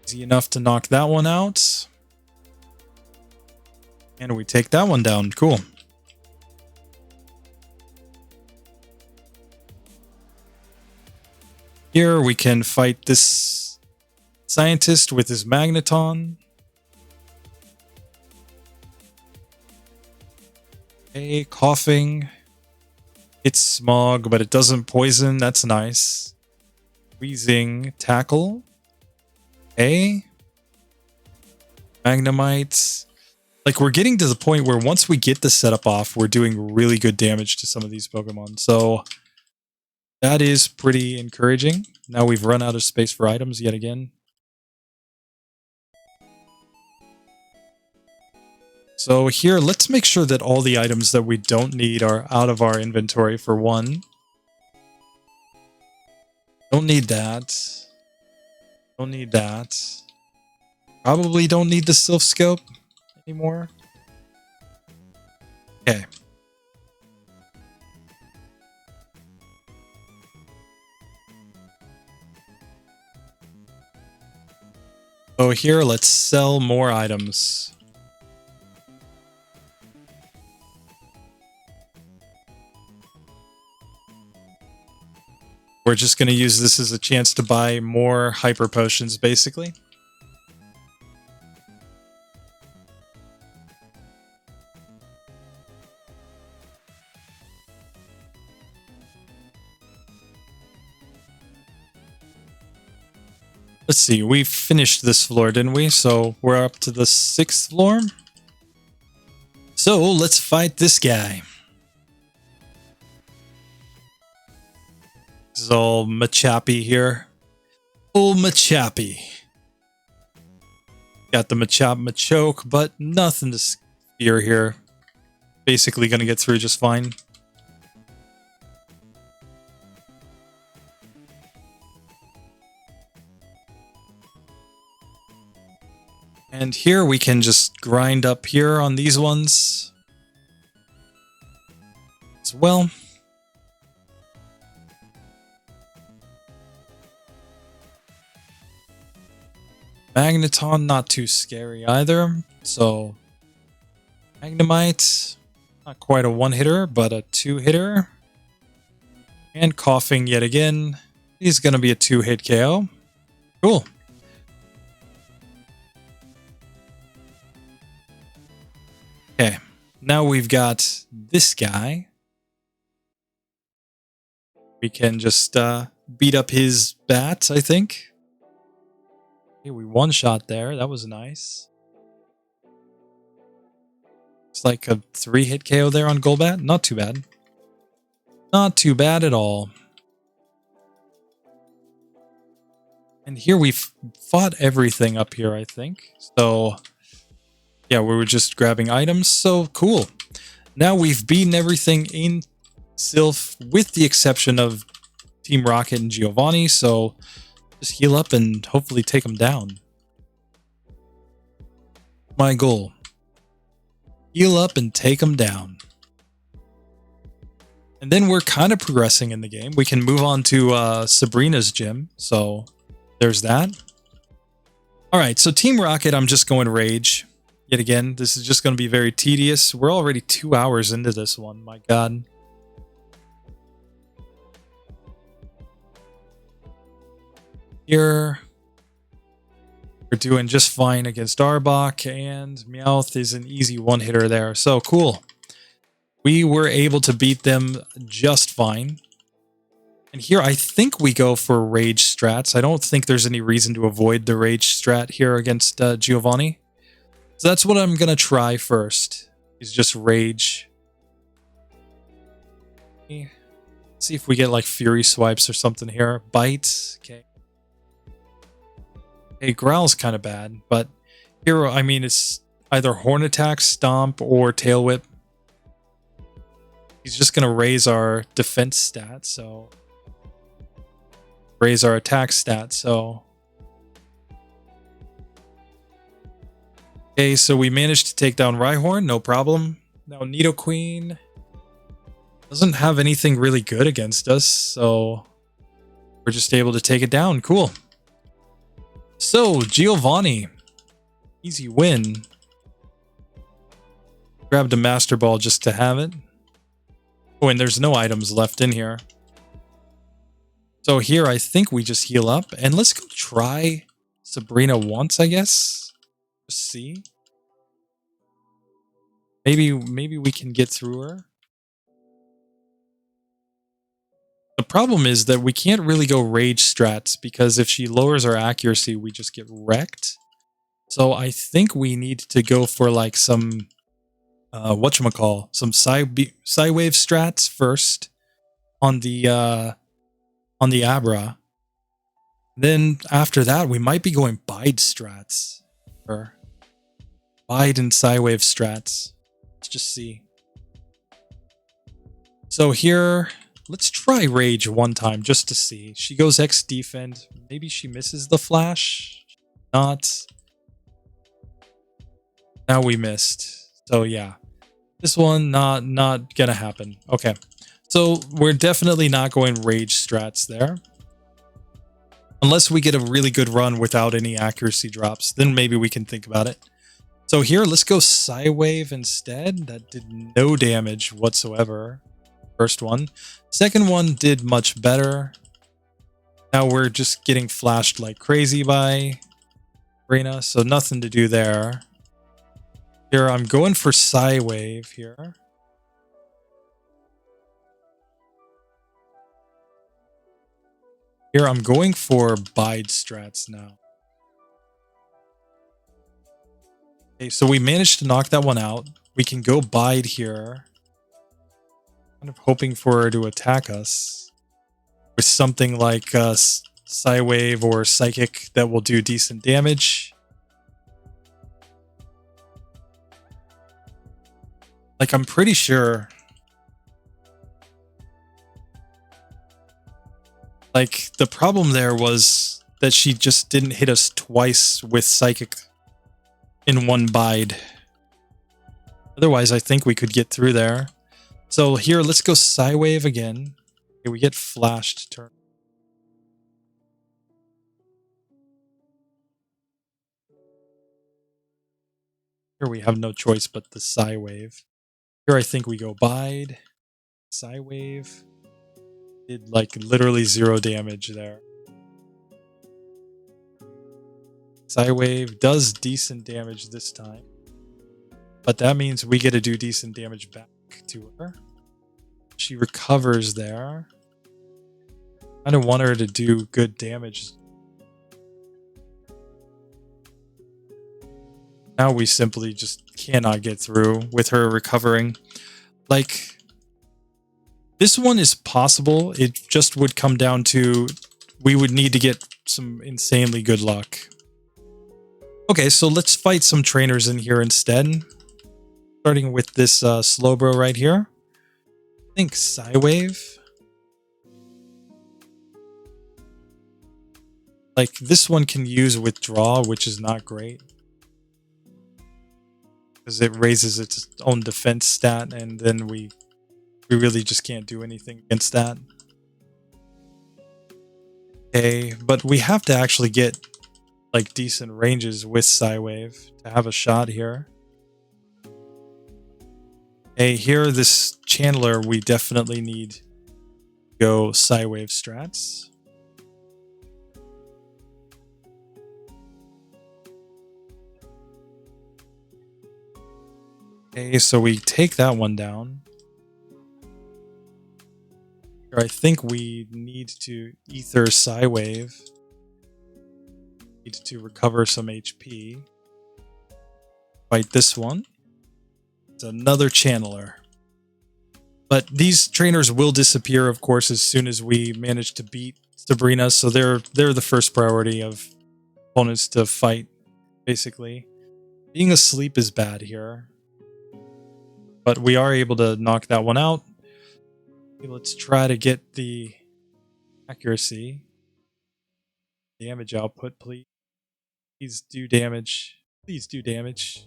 Easy enough to knock that one out. And we take that one down. Cool. Here we can fight this scientist with his magneton. Okay, coughing. It's smog, but it doesn't poison. That's nice. Wheezing, tackle. Okay. Magnemite. Like, we're getting to the point where once we get the setup off, we're doing really good damage to some of these Pokemon. So that is pretty encouraging. Now we've run out of space for items yet again. So here, let's make sure that all the items that we don't need are out of our inventory for one. Don't need that. Don't need that. Probably don't need the Sylph Scope anymore. Okay. So here, let's sell more items. We're just going to use this as a chance to buy more hyper potions, basically. Let's see, we finished this floor, didn't we? So we're up to the 6th floor. So let's fight this guy. This is all Machappy here. Old Machappy. Got the Machop Machoke, but nothing to fear here. Basically gonna get through just fine. And here we can just grind up here on these ones as well. Magneton, not too scary either. So, Magnemite, not quite a one-hitter, but a two-hitter. And Coughing yet again. He's going to be a two-hit KO. Cool. Okay, now we've got this guy. We can just beat up his bats, I think. Okay, we one-shot there. That was nice. It's like a 3-hit KO there on Golbat. Not too bad. Not too bad at all. And here we've fought everything up here, I think. So, yeah, we were just grabbing items. So, cool. Now we've beaten everything in Sylph with the exception of Team Rocket and Giovanni. So, just heal up and hopefully take them down. My goal. Heal up and take them down. And then we're kind of progressing in the game. We can move on to Sabrina's gym. So there's that. All right, so Team Rocket, I'm just going Rage. Yet again, this is just going to be very tedious. We're already 2 hours into this one. My God. Here, we're doing just fine against Arbok, and Meowth is an easy one-hitter there. So, cool. We were able to beat them just fine. And here, I think we go for Rage strats. I don't think there's any reason to avoid the Rage strat here against Giovanni. So that's what I'm going to try first, is just Rage. See if we get like Fury swipes or something here. Bite. Okay. Hey, Growl's kind of bad, but here, I mean, it's either Horn Attack, Stomp, or Tail Whip. He's just going to raise our defense stat, so... Raise our attack stat, so... Okay, so we managed to take down Rhyhorn, no problem. Now Nidoqueen doesn't have anything really good against us, so... We're just able to take it down, cool. So, Giovanni. Easy win. Grabbed a Master Ball just to have it. Oh, and there's no items left in here. So here, I think we just heal up. And let's go try Sabrina once, I guess. Just see. Maybe we can get through her. The problem is that we can't really go Rage strats, because if she lowers our accuracy, we just get wrecked. So I think we need to go for like some... whatchamacall, some Psywave strats first on the Abra. Then after that, we might be going Bide strats. Or Bide and Psywave strats. Let's just see. So here, let's try Rage one time just to see. She goes X defend. Maybe she misses the flash. Not. Now we missed. So yeah. This one, not gonna happen. Okay. So we're definitely not going Rage strats there. Unless we get a really good run without any accuracy drops, then maybe we can think about it. So here, let's go Psywave instead. That did no damage whatsoever. First one. Second one did much better. Now we're just getting flashed like crazy by Arena, so nothing to do there. Here, I'm going for Psywave here. Here, I'm going for Bide strats now. Okay, so we managed to knock that one out. We can go Bide here. Kind of hoping for her to attack us with something like Psywave or Psychic that will do decent damage. Like, I'm pretty sure... Like, the problem there was that she just didn't hit us twice with Psychic in one Bide. Otherwise, I think we could get through there. So here, let's go Psywave again. Okay, we get flashed turn. Here we have no choice but the Psywave. Here I think we go Bide. Psywave. Did like literally 0 damage there. Psywave does decent damage this time. But that means we get to do decent damage back to her. She recovers there. I don't want her to do good damage. Now we simply just cannot get through with her recovering. Like, this one is possible. It just would come down to we would need to get some insanely good luck. Okay, so let's fight some trainers in here instead. Starting with this Slowbro right here. I think Psywave. Like, this one can use Withdraw, which is not great. Because it raises its own defense stat, and then we really just can't do anything against that. Okay, but we have to actually get like decent ranges with Psywave to have a shot here. Okay, here, this Channeler, we definitely need to go Psywave strats. Okay, so we take that one down. I think we need to Ether Psywave. Need to recover some HP. Fight this one. It's another Channeler. But these trainers will disappear, of course, as soon as we manage to beat Sabrina. So they're the first priority of opponents to fight, basically. Being asleep is bad here. But we are able to knock that one out. Okay, let's try to get the accuracy. Damage output, please. Please do damage. Please do damage.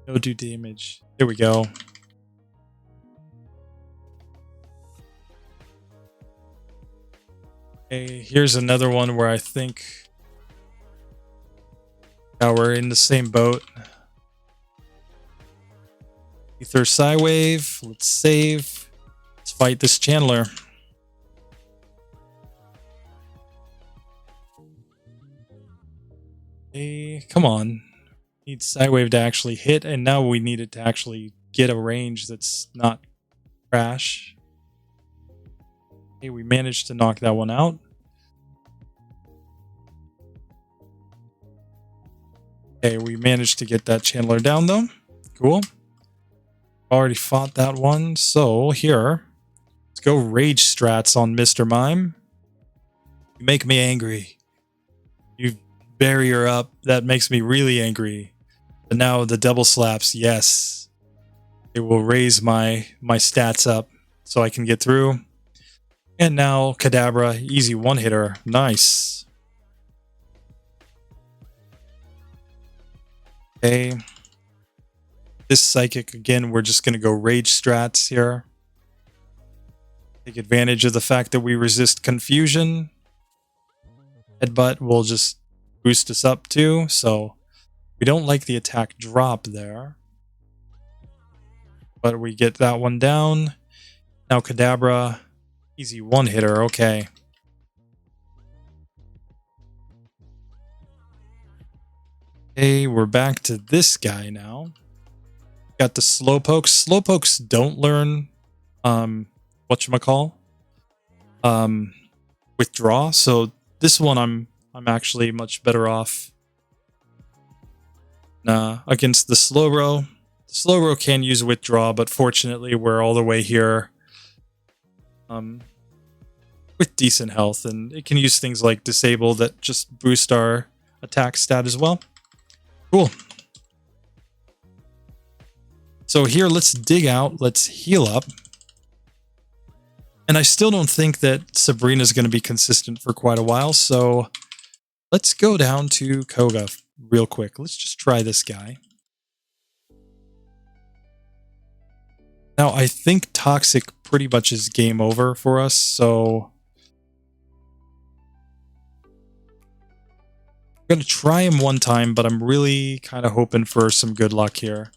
No do damage. There we go. Okay, here's another one where I think we're in the same boat. Ether Psywave. Let's save. Let's fight this Chandler. Hey, come on. Need Psywave to actually hit, and now we need it to actually get a range that's not crash. Okay, we managed to knock that one out. Okay, we managed to get that Chandler down though. Cool. Already fought that one. So here, let's go rage strats on Mr. Mime. You make me angry. You barrier up. That makes me really angry. But now the double slaps, yes. It will raise my stats up so I can get through. And now Kadabra, easy one hitter. Nice. Okay. This Psychic, again, we're just going to go Rage Strats here. Take advantage of the fact that we resist Confusion. Headbutt will just boost us up too, so we don't like the attack drop there. But we get that one down. Now Kadabra, easy one hitter, okay. Okay, we're back to this guy now. Got the Slowpokes. Slowpokes don't learn whatchamacall? Withdraw. So this one I'm actually much better off against the Slowbro. The Slowbro can use withdraw, but fortunately we're all the way here with decent health, and it can use things like disable that just boost our attack stat as well. Cool. So here, let's dig out. Let's heal up. And I still don't think that Sabrina's going to be consistent for quite a while. So let's go down to Koga real quick. Let's just try this guy. Now, I think Toxic pretty much is game over for us. So I'm going to try him one time, but I'm really kind of hoping for some good luck here.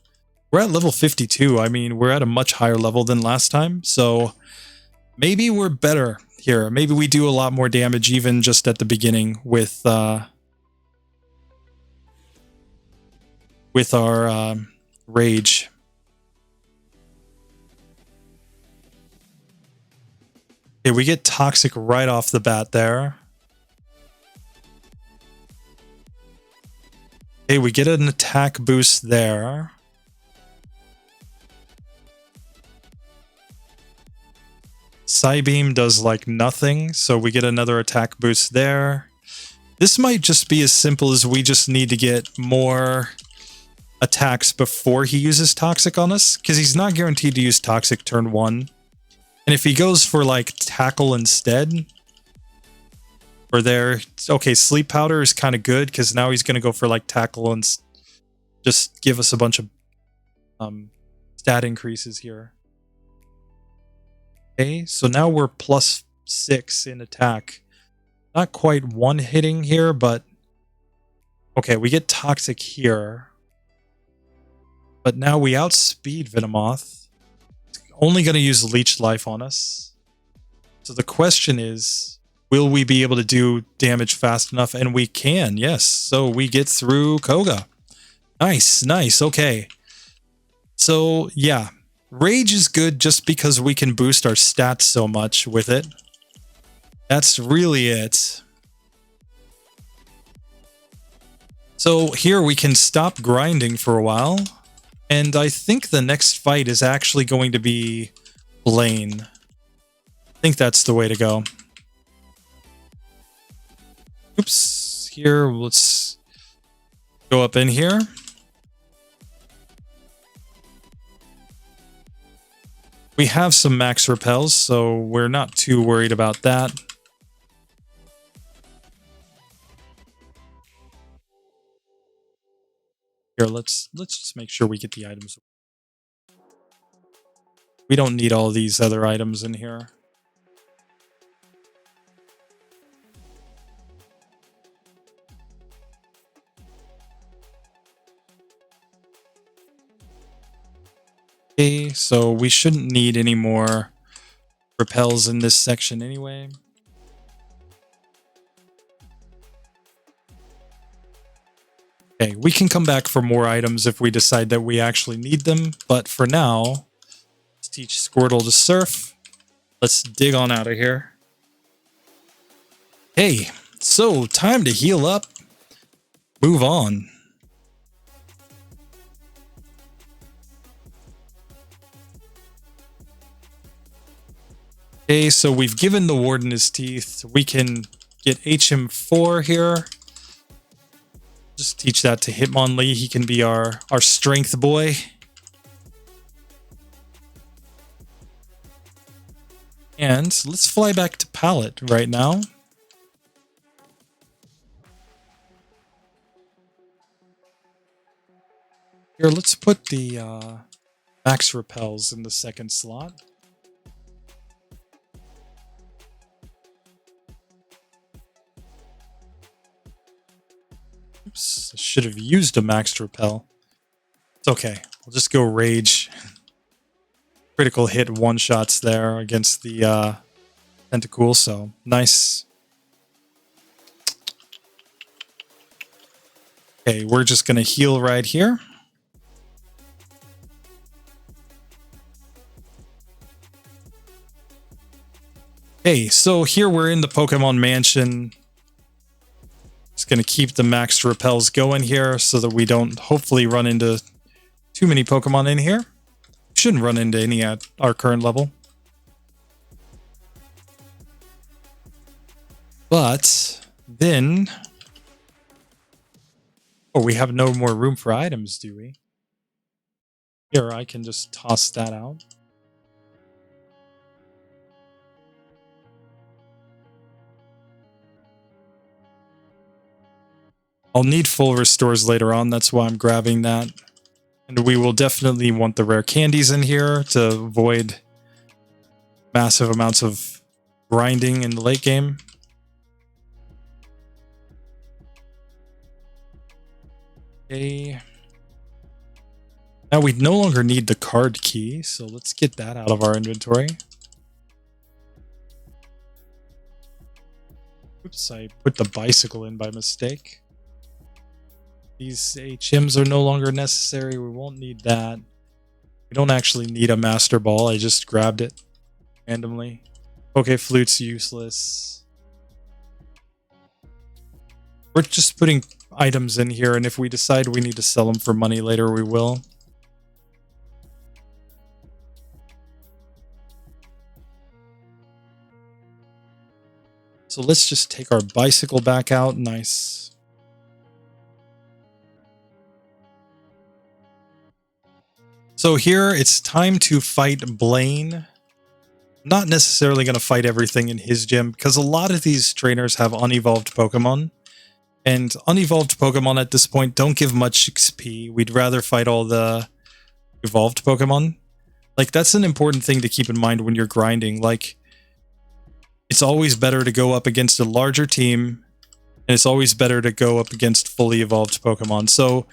We're at level 52. I mean, we're at a much higher level than last time, so maybe we're better here. Maybe we do a lot more damage even just at the beginning with our rage. Okay, we get Toxic right off the bat there. Okay, we get an attack boost there. Psybeam does like nothing, so we get another attack boost there. This might just be as simple as we just need to get more attacks before he uses Toxic on us, because he's not guaranteed to use Toxic turn 1. And if he goes for like Tackle instead, or there, okay, Sleep Powder is kind of good, because now he's going to go for like Tackle and just give us a bunch of stat increases here. Okay, so now we're +6 in attack. Not quite one hitting here, but okay, we get Toxic here. But now we outspeed Venomoth. It's only going to use Leech Life on us. So the question is, will we be able to do damage fast enough? And we can, yes. So we get through Koga. Nice, nice, okay. So, yeah. Rage is good just because we can boost our stats so much with it. That's really it. So here we can stop grinding for a while. And I think the next fight is actually going to be Blaine. I think that's the way to go. Oops. Here, let's go up in here. We have some max repels, so we're not too worried about that. Here, let's just make sure we get the items. We don't need all these other items in here. Okay, so we shouldn't need any more repels in this section anyway. Okay, we can come back for more items if we decide that we actually need them, but for now, let's teach Squirtle to surf. Let's dig on out of here. Hey, so time to heal up. Move on. Okay, so we've given the Warden his teeth. We can get HM4 here. Just teach that to Hitmonlee. He can be our strength boy. And let's fly back to Pallet right now. Here, let's put the max repels in the second slot. Oops, I should have used a max repel. It's okay. We'll just go Rage. Critical hit one-shots there against the Tentacool, so nice. Okay, we're just going to heal right here. Okay, so here we're in the Pokemon Mansion. Just going to keep the max repels going here so that we don't hopefully run into too many Pokemon in here. Shouldn't run into any at our current level. But then... oh, we have no more room for items, do we? Here, I can just toss that out. I'll need full restores later on, that's why I'm grabbing that. And we will definitely want the rare candies in here to avoid massive amounts of grinding in the late game. Okay. Now we no longer need the card key, so let's get that out of our inventory. Oops, I put the bicycle in by mistake. These HMs are no longer necessary. We won't need that. We don't actually need a Master Ball. I just grabbed it randomly. Pokeflute's useless. We're just putting items in here, and if we decide we need to sell them for money later, we will. So let's just take our bicycle back out. Nice. So here, it's time to fight Blaine. Not necessarily going to fight everything in his gym, because a lot of these trainers have unevolved Pokemon. And unevolved Pokemon at this point don't give much XP. We'd rather fight all the evolved Pokemon. Like, that's an important thing to keep in mind when you're grinding. Like, it's always better to go up against a larger team, and it's always better to go up against fully evolved Pokemon. So...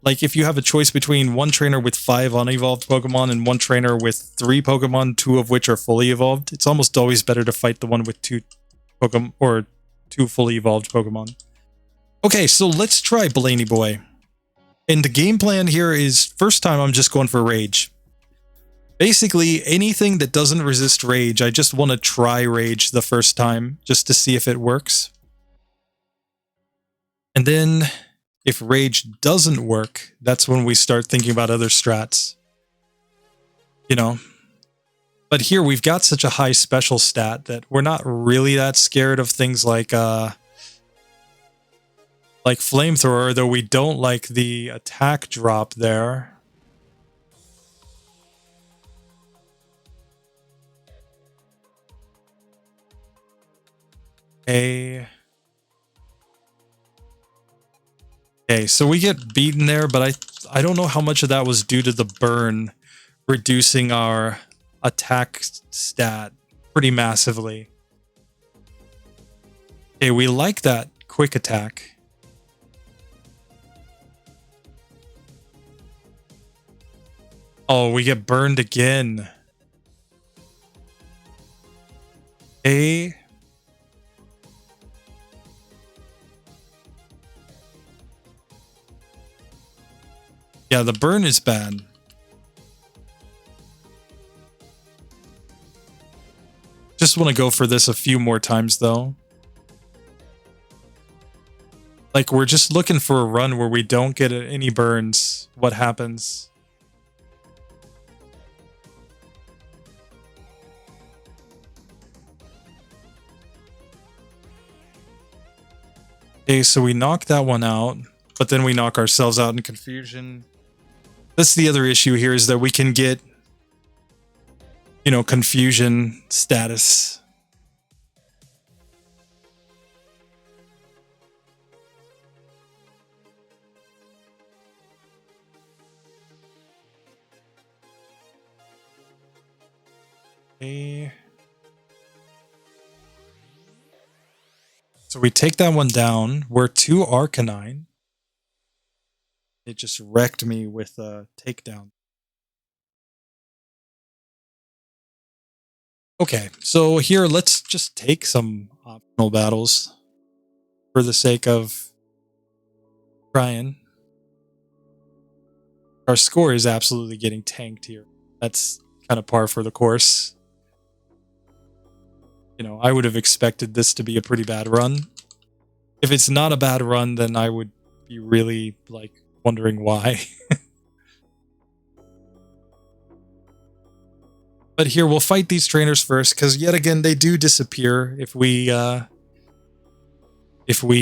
like, if you have a choice between one trainer with 5 unevolved Pokemon and one trainer with 3 Pokemon, 2 of which are fully evolved, it's almost always better to fight the one with 2 Pokemon or 2 fully evolved Pokemon. Okay, so let's try Blaney Boy. And the game plan here is, first time I'm just going for Rage. Basically, anything that doesn't resist Rage, I just want to try Rage the first time, just to see if it works. And then... if rage doesn't work, that's when we start thinking about other strats. You know? But here we've got such a high special stat that we're not really that scared of things like flamethrower, though we don't like the attack drop there. Okay, so we get beaten there, but I don't know how much of that was due to the burn reducing our attack stat pretty massively. Okay, we like that quick attack. Oh, we get burned again. Okay. Yeah, the burn is bad. Just want to go for this a few more times, though. Like, we're just looking for a run where we don't get any burns. What happens? Okay, so we knock that one out, but then we knock ourselves out in confusion. That's the other issue here, is that we can get, you know, confusion status. Okay. So we take that one down. We're 2 Arcanine. It just wrecked me with a takedown. Okay, so here let's just take some optional battles for the sake of trying. Our score is absolutely getting tanked here. That's kind of par for the course. You know, I would have expected this to be a pretty bad run. If it's not a bad run, then I would be really, like, wondering why. But here, we'll fight these trainers first, because yet again, they do disappear if we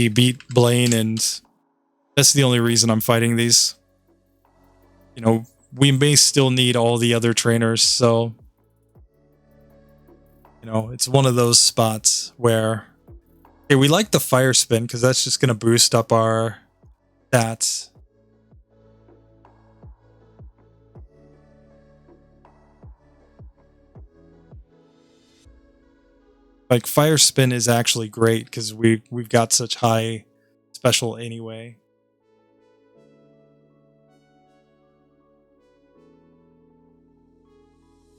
beat Blaine, and that's the only reason I'm fighting these. You know, we may still need all the other trainers, so... You know, it's one of those spots where... Okay, we like the fire spin, because that's just going to boost up our stats. Like, fire spin is actually great, because we've got such high special anyway.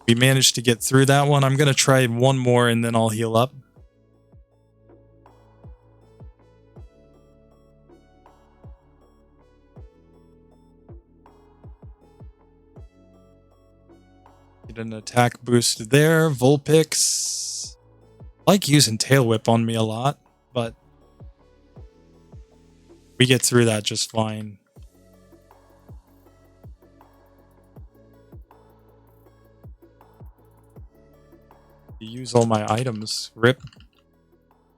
We managed to get through that one. I'm going to try one more and then I'll heal up. Get an attack boost there. Vulpix. I like using Tail Whip on me a lot, but we get through that just fine. Use all my items. Rip.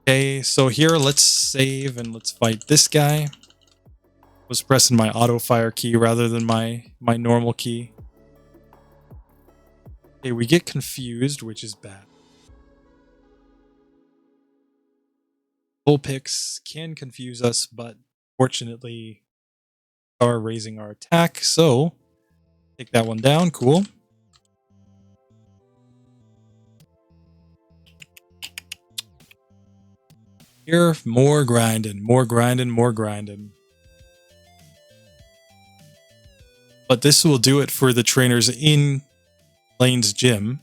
Okay, so here let's save and let's fight this guy. Was pressing my auto fire key rather than my normal key. Okay, we get confused, which is bad. Vulpix can confuse us, but fortunately are raising our attack, so take that one down. Cool. Here, more grinding, more grinding, more grinding. But this will do it for the trainers in Lane's gym.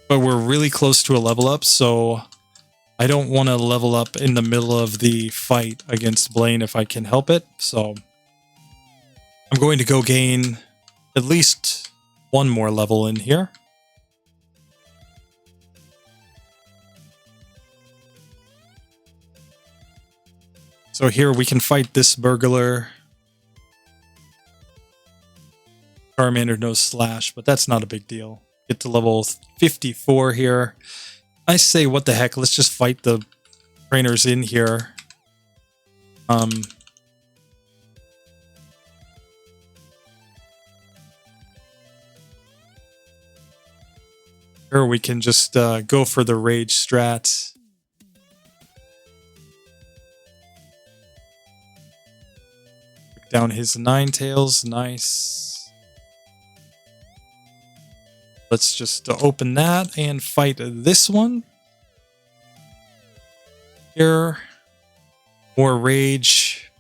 But we're really close to a level up, so I don't want to level up in the middle of the fight against Blaine if I can help it. So I'm going to go gain at least one more level in here. So here we can fight this burglar. Charmander knows Slash, but that's not a big deal. Get to level 54 here. I say, what the heck? Let's just fight the trainers in here. Here we can just go for the rage strat. Down his Ninetales, nice. Let's just open that and fight this one. Here, more rage.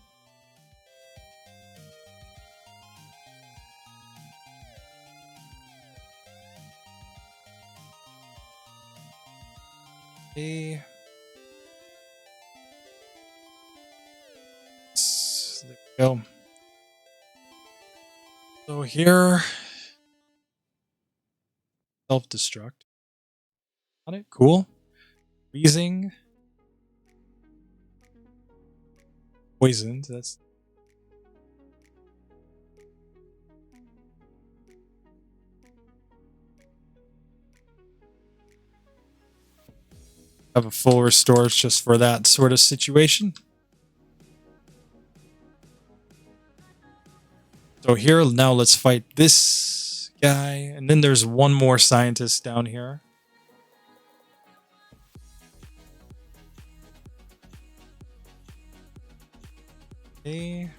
Okay. There we go. So here, self-destruct. Got it. Cool. Wheezing. Poisoned. That's. Have a full restore just for that sort of situation. So here, now let's fight this guy. And then there's one more scientist down here. Okay.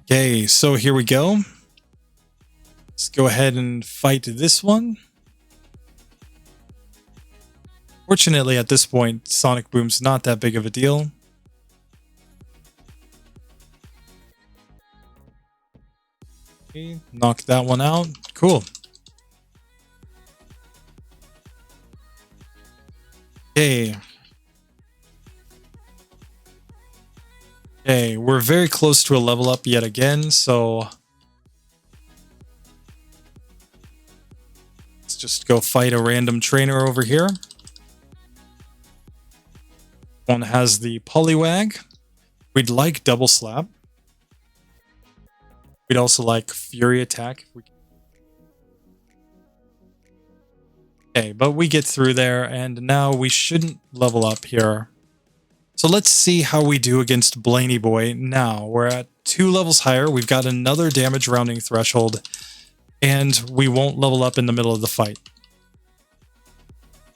Okay, so here we go. Let's go ahead and fight this one. Fortunately, at this point, Sonic Boom's not that big of a deal. Okay, knock that one out. Cool. Okay. Okay, we're very close to a level up yet again, so let's just go fight a random trainer over here. One has the Poliwag. We'd like Double Slap. We'd also like Fury Attack. Okay, but we get through there, and now we shouldn't level up here. So let's see how we do against Blaney Boy now. We're at 2 levels higher. We've got another damage rounding threshold, and we won't level up in the middle of the fight.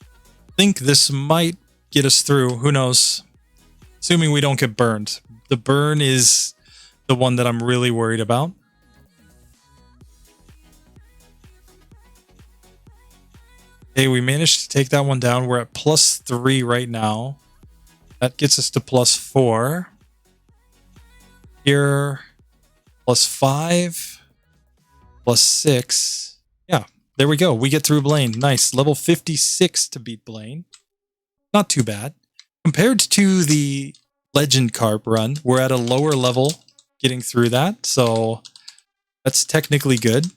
I think this might get us through. Who knows? Assuming we don't get burned. The burn is the one that I'm really worried about. Okay, we managed to take that one down. We're at +3 right now. That gets us to +4. Here, +5, +6. Yeah, there we go. We get through Blaine. Nice. Level 56 to beat Blaine. Not too bad. Compared to the Legend Carp run, we're at a lower level getting through that. So that's technically good.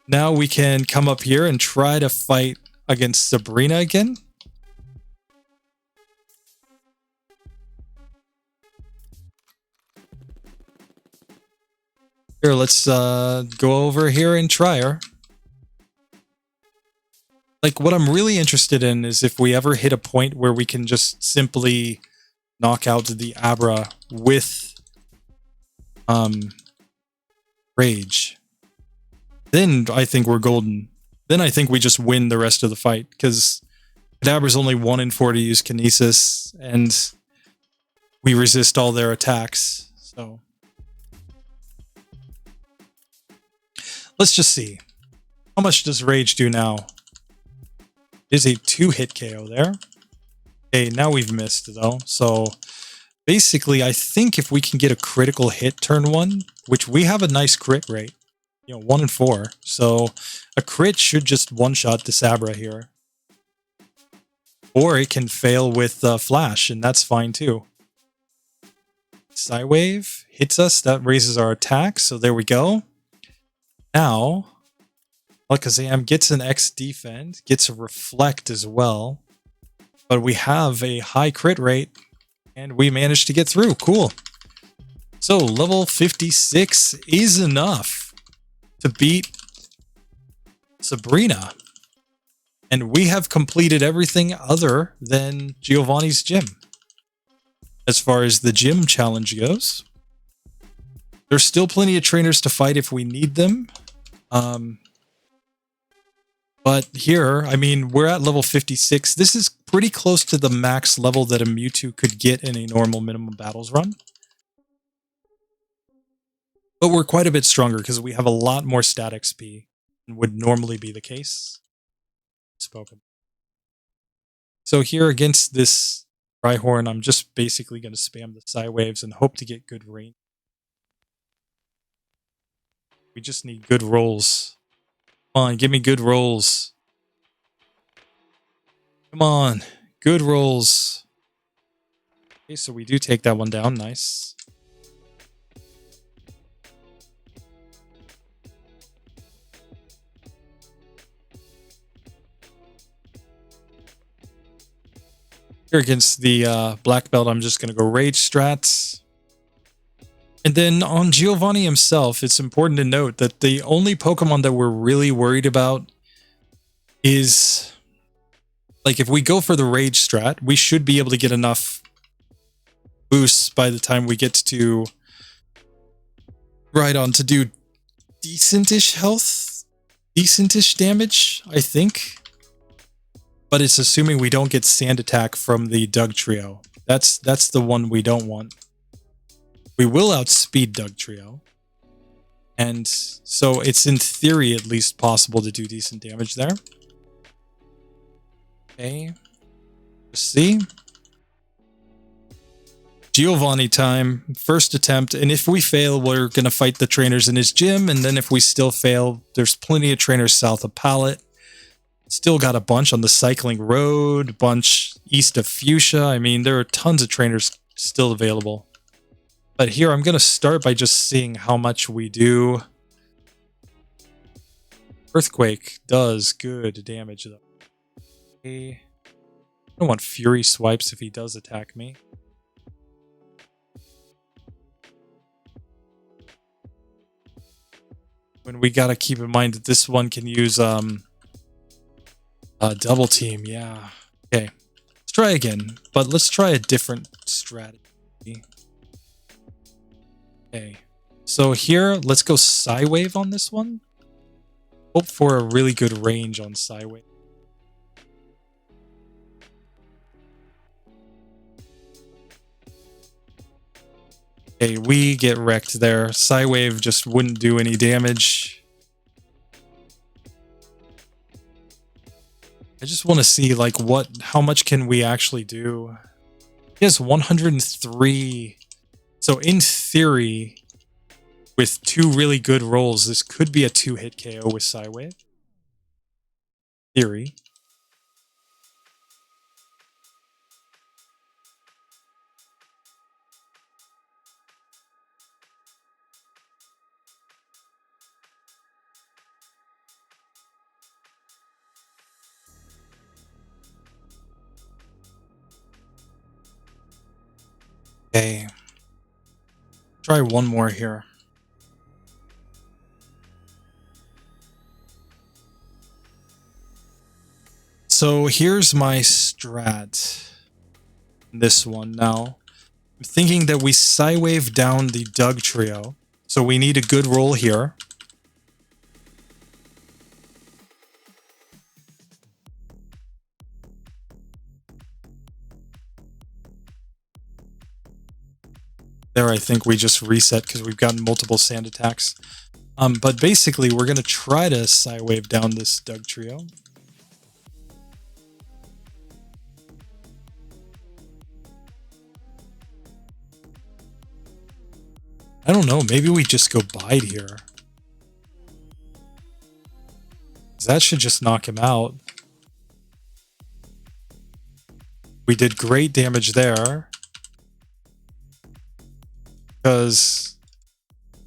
Now we can come up here and try to fight against Sabrina again. Here, let's go over here and try her. Like, what I'm really interested in is if we ever hit a point where we can just simply knock out the Abra with Rage. Then I think we're golden. Then I think we just win the rest of the fight, because Kadabra's only 1 in 4 to use Kinesis, and we resist all their attacks. So let's just see. How much does Rage do now? It is a 2-hit KO there. Okay, now we've missed though. So basically, I think if we can get a critical hit turn 1, which we have a nice crit rate. 1 in 4. So a crit should just one-shot the Sabra here. Or it can fail with Flash, and that's fine too. Psywave hits us. That raises our attack. So there we go. Now, Alakazam gets an X defend, gets a reflect as well. But we have a high crit rate, and we managed to get through. Cool. So level 56 is enough to beat Sabrina. And we have completed everything other than Giovanni's gym. As far as the gym challenge goes, there's still plenty of trainers to fight if we need them. But here, I mean, we're at level 56. This is pretty close to the max level that a Mewtwo could get in a normal minimum battles run. But we're quite a bit stronger because we have a lot more stat XP than would normally be the case. Spoken. So here against this Rhyhorn, I'm just basically going to spam the Psy Waves and hope to get good range. We just need good rolls. Come on, give me good rolls. Come on, good rolls. Okay, so we do take that one down. Nice. Here against the Black Belt, I'm just going to go Rage Strats. And then on Giovanni himself, it's important to note that the only Pokemon that we're really worried about is, like, if we go for the Rage Strat, we should be able to get enough boosts by the time we get to Rhydon to do decentish health, decentish damage, I think. But it's assuming we don't get Sand Attack from the Dugtrio. That's the one we don't want. We will outspeed Dugtrio. And so it's in theory at least possible to do decent damage there. Okay. Let's see. Giovanni time. First attempt. And if we fail, we're going to fight the trainers in his gym. And then if we still fail, there's plenty of trainers south of Pallet. Still got a bunch on the Cycling Road, bunch east of Fuchsia. I mean, there are tons of trainers still available. But here, I'm going to start by just seeing how much we do. Earthquake does good damage, though. Okay. I don't want Fury Swipes if he does attack me. When we got to keep in mind that this one can use double team, yeah. Okay, let's try again, but let's try a different strategy. Okay, so here, let's go Psywave on this one. Hope for a really good range on Psywave. Okay, we get wrecked there. Psywave just wouldn't do any damage. I just want to see, like, how much can we actually do? He has 103. So in theory, with two really good rolls, this could be a 2-hit KO with Psywave. Theory. Okay. Try one more here. So here's my strat. This one now. I'm thinking that we Psywave down the Dugtrio. So we need a good roll here. There, I think we just reset because we've gotten multiple sand attacks. But basically, we're going to try to Psywave down this Dugtrio. I don't know, maybe we just go Bide here. That should just knock him out. We did great damage there. Because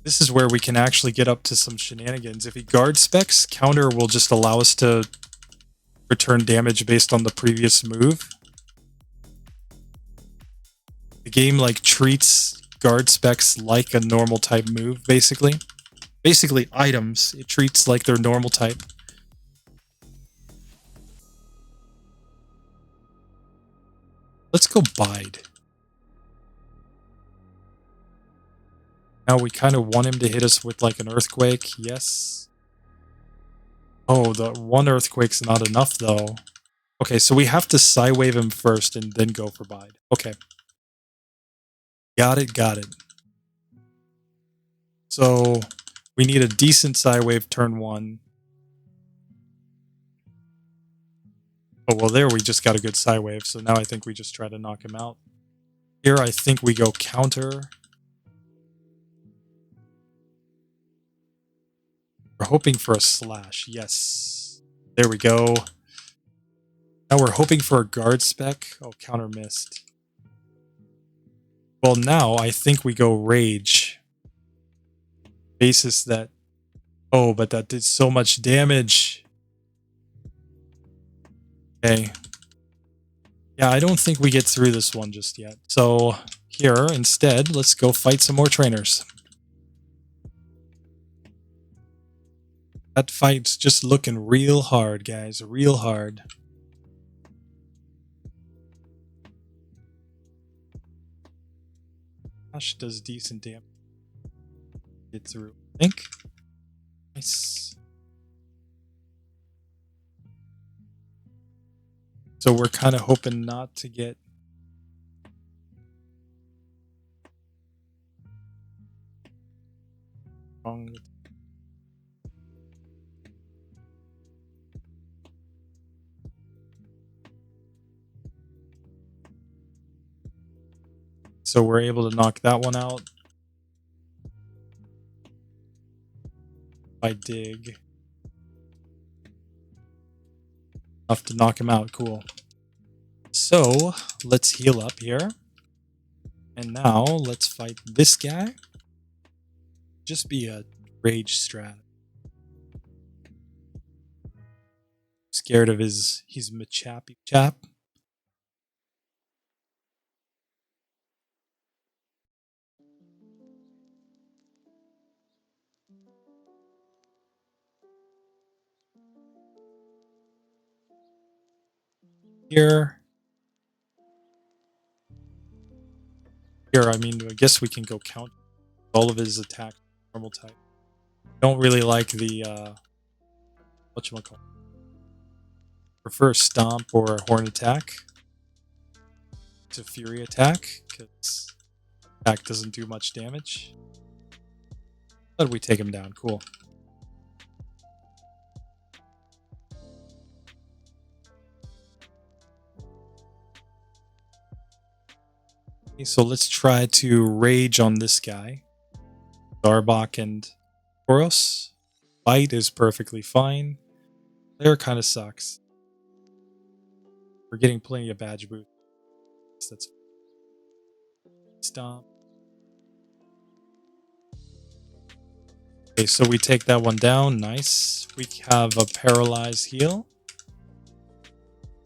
This is where we can actually get up to some shenanigans. If he guard specs, counter will just allow us to return damage based on the previous move. The game like treats guard specs like a normal type move, basically. Basically items, it treats like their normal type. Let's go bide. Now we kind of want him to hit us with like an earthquake. Yes. Oh, the one earthquake's not enough though. Okay, so we have to Psywave him first and then go for bide. Okay. Got it, got it. So we need a decent Psywave turn 1. Oh, well, there we just got a good Psywave, so now I think we just try to knock him out. Here I think we go counter. We're hoping for a slash. Yes. There we go. Now we're hoping for a guard spec. Oh, counter missed. Well, now I think we go rage. Basis that... Oh, but that did so much damage. Okay. Yeah, I don't think we get through this one just yet. So here, instead, let's go fight some more trainers. That fight's just looking real hard, guys. Real hard. Gosh, does decent damage. Get through, I think. Nice. So we're kind of hoping not to get... wrong. So we're able to knock that one out. By dig. Enough to knock him out. Cool. So let's heal up here. And now let's fight this guy. Just be a rage strat. Scared of he's Machappy chap. Here, I mean, I guess we can go count all of his attacks normal type. Don't really like the whatchamacallit. Prefer stomp or horn attack to fury attack because attack doesn't do much damage. But we take him down. Cool. So let's try to rage on this guy. Darbok and Boros. Bite is perfectly fine. Flare kind of sucks. We're getting plenty of badge boost. That's stomp. Okay, so we take that one down. Nice. We have a paralyzed heal.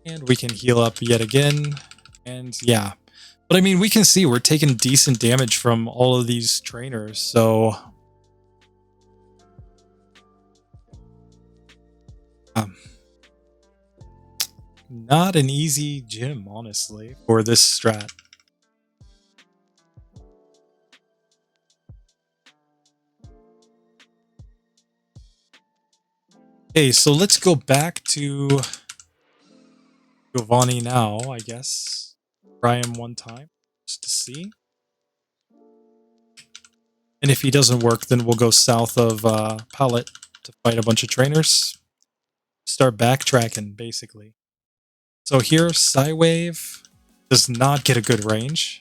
And we can heal up yet again. And yeah. But I mean, we can see we're taking decent damage from all of these trainers, so... not an easy gym, honestly, for this strat. Okay, so let's go back to Giovanni now, I guess. Try him one time, just to see. And if he doesn't work, then we'll go south of Palette to fight a bunch of trainers. Start backtracking, basically. So here, Psywave does not get a good range.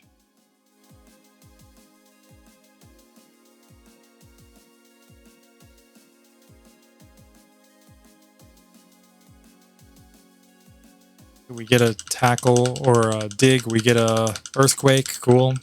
We get a tackle or a dig. We get a earthquake. Cool.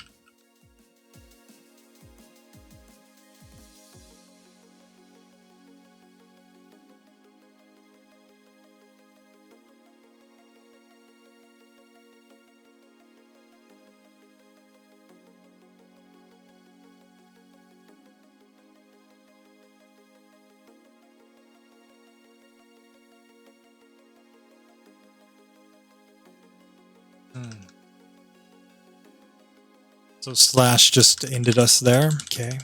So Slash just ended us there. Okay.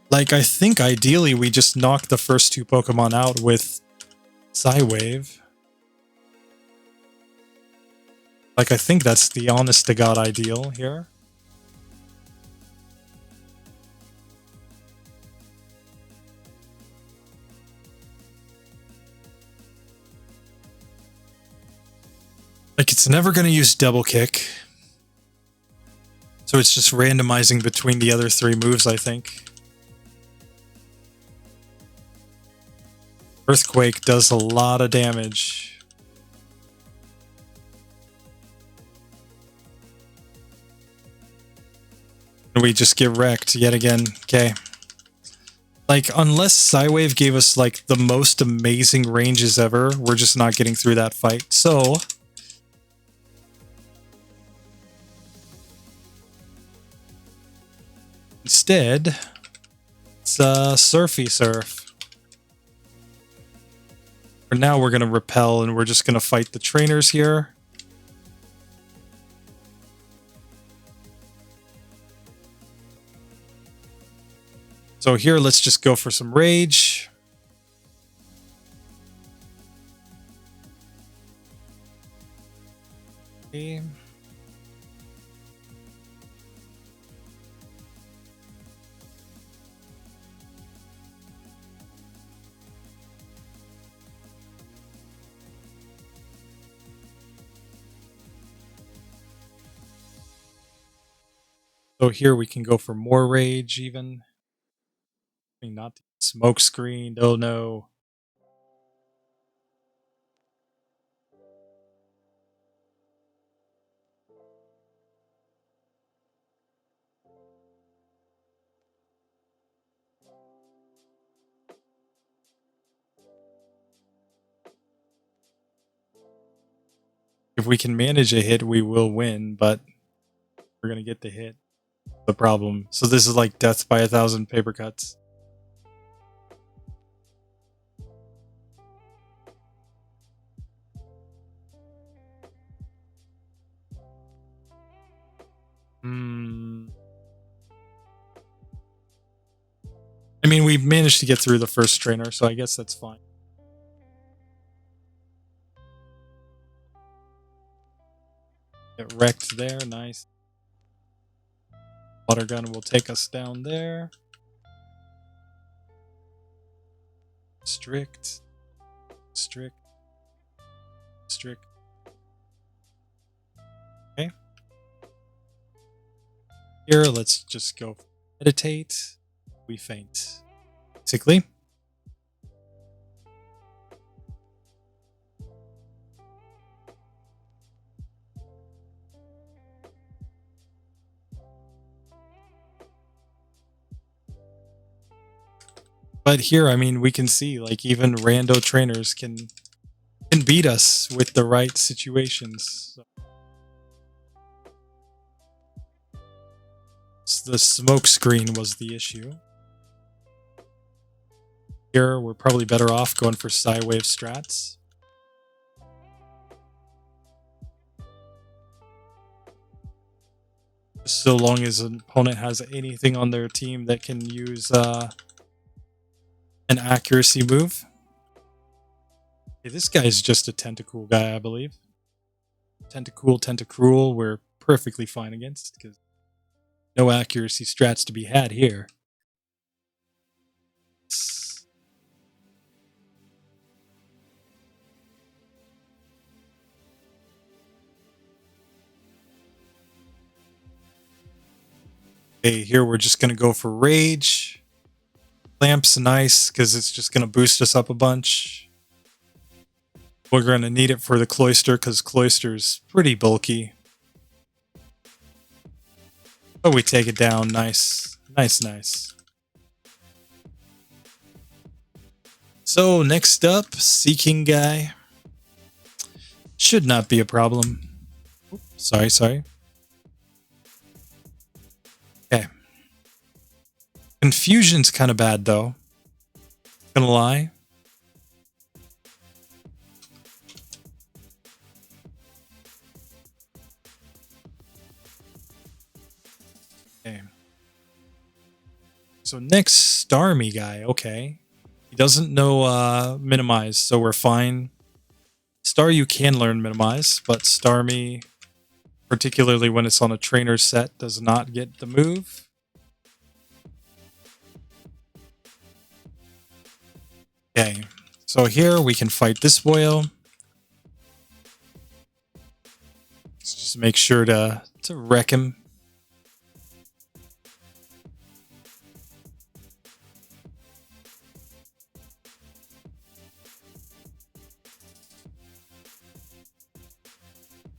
Like, I think ideally we just knock the first two Pokemon out with Psywave. Like, I think that's the honest to God ideal here. Like, it's never going to use Double Kick. So it's just randomizing between the other three moves, I think. Earthquake does a lot of damage. And we just get wrecked yet again. Okay. Like, unless Psywave gave us, like, the most amazing ranges ever, we're just not getting through that fight. So instead, it's Surfy Surf. For now, we're going to repel, and we're just going to fight the trainers here. So here, let's just go for some rage. Okay. So here we can go for more rage even. Not smoke screen. Oh no. If we can manage a hit, we will win, but we're going to get the hit. The problem. So this is like death by 1,000 paper cuts. I mean, we've managed to get through the first trainer, so I guess that's fine. Get wrecked there, nice. Water gun will take us down there. Strict. Strict. Strict. Okay. Here, let's just go meditate. We faint. Basically. But here, I mean, we can see, like, even rando trainers can beat us with the right situations. So the smoke screen was the issue. Here, we're probably better off going for Psywave strats. So long as an opponent has anything on their team that can use an accuracy move. Okay, this guy's just a Tentacool guy, I believe. Tentacruel, we're perfectly fine against, because no accuracy strats to be had here. Okay, here we're just going to go for Rage. Lamp's nice because it's just going to boost us up a bunch. We're going to need it for the Cloyster because Cloyster's pretty bulky. Oh, we take it down. Nice. Nice, nice. So, next up, Seeking Guy. Should not be a problem. Oops, sorry. Okay. Confusion's kind of bad, though. Gonna lie. Okay. So next, Starmie guy. Okay. He doesn't know minimize, so we're fine. Star you can learn minimize, but Starmie, particularly when it's on a trainer set, does not get the move. Okay. So here we can fight this whale. Let's just make sure to wreck him.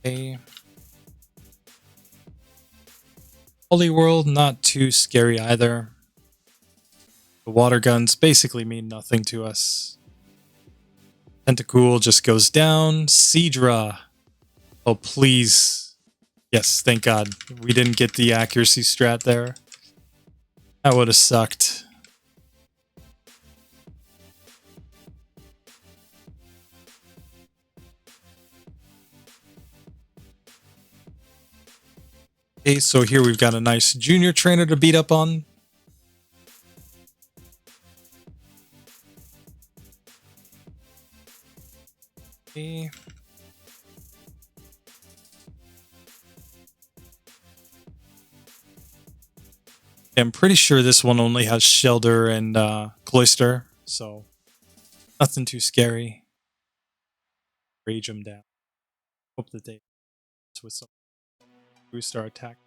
Okay. Holy World, not too scary either. The water guns basically mean nothing to us. Tentacool just goes down. Seadra. Oh, please. Yes, thank God. We didn't get the accuracy strat there. That would have sucked. Okay, so here we've got a nice junior trainer to beat up on. Okay. I'm pretty sure this one only has Shelter and Cloister, so nothing too scary. Rage them down. Hope that they with some boost our attack.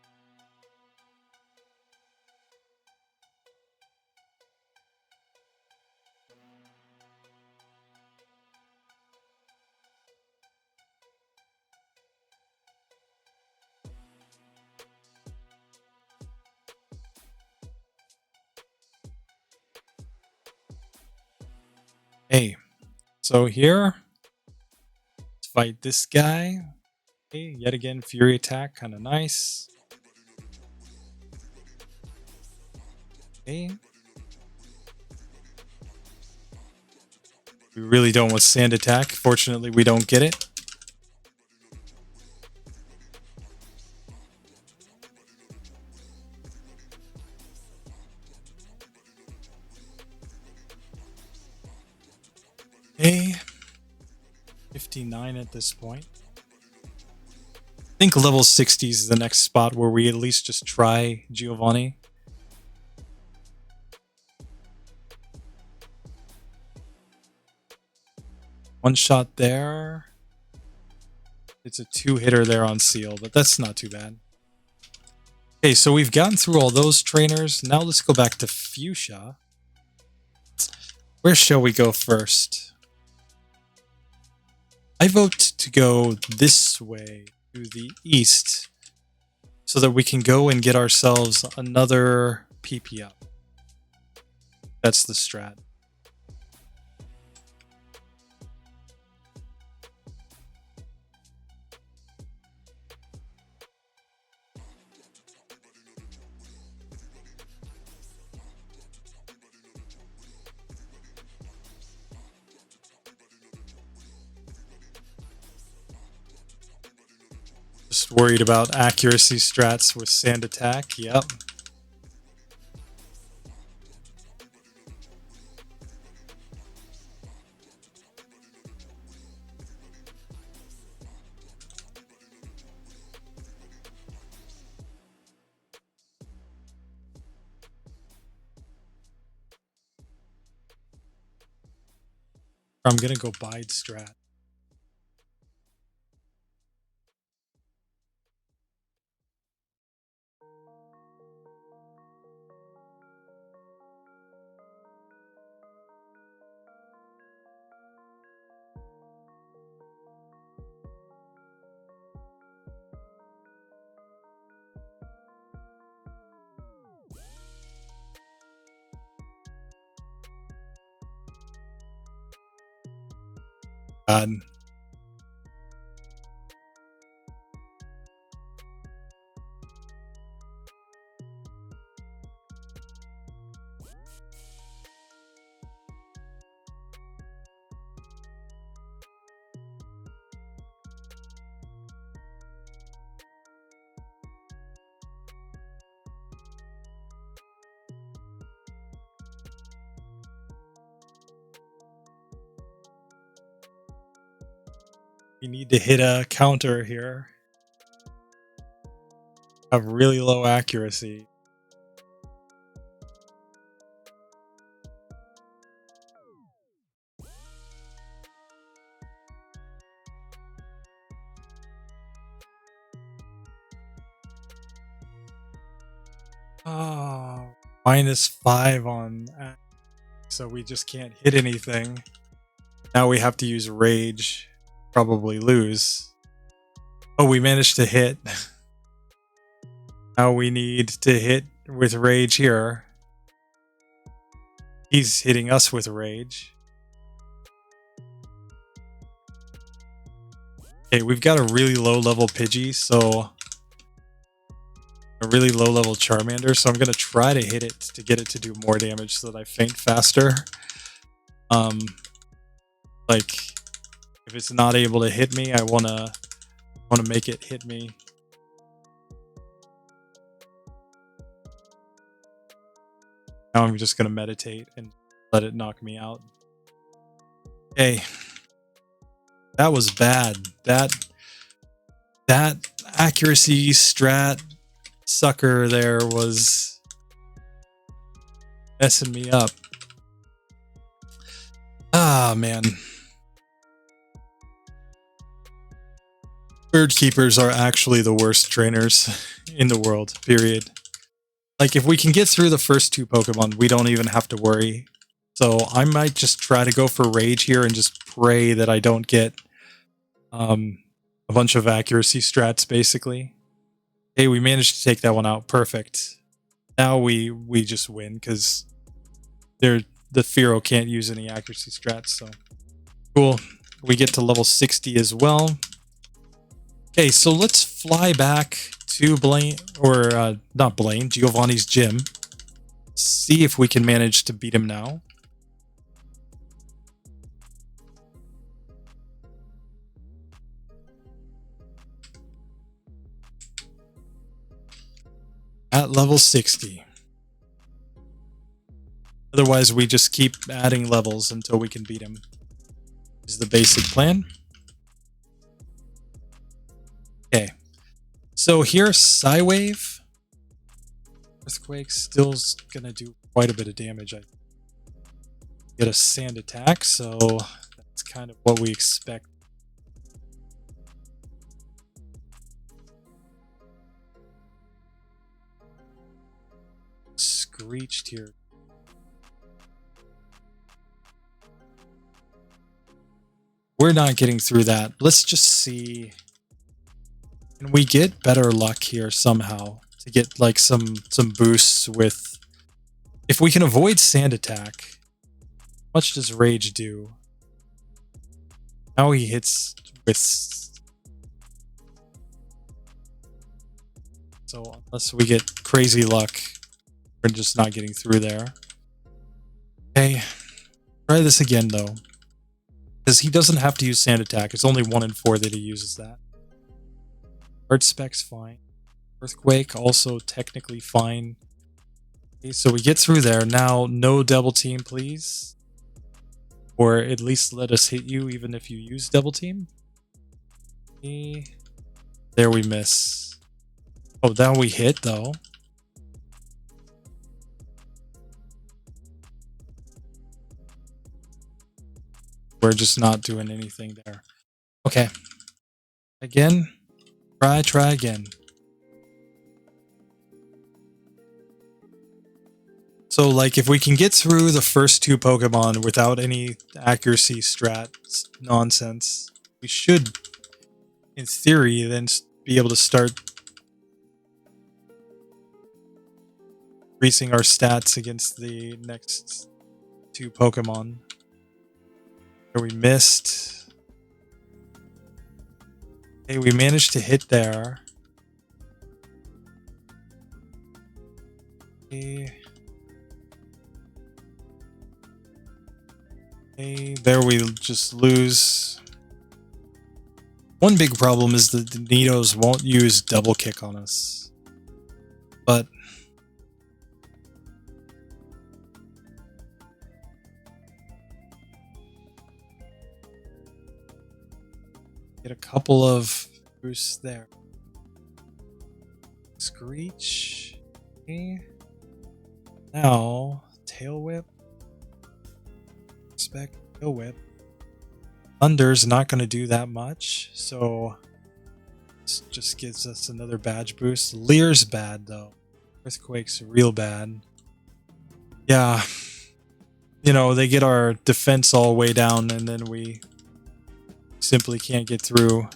Hey, so here, let's fight this guy. Okay, yet again, Fury attack, kind of nice. Okay. We really don't want sand attack. Fortunately, we don't get it. Okay. 59 at this point. I think level 60s is the next spot where we at least just try Giovanni. One shot there. It's a two-hitter there on Seal, but that's not too bad. Okay, so we've gotten through all those trainers. Now let's go back to Fuchsia. Where shall we go first? I vote to go this way to the east so that we can go and get ourselves another PP up. That's the strat. Just worried about accuracy strats with sand attack. Yep. I'm gonna go bide strat. God. We need to hit a counter here. Have really low accuracy. Oh, -5 on, so we just can't hit anything. Now we have to use rage. Probably lose. Oh, we managed to hit. Now we need to hit with rage here. He's hitting us with rage. Okay, we've got a really low level Pidgey, so a really low level Charmander, so I'm gonna try to hit it to get it to do more damage so that I faint faster. Like if it's not able to hit me, I wanna make it hit me. Now I'm just gonna meditate and let it knock me out. Okay. That was bad. That accuracy strat sucker there was messing me up. Ah, man. Bird keepers are actually the worst trainers in the world, period. Like, if we can get through the first 2 Pokemon, we don't even have to worry. So I might just try to go for Rage here and just pray that I don't get a bunch of accuracy strats, basically. Hey, we managed to take that one out. Perfect. Now we just win, because the Firo can't use any accuracy strats, so cool. We get to level 60 as well. Okay, so let's fly back to Blaine, or not Blaine, Giovanni's gym. See if we can manage to beat him now. At level 60. Otherwise, we just keep adding levels until we can beat him. Is the basic plan. Okay. So here, Psywave. Earthquake still's gonna do quite a bit of damage. I get a sand attack, so that's kind of what we expect. Screeched here. We're not getting through that. Let's just see. Can we get better luck here somehow to get like some boosts with, if we can avoid sand attack? How much does rage do? Now he hits with, so unless we get crazy luck, we're just not getting through there. Okay, try this again though, because he doesn't have to use sand attack. It's only 1 in 4 that he uses that. Art spec's fine. Earthquake also technically fine. Okay, so we get through there. Now, no double team, please. Or at least let us hit you even if you use double team. Okay. There we miss. Oh, now we hit though. We're just not doing anything there. Okay. Again. Try again. So, like, if we can get through the first 2 Pokemon without any accuracy strat nonsense, we should, in theory, then be able to start increasing our stats against the next 2 Pokemon. Where we missed. Okay, we managed to hit there. Okay. Okay, there we just lose. One big problem is that the Nidos won't use double kick on us. But Get a couple of boosts there. Screech. Okay. Now, tail whip. Spec tail whip. Thunder's not going to do that much, so this just gives us another badge boost. Leer's bad though. Earthquake's real bad. Yeah. You know, they get our defense all way down and then we simply can't get through.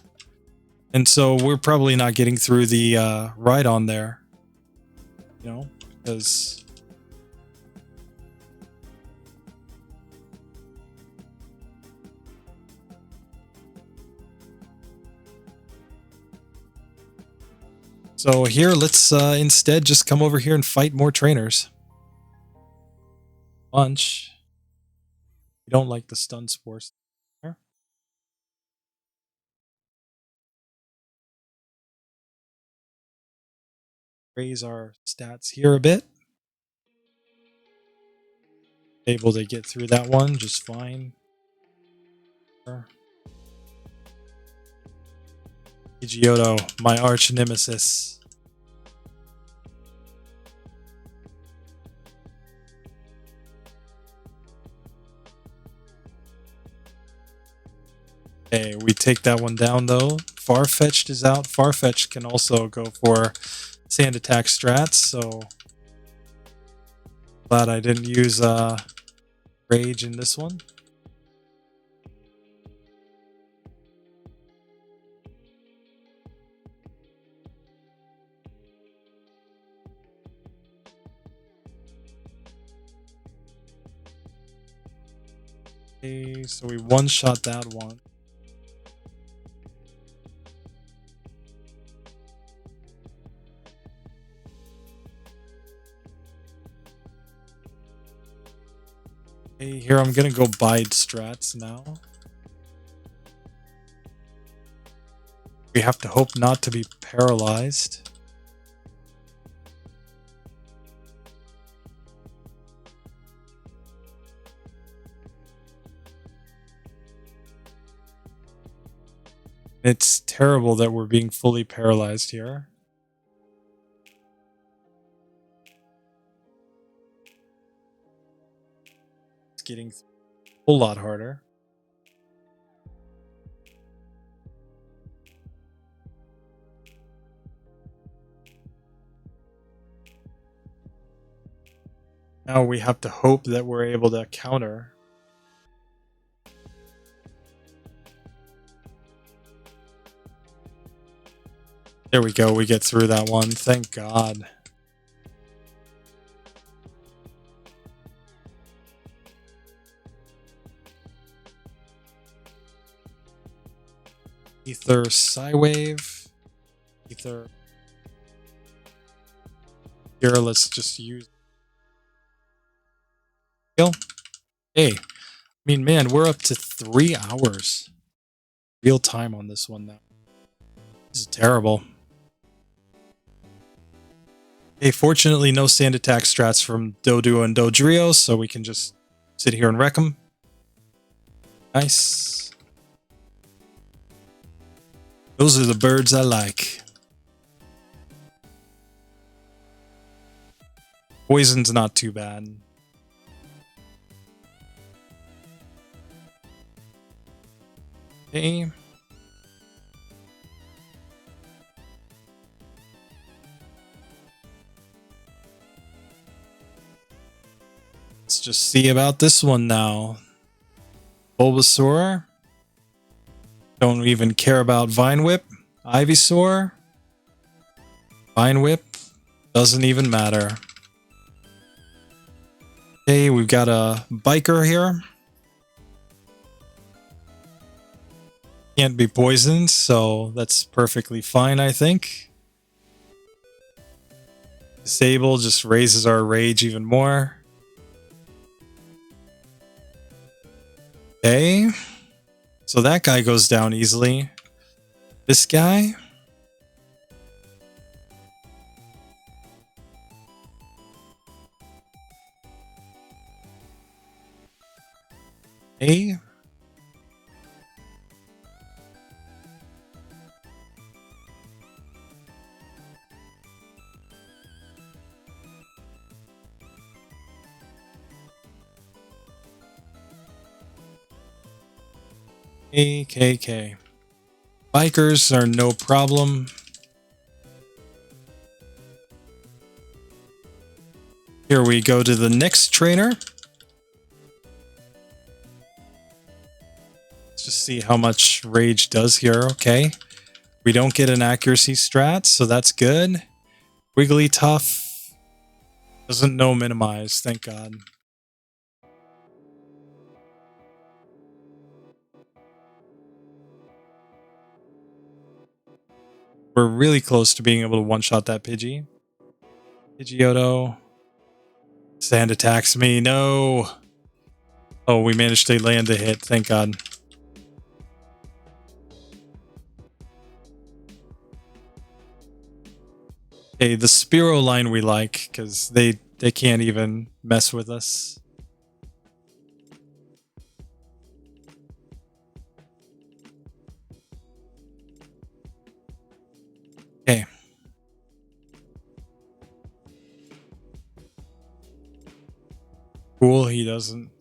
And so we're probably not getting through the ride on there. You know, because so here, let's instead just come over here and fight more trainers. Bunch. We don't like the stun spores. Raise our stats here a bit. Able to get through that one just fine. Pidgeotto, my arch nemesis. Okay, we take that one down though. Farfetch'd is out. Farfetch'd can also go for sand attack strats, so glad I didn't use rage in this one. Okay, so we one-shot that one. Okay, here I'm gonna go bide strats now. We have to hope not to be paralyzed. It's terrible that we're being fully paralyzed here. It's getting a whole lot harder. Now we have to hope that we're able to counter. There we go, we get through that one, thank God. Ether Psywave. Ether. Here, let's just use. Hey, I mean, man, we're up to 3 hours real time on this one now. This is terrible. Hey, fortunately, no sand attack strats from Doduo and Dodrio, so we can just sit here and wreck them. Nice. Those are the birds I like. Poison's not too bad. Okay. Let's just see about this one now. Bulbasaur. Don't even care about Vine Whip. Ivysaur. Vine Whip. Doesn't even matter. Okay, we've got a biker here. Can't be poisoned, so that's perfectly fine, I think. Disable just raises our rage even more. Okay. So that guy goes down easily. This guy. Hey. AKK. Bikers are no problem. Here we go to the next trainer. Let's just see how much rage does here. Okay. We don't get an accuracy strat, so that's good. Wiggly Tough doesn't know minimize, thank God. We're really close to being able to one-shot that Pidgey. Pidgeotto. Sand attacks me. No. Oh, we managed to land a hit. Thank God. Okay, the Spiro line we like because they can't even mess with us. Okay. Cool. He doesn't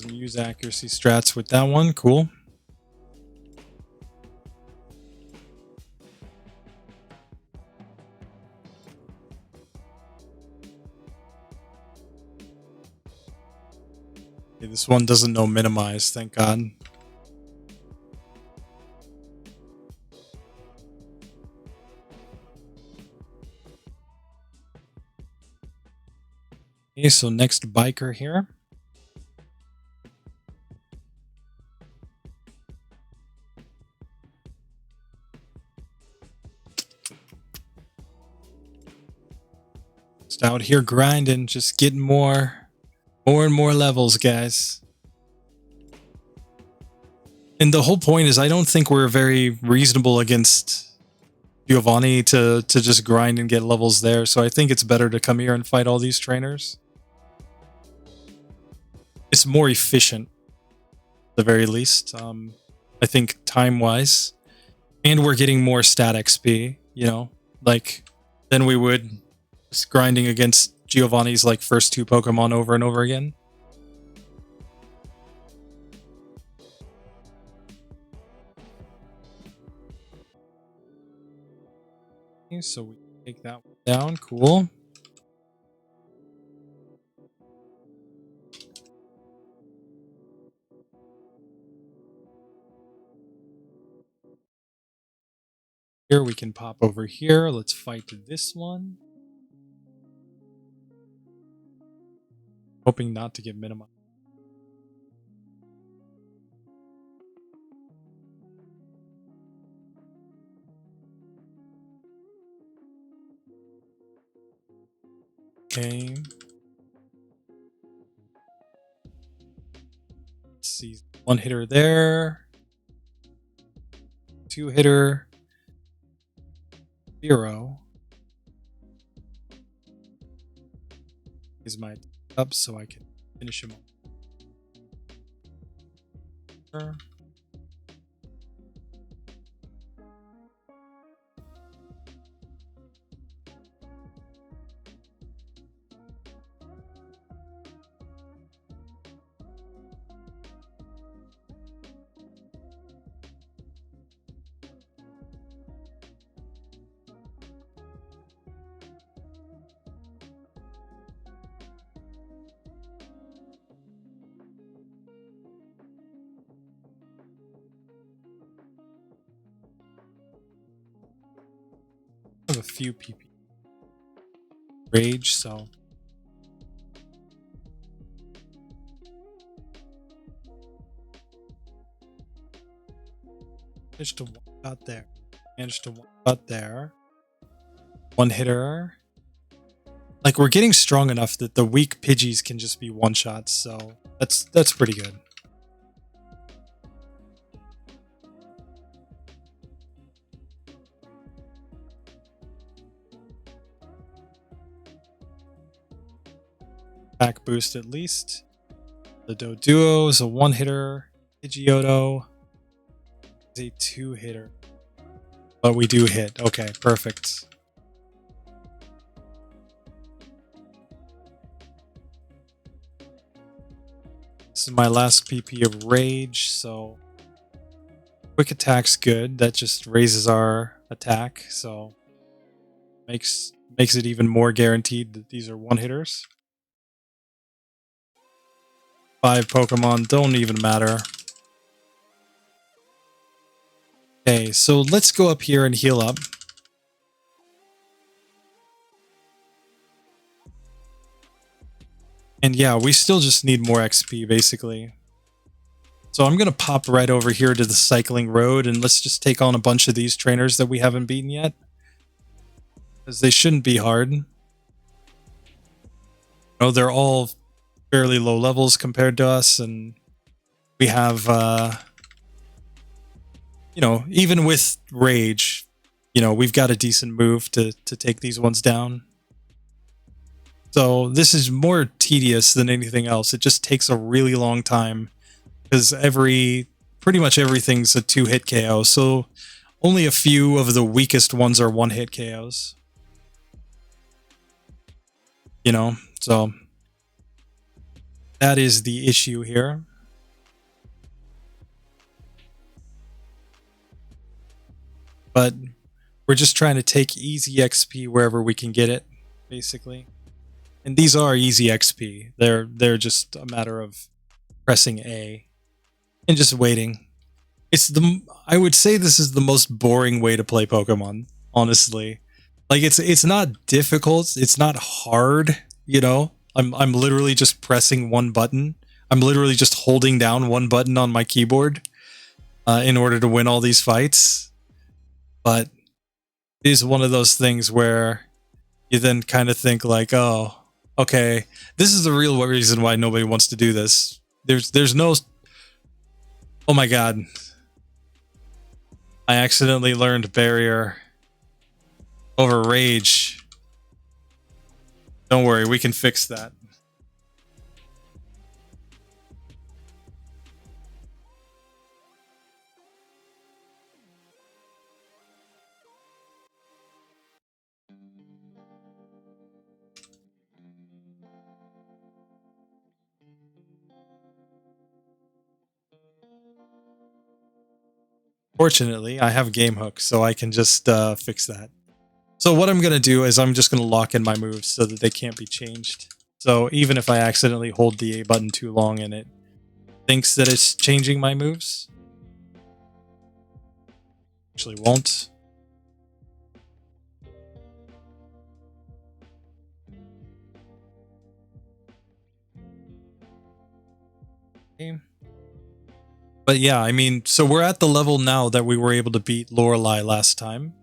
use accuracy strats with that one. Cool. Okay, this one doesn't know minimize, thank God. Okay, so next biker here. Just out here grinding, just getting more and more levels, guys. And the whole point is I don't think we're very reasonable against Giovanni to just grind and get levels there. So I think it's better to come here and fight all these trainers. It's more efficient, at the very least. I think time-wise. And we're getting more stat XP, you know, like than we would just grinding against Giovanni's like first two Pokemon over and over again. Okay, so we take that one down. Cool. Here we can pop over here. Let's fight this one. Hoping not to get minimized. Okay. Let's see. One hitter there. Two hitter. 0. Is my up so I can finish him off. I have a few PP rage, so managed to one shot there. Managed to one shot there. One hitter. Like we're getting strong enough that the weak Pidgeys can just be one shots, so that's pretty good. Attack boost at least. The Doduo is a one-hitter. Pidgeotto is a two-hitter. But we do hit. Okay, perfect. This is my last PP of Rage, so Quick attack's good. That just raises our attack, so makes it even more guaranteed that these are one-hitters. 5 Pokemon don't even matter. Okay, so let's go up here and heal up. And yeah, we still just need more XP, basically. So I'm going to pop right over here to the cycling road, and let's just take on a bunch of these trainers that we haven't beaten yet. Because they shouldn't be hard. Oh, they're all fairly low levels compared to us, and we have, you know, even with Rage, you know, we've got a decent move to take these ones down. So this is more tedious than anything else. It just takes a really long time because pretty much everything's a 2-hit KO. So only a few of the weakest ones are 1-hit KOs. You know, so that is the issue here. But we're just trying to take easy XP wherever we can get it, basically. And these are easy XP. They're just a matter of pressing A and just waiting. I would say this is the most boring way to play Pokemon, honestly. Like it's not difficult, it's not hard, you know? I'm literally just pressing one button. I'm literally just holding down one button on my keyboard in order to win all these fights. But it is one of those things where you then kind of think like, oh, okay, this is the real reason why nobody wants to do this. There's no... Oh my god. I accidentally learned Barrier over Rage. Don't worry, we can fix that. Fortunately, I have Game Hook, so I can just fix that. So what I'm going to do is I'm just going to lock in my moves so that they can't be changed. So even if I accidentally hold the A button too long and it thinks that it's changing my moves, actually won't. Okay. But yeah, I mean, so we're at the level now that we were able to beat Lorelei last time.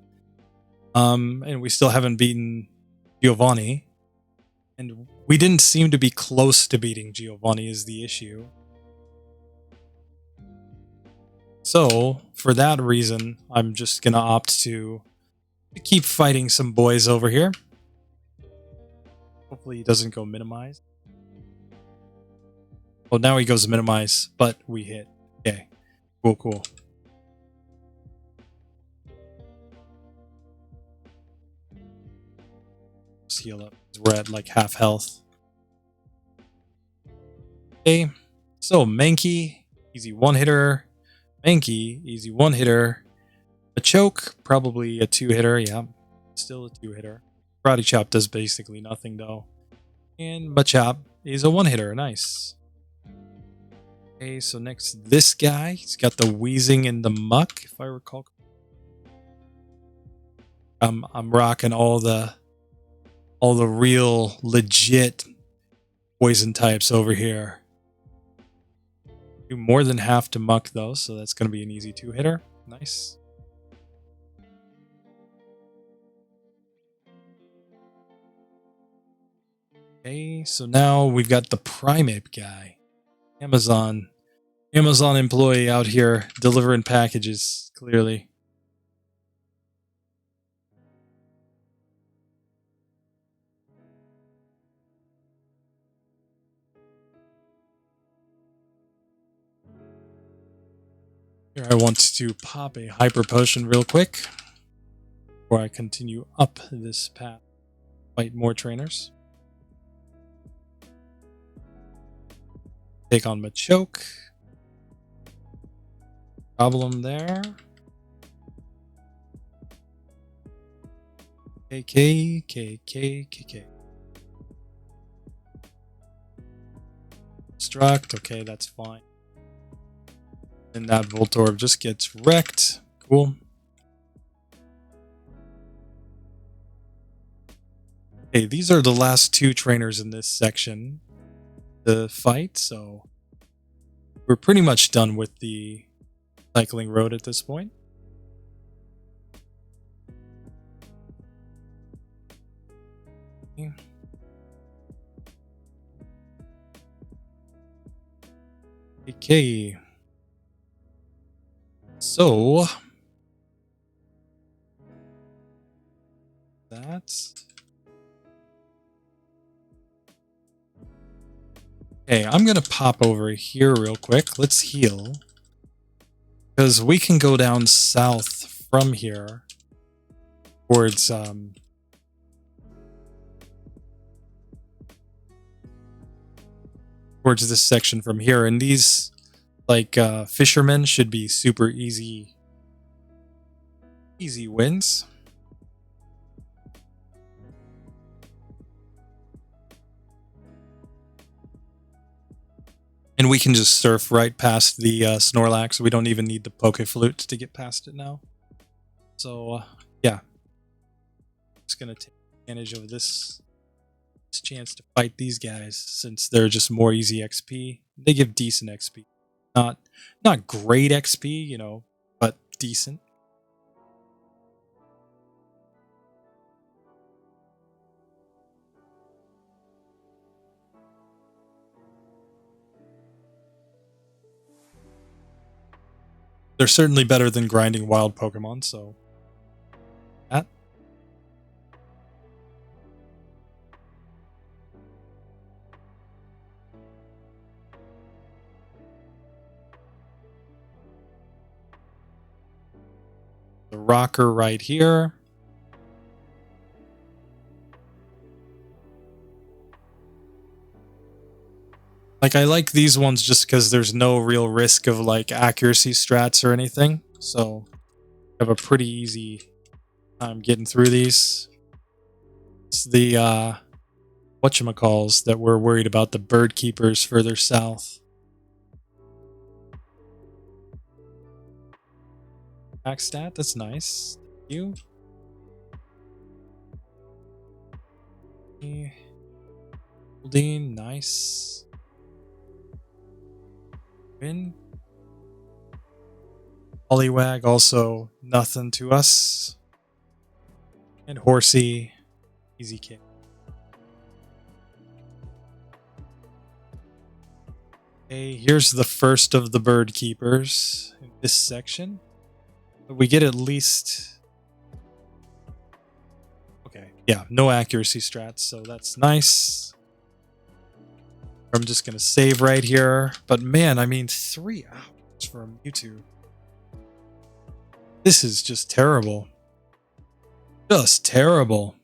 And we still haven't beaten Giovanni. And we didn't seem to be close to beating Giovanni is the issue. So, for that reason, I'm just going to opt to keep fighting some boys over here. Hopefully he doesn't go minimize. Well, now he goes minimize, but we hit. Okay, cool. Let's heal up. We're at like half health. Okay, so Mankey, easy one-hitter. Mankey, easy one-hitter. A choke, probably a 2-hitter. Yeah, still a 2-hitter. Karate Chop does basically nothing though. And Machop is a 1-hitter. Nice. Okay, so next this guy. He's got the Wheezing in the Muck, if I recall. I'm rocking all the real legit poison types over here. Do more than half to Muck though, so that's going to be an easy 2-hitter. Nice. Okay, so now we've got the Primeape guy. Amazon employee out here delivering packages, clearly. Here I want to pop a Hyper Potion real quick before I continue up this path. Fight more trainers. Take on Machoke. problem there. KK. Struct, okay, that's fine. And that Voltorb just gets wrecked. Cool. Okay, these are the last two trainers in this section to fight, so we're pretty much done with the cycling road at this point. Okay. So that's okay. I'm gonna pop over here real quick. Let's heal because we can go down south from here towards towards this section from here, and these like fishermen should be super easy wins. And we can just surf right past the Snorlax. We don't even need the Poke Flute to get past it now. So yeah, just gonna take advantage of this chance to fight these guys since they're just more easy XP. They give decent XP, not great XP, you know, but decent. They're certainly better than grinding wild Pokemon, so that. The rocker right here. Like, I like these ones just because there's no real risk of, like, accuracy strats or anything. So, I have a pretty easy time getting through these. It's the, whatchamacalls that we're worried about, the bird keepers further south. Max stat, that's nice. Thank you. Holding, nice. Win. Poliwag, also nothing to us. And Horsey, easy kick. Okay, here's the first of the bird keepers in this section. We get at least... Okay, yeah, no accuracy strats, so that's nice. I'm just going to save right here. But man, I mean, 3 hours for a Mewtwo. This is just terrible. Just terrible.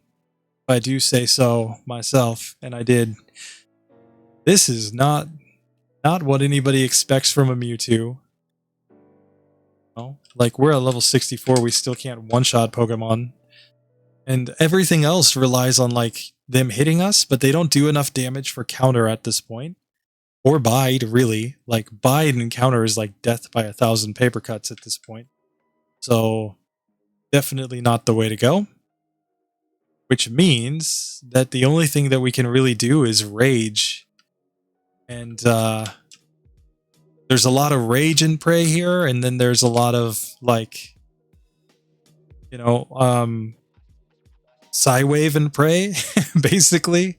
If I do say so myself, and I did. This is not what anybody expects from a Mewtwo. No, like, we're at level 64, we still can't one-shot Pokemon. And everything else relies on, like, them hitting us, but they don't do enough damage for counter at this point. Or bide, really. Like, bide and counter is like death by 1,000 paper cuts at this point. So, definitely not the way to go. Which means that the only thing that we can really do is rage. And, there's a lot of rage in prey here, and then there's a lot of, like, you know, Psywave and prey, basically.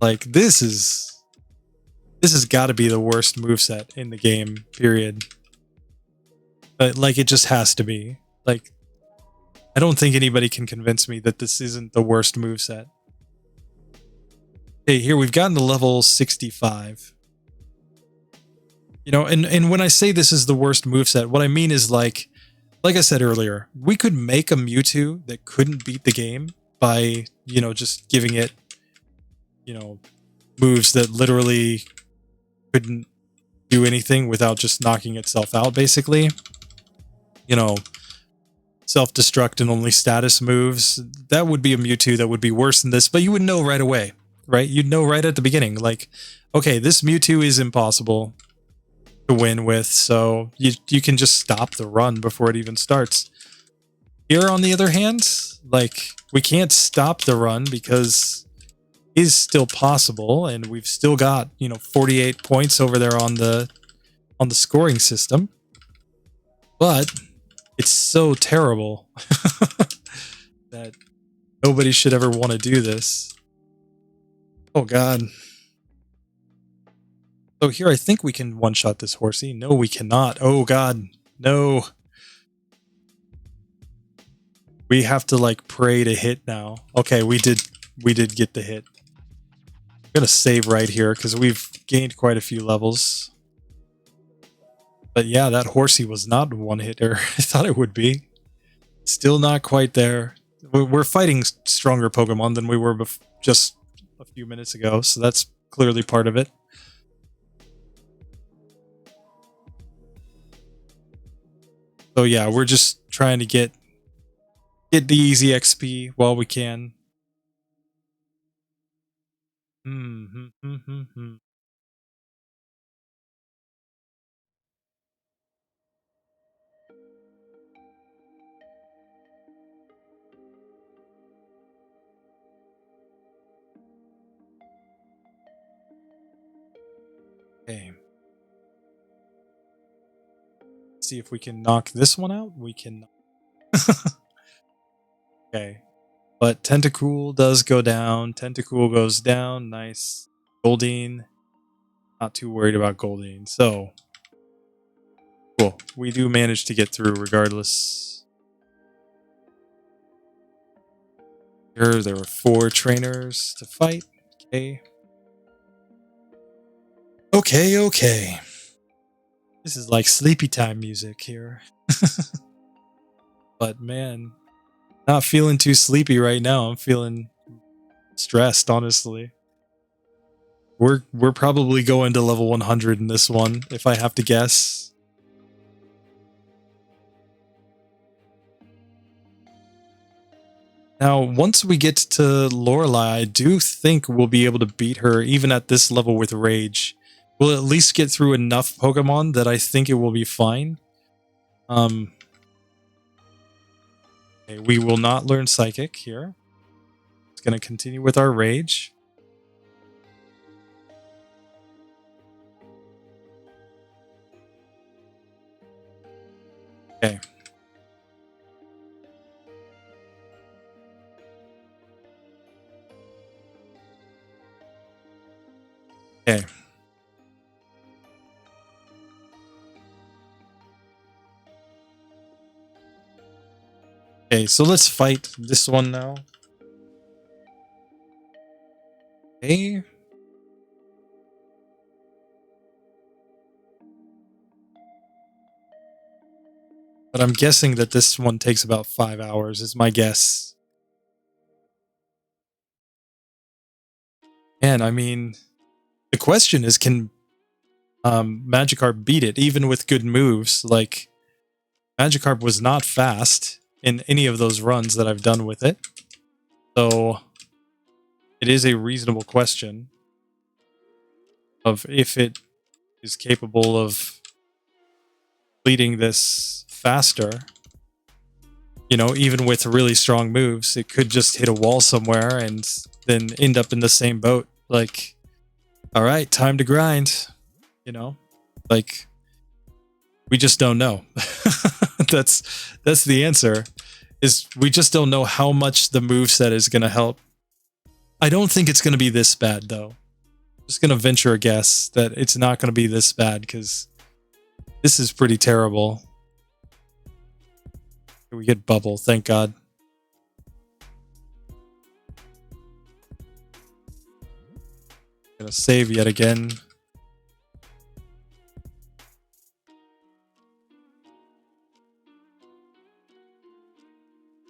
Like, this has got to be the worst moveset in the game, period. But, like, it just has to be. Like, I don't think anybody can convince me that this isn't the worst moveset. Okay, here we've gotten to level 65. You know, and when I say this is the worst moveset, what I mean is, like I said earlier, we could make a Mewtwo that couldn't beat the game by, you know, just giving it, you know, moves that literally couldn't do anything without just knocking itself out, basically. You know, self-destruct and only status moves. That would be a Mewtwo that would be worse than this, but you would know right away, right? You'd know right at the beginning, like, okay, this Mewtwo is impossible to win with, so you can just stop the run before it even starts. Here, on the other hand, like, we can't stop the run because it is still possible, and we've still got, you know, 48 points over there on the scoring system. But it's so terrible that nobody should ever want to do this. Oh god. So here I think we can one-shot this horsey. No, we cannot. Oh god. No. We have to like pray to hit now. Okay, we did get the hit. I'm gonna save right here because we've gained quite a few levels. But yeah, that horsey was not a one-hitter. I thought it would be. Still not quite there. We're fighting stronger Pokemon than we were just a few minutes ago, so that's clearly part of it. So yeah, we're just trying to get the easy XP while we can. Okay. See if we can knock this one out. We can. Okay. But Tentacool does go down. Tentacool goes down. Nice. Goldeen. Not too worried about Goldeen. So, cool. We do manage to get through regardless. Here, there were 4 trainers to fight. Okay. Okay. This is like sleepy time music here. But man, not feeling too sleepy right now. I'm feeling stressed, honestly. We're probably going to level 100 in this one, if I have to guess. Now, once we get to Lorelei, I do think we'll be able to beat her even at this level with Rage. We'll at least get through enough Pokemon that I think it will be fine. Okay, we will not learn Psychic here. It's going to continue with our Rage. Okay. Okay. Okay, so let's fight this one now. Okay. But I'm guessing that this one takes about 5 hours, is my guess. And I mean, the question is, can Magikarp beat it, even with good moves? Like, Magikarp was not fast in any of those runs that I've done with it. So, it is a reasonable question of if it is capable of completing this faster. You know, even with really strong moves, it could just hit a wall somewhere and then end up in the same boat. Like, all right, time to grind. You know, like, we just don't know. That's the answer. Is we just don't know how much the moveset is going to help. I don't think it's going to be this bad, though. I'm just going to venture a guess that it's not going to be this bad, because this is pretty terrible. We get Bubble, thank God. Gonna save yet again.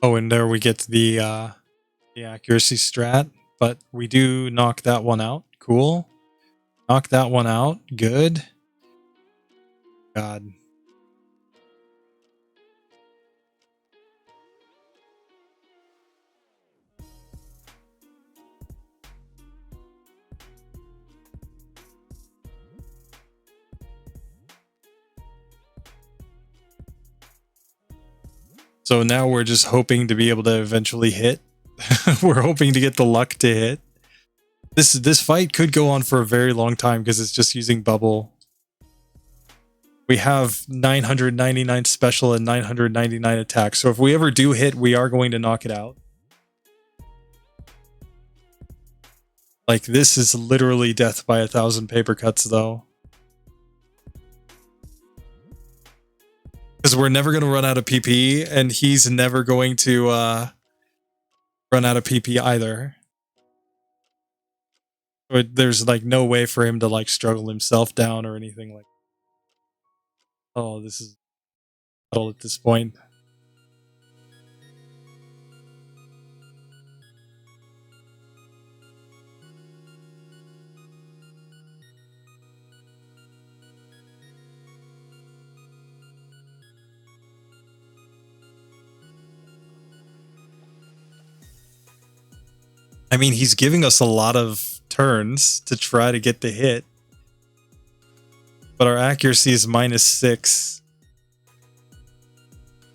Oh, and there we get the accuracy strat, but we do knock that one out. Cool. Knock that one out. Good. God. So now we're just hoping to be able to eventually hit. We're hoping to get the luck to hit. This fight could go on for a very long time because it's just using bubble. We have 999 special and 999 attack. So if we ever do hit, we are going to knock it out. Like, this is literally death by 1,000 paper cuts, though. Because we're never going to run out of PP, and he's never going to run out of PP either. But there's, like, no way for him to, like, struggle himself down or anything like that. Oh, this is battle at this point. I mean, he's giving us a lot of turns to try to get the hit. But our accuracy is -6.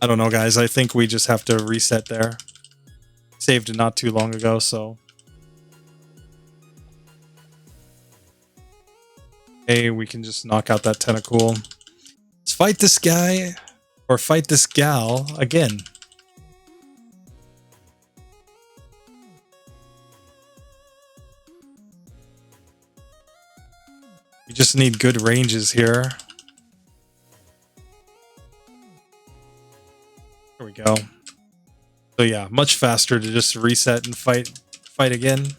I don't know, guys. I think we just have to reset there. Saved it not too long ago, so. Hey, we can just knock out that tentacle. Let's fight this guy, or fight this gal again. We just need good ranges here. There we go. So yeah, much faster to just reset and fight again.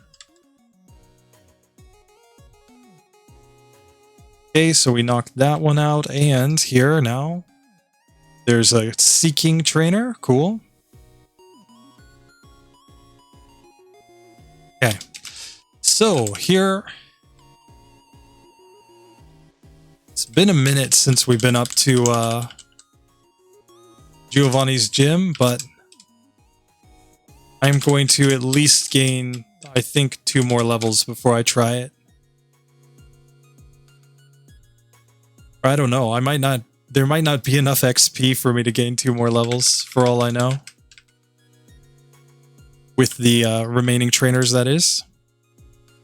Okay, so we knocked that one out, and here now there's a Seeking Trainer. Cool. Okay, so here it's been a minute since we've been up to Giovanni's gym, but I'm going to at least gain, I think, 2 more levels before I try it. I don't know. I might not. There might not be enough XP for me to gain 2 more levels, for all I know. With the remaining trainers, that is.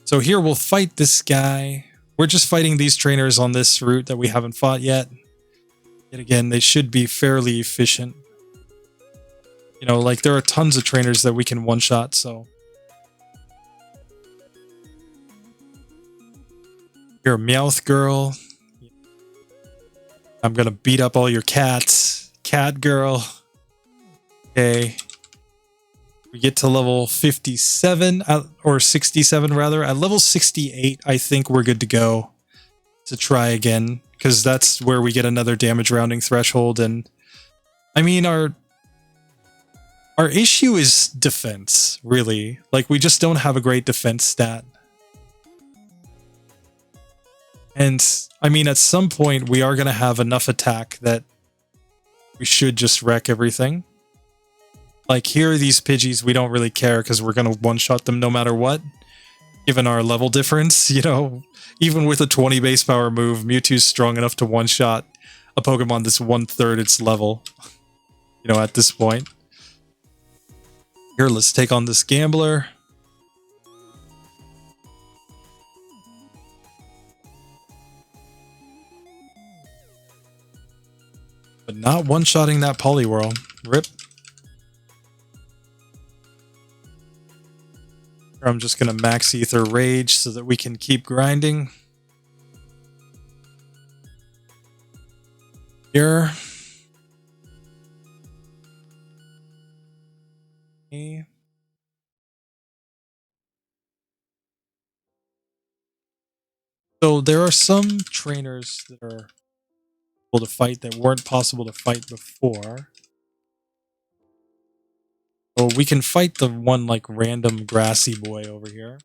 So here we'll fight this guy. We're just fighting these trainers on this route that we haven't fought yet. Yet again, they should be fairly efficient. You know, like, there are tons of trainers that we can one-shot, so. You're a Meowth girl. I'm gonna beat up all your cats. Cat girl. Okay. We get to level 57, or 67 rather. At level 68, I think we're good to go to try again, because that's where we get another damage rounding threshold. And I mean, our issue is defense, really. Like, we just don't have a great defense stat. And I mean, at some point, we are going to have enough attack that we should just wreck everything. Like, here, these Pidgeys, we don't really care because we're going to one-shot them no matter what. Given our level difference, you know, even with a 20 base power move, Mewtwo's strong enough to one-shot a Pokemon that's 1/3 its level, you know, at this point. Here, let's take on this Gambler. But not one-shotting that Poliwhirl. Rip. I'm just going to Max Ether Rage so that we can keep grinding. Here. Okay. So there are some trainers that are able to fight that weren't possible to fight before. So we can fight the one, like, random grassy boy over here.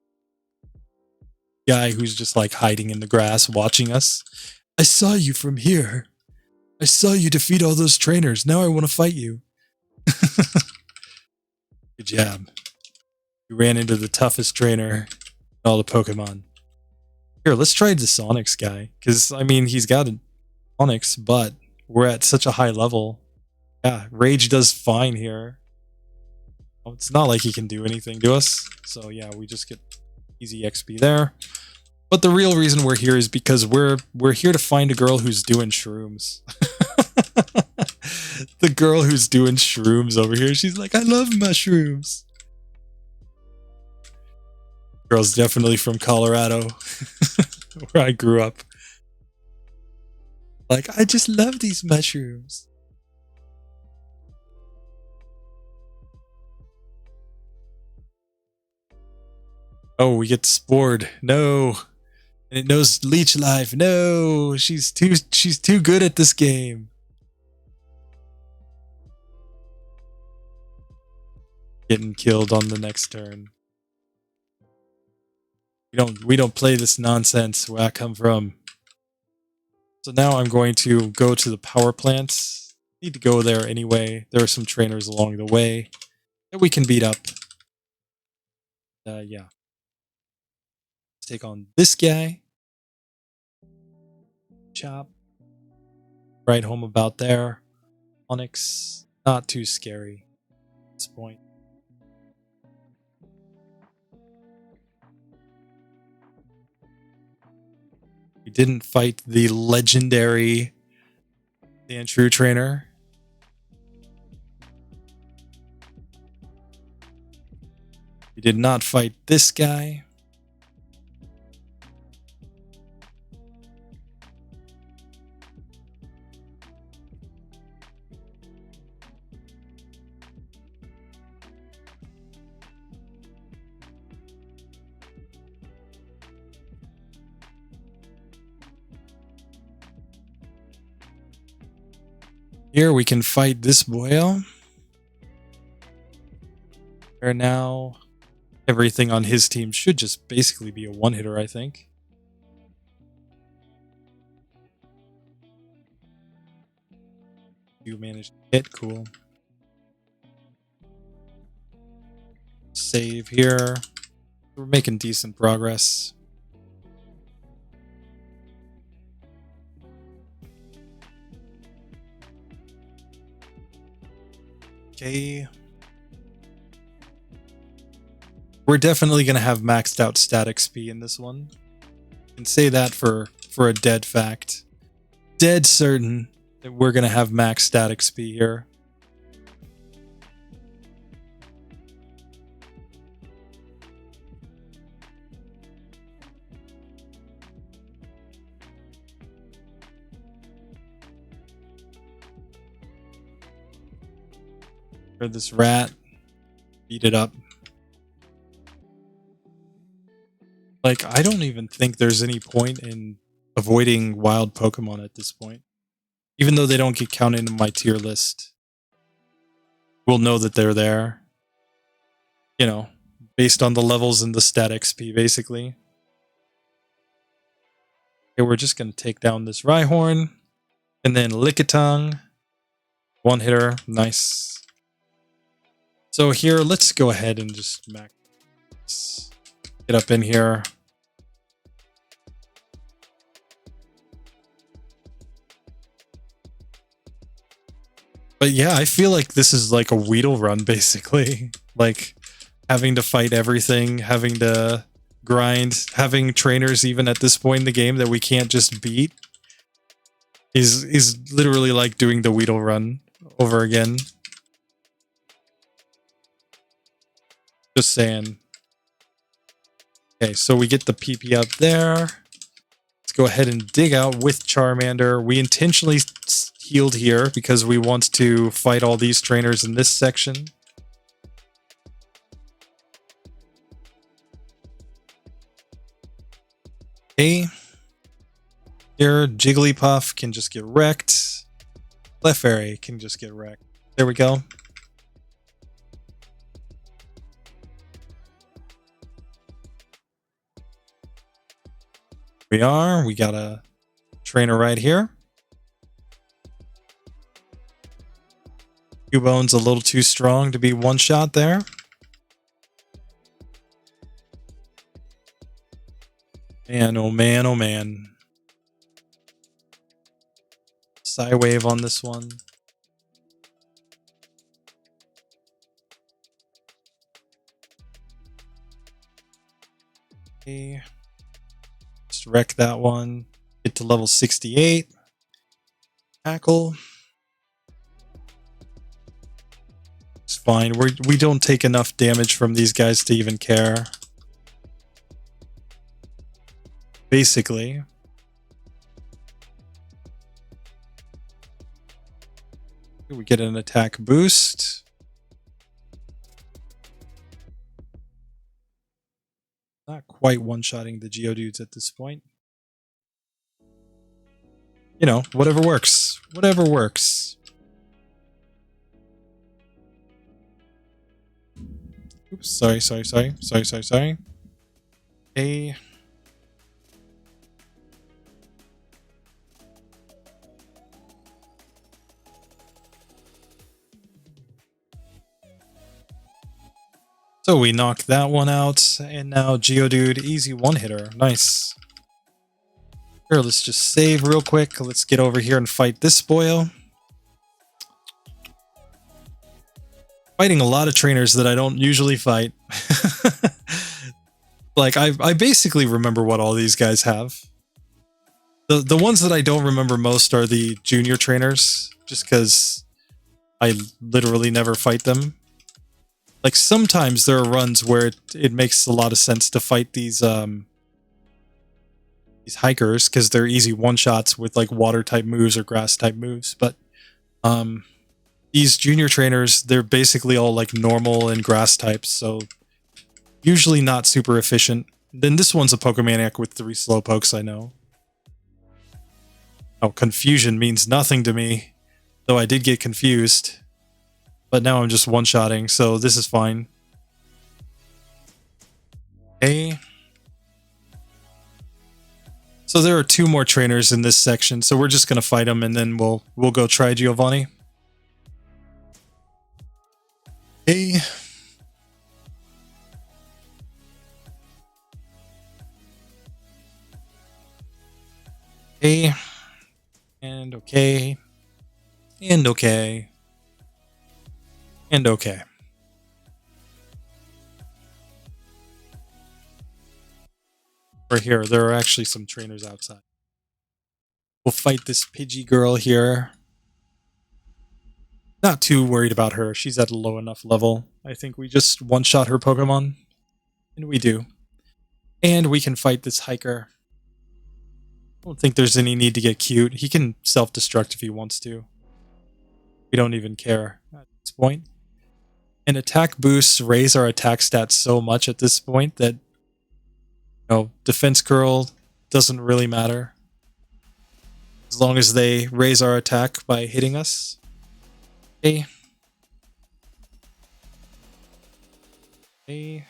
Guy who's just, like, hiding in the grass watching us. I saw you from here. I saw you defeat all those trainers. Now I want to fight you. Good job. You ran into the toughest trainer in all the Pokemon. Here, let's try the Sonics guy. Because, I mean, he's got an Onyx, but we're at such a high level. Yeah, Rage does fine here. Oh, it's not like he can do anything to us. So, yeah, we just get easy XP there. But the real reason we're here is because we're here to find a girl who's doing shrooms. The girl who's doing shrooms over here, she's like, I love mushrooms. Girl's definitely from Colorado, where I grew up. Like, I just love these mushrooms. Oh, we get spored. No. And it knows leech life. No, she's too good at this game. Getting killed on the next turn. We don't play this nonsense where I come from. So now I'm going to go to the power plants. Need to go there anyway. There are some trainers along the way that we can beat up. Yeah. Let's take on this guy. Chop. Right home about there. Onyx. Not too scary at this point. We didn't fight the legendary Sandshrew trainer. We did not fight this guy. Here we can fight this boyo. Where now everything on his team should just basically be a one-hitter, I think. You managed to hit, cool. Save here. We're making decent progress. Okay. We're definitely going to have maxed out static XP in this one. I can say that for a dead fact. Dead certain that we're going to have max static XP here. Heard this rat. Beat it up. Like, I don't even think there's any point in avoiding wild Pokemon at this point. Even though they don't get counted in my tier list. We'll know that they're there. You know, based on the levels and the stat XP, basically. Okay, we're just going to take down this Rhyhorn. And then Lickitung. One hitter. Nice. So here, let's go ahead and just max. Get up in here. But yeah, I feel like this is like a Weedle run, basically. Like, having to fight everything, having to grind, having trainers even at this point in the game that we can't just beat. Is literally like doing the Weedle run over again. Just saying. Okay, so we get the PP up there. Let's go ahead and dig out with Charmander. We intentionally healed here because we want to fight all these trainers in this section. Okay. Here, Jigglypuff can just get wrecked. Clefairy can just get wrecked. There we go. We got a trainer right here. Cubone's a little too strong to be one shot there. Man, oh man, oh man. Side wave on this one. Okay. Just wreck that one. Get to level 68. Tackle. It's fine. We don't take enough damage from these guys to even care. Basically. We get an attack boost. Not quite one-shotting the Geodudes at this point. You know, whatever works. Whatever works. Oops, sorry. Okay. So we knocked that one out, and now Geodude, easy one-hitter. Nice. Here, let's just save real quick. Let's get over here and fight this boyo. Fighting a lot of trainers that I don't usually fight. Like, I basically remember what all these guys have. The ones that I don't remember most are the junior trainers, just because I literally never fight them. Like, sometimes there are runs where it makes a lot of sense to fight these hikers, because they're easy one-shots with, like, water-type moves or grass-type moves, but these junior trainers, they're basically all, like, normal and grass types, so usually not super efficient. Then this one's a Pokemaniac with 3 Slowpokes, I know. Oh, confusion means nothing to me, though I did get confused. But now I'm just one-shotting, so this is fine. Okay. So there are 2 more trainers in this section, so we're just gonna fight them, and then we'll go try Giovanni. Okay. Okay. And okay. And okay. And okay. Right here, there are actually some trainers outside. We'll fight this Pidgey girl here. Not too worried about her. She's at a low enough level. I think we just one-shot her Pokemon. And we do. And we can fight this hiker. I don't think there's any need to get cute. He can self-destruct if he wants to. We don't even care at this point. And attack boosts raise our attack stats so much at this point that, you know, defense curl doesn't really matter. As long as they raise our attack by hitting us. Okay. Okay.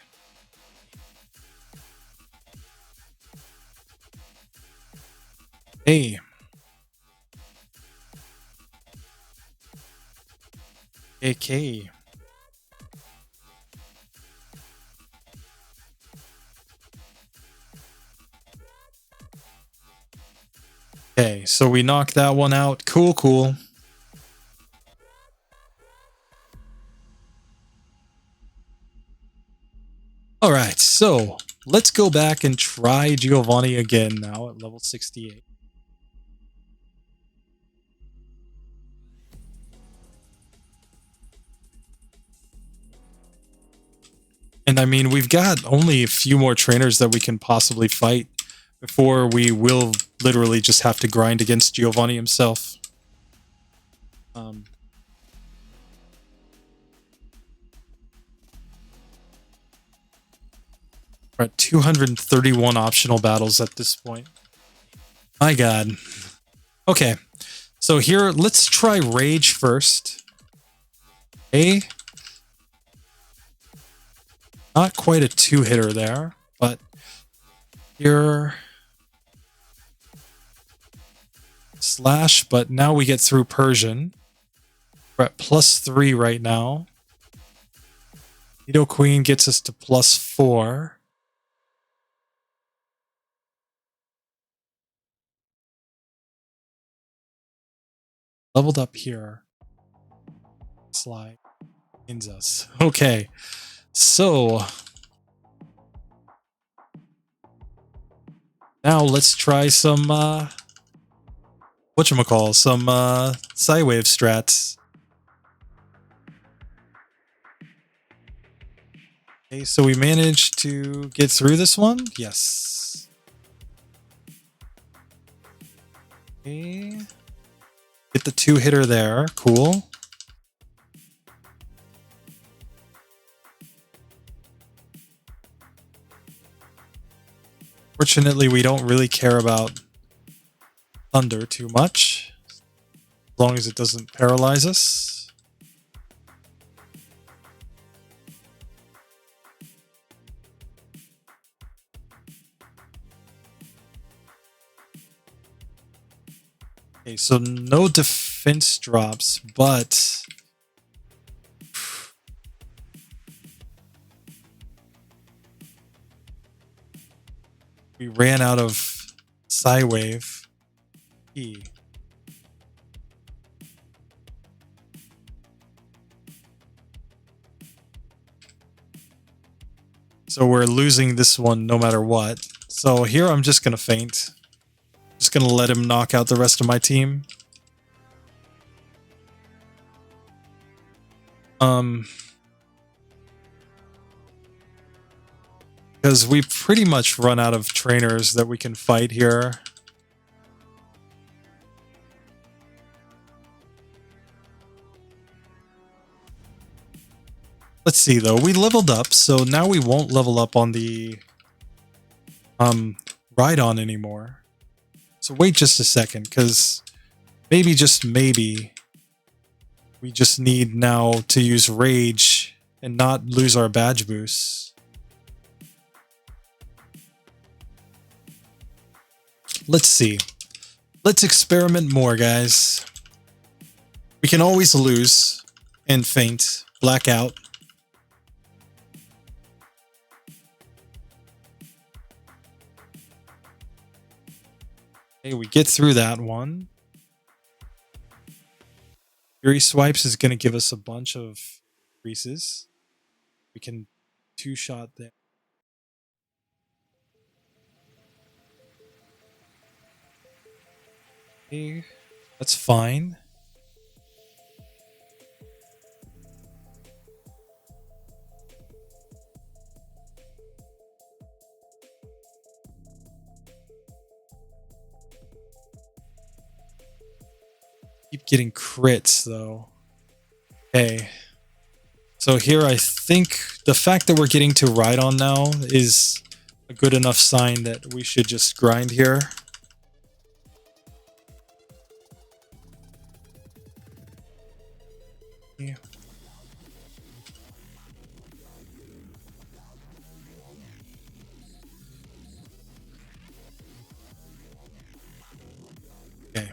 Hey. AK. Okay, so we knocked that one out. Cool, cool. All right, so let's go back and try Giovanni again now at level 68. And I mean, we've got only a few more trainers that we can possibly fight before we will literally just have to grind against Giovanni himself. We're at 231 optional battles at this point. My God. Okay, so here, let's try Rage first. Okay. Not quite a 2-hitter there, but here... Slash, but now we get through Persian. We're at +3 right now. Nido Queen gets us to +4. Leveled up here. Slide ends us. Okay, so now let's try some whatchamacall, some Psywave strats. Okay, so we managed to get through this one. Yes. Okay. Get the 2-hitter there. Cool. Fortunately, we don't really care about thunder too much, as long as it doesn't paralyze us. Okay, so no defense drops, but we ran out of Psywave E. So we're losing this one no matter what. So here I'm just going to feint. Just going to let him knock out the rest of my team. Because we pretty much run out of trainers that we can fight here. Let's see though, we leveled up, so now we won't level up on the ride-on anymore. So wait just a second, because maybe, just maybe, we just need now to use Rage and not lose our badge boosts. Let's see. Let's experiment more, guys. We can always lose and feint, blackout. Okay, we get through that one. Fury Swipes is going to give us a bunch of increases. We can 2-shot there. Okay, that's fine. Keep getting crits though. Okay. So here I think the fact that we're getting to ride on now is a good enough sign that we should just grind here. Yeah. Okay.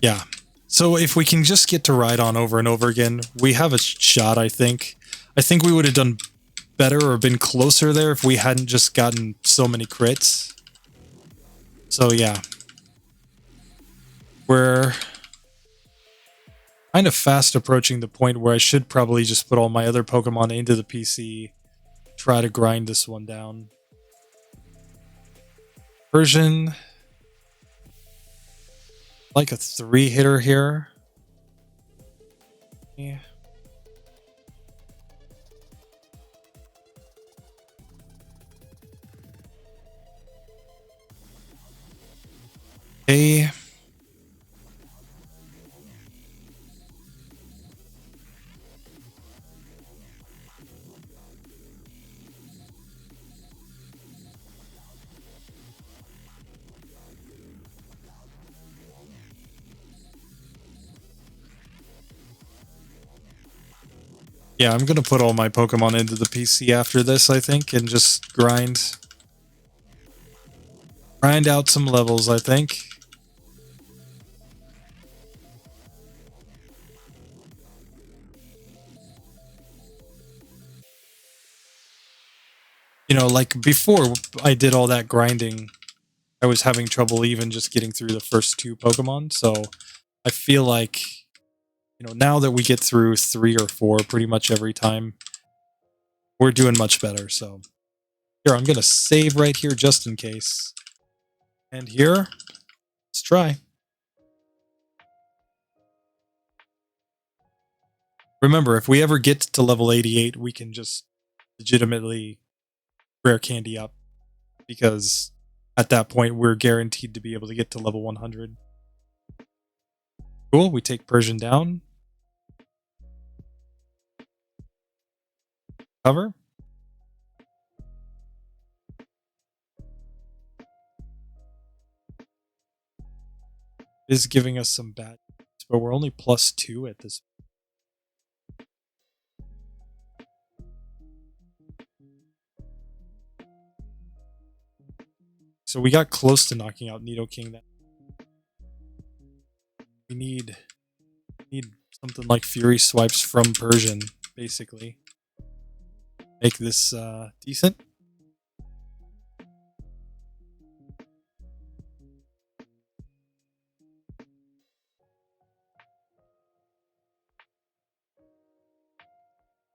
Yeah. So if we can just get to ride on over and over again, we have a shot, I think. I think we would have done better or been closer there if we hadn't just gotten so many crits. So yeah. We're kind of fast approaching the point where I should probably just put all my other Pokemon into the PC, try to grind this one down. Version... like a 3-hitter here. Yeah. Okay. Yeah, I'm gonna put all my Pokemon into the PC after this, I think, and just grind out some levels, I think. You know, like before I did all that grinding, I was having trouble even just getting through the first 2 Pokemon. So I feel like, you know, now that we get through 3 or 4 pretty much every time, we're doing much better. So here, I'm going to save right here just in case. And here, let's try. Remember, if we ever get to level 88, we can just legitimately rare candy up, because at that point we're guaranteed to be able to get to level 100. Cool, we take Persian down. Cover. It is giving us some bad, but we're only +2 at this. So we got close to knocking out Nidoking. That we need something like Fury Swipes from Persian, basically. Make this decent.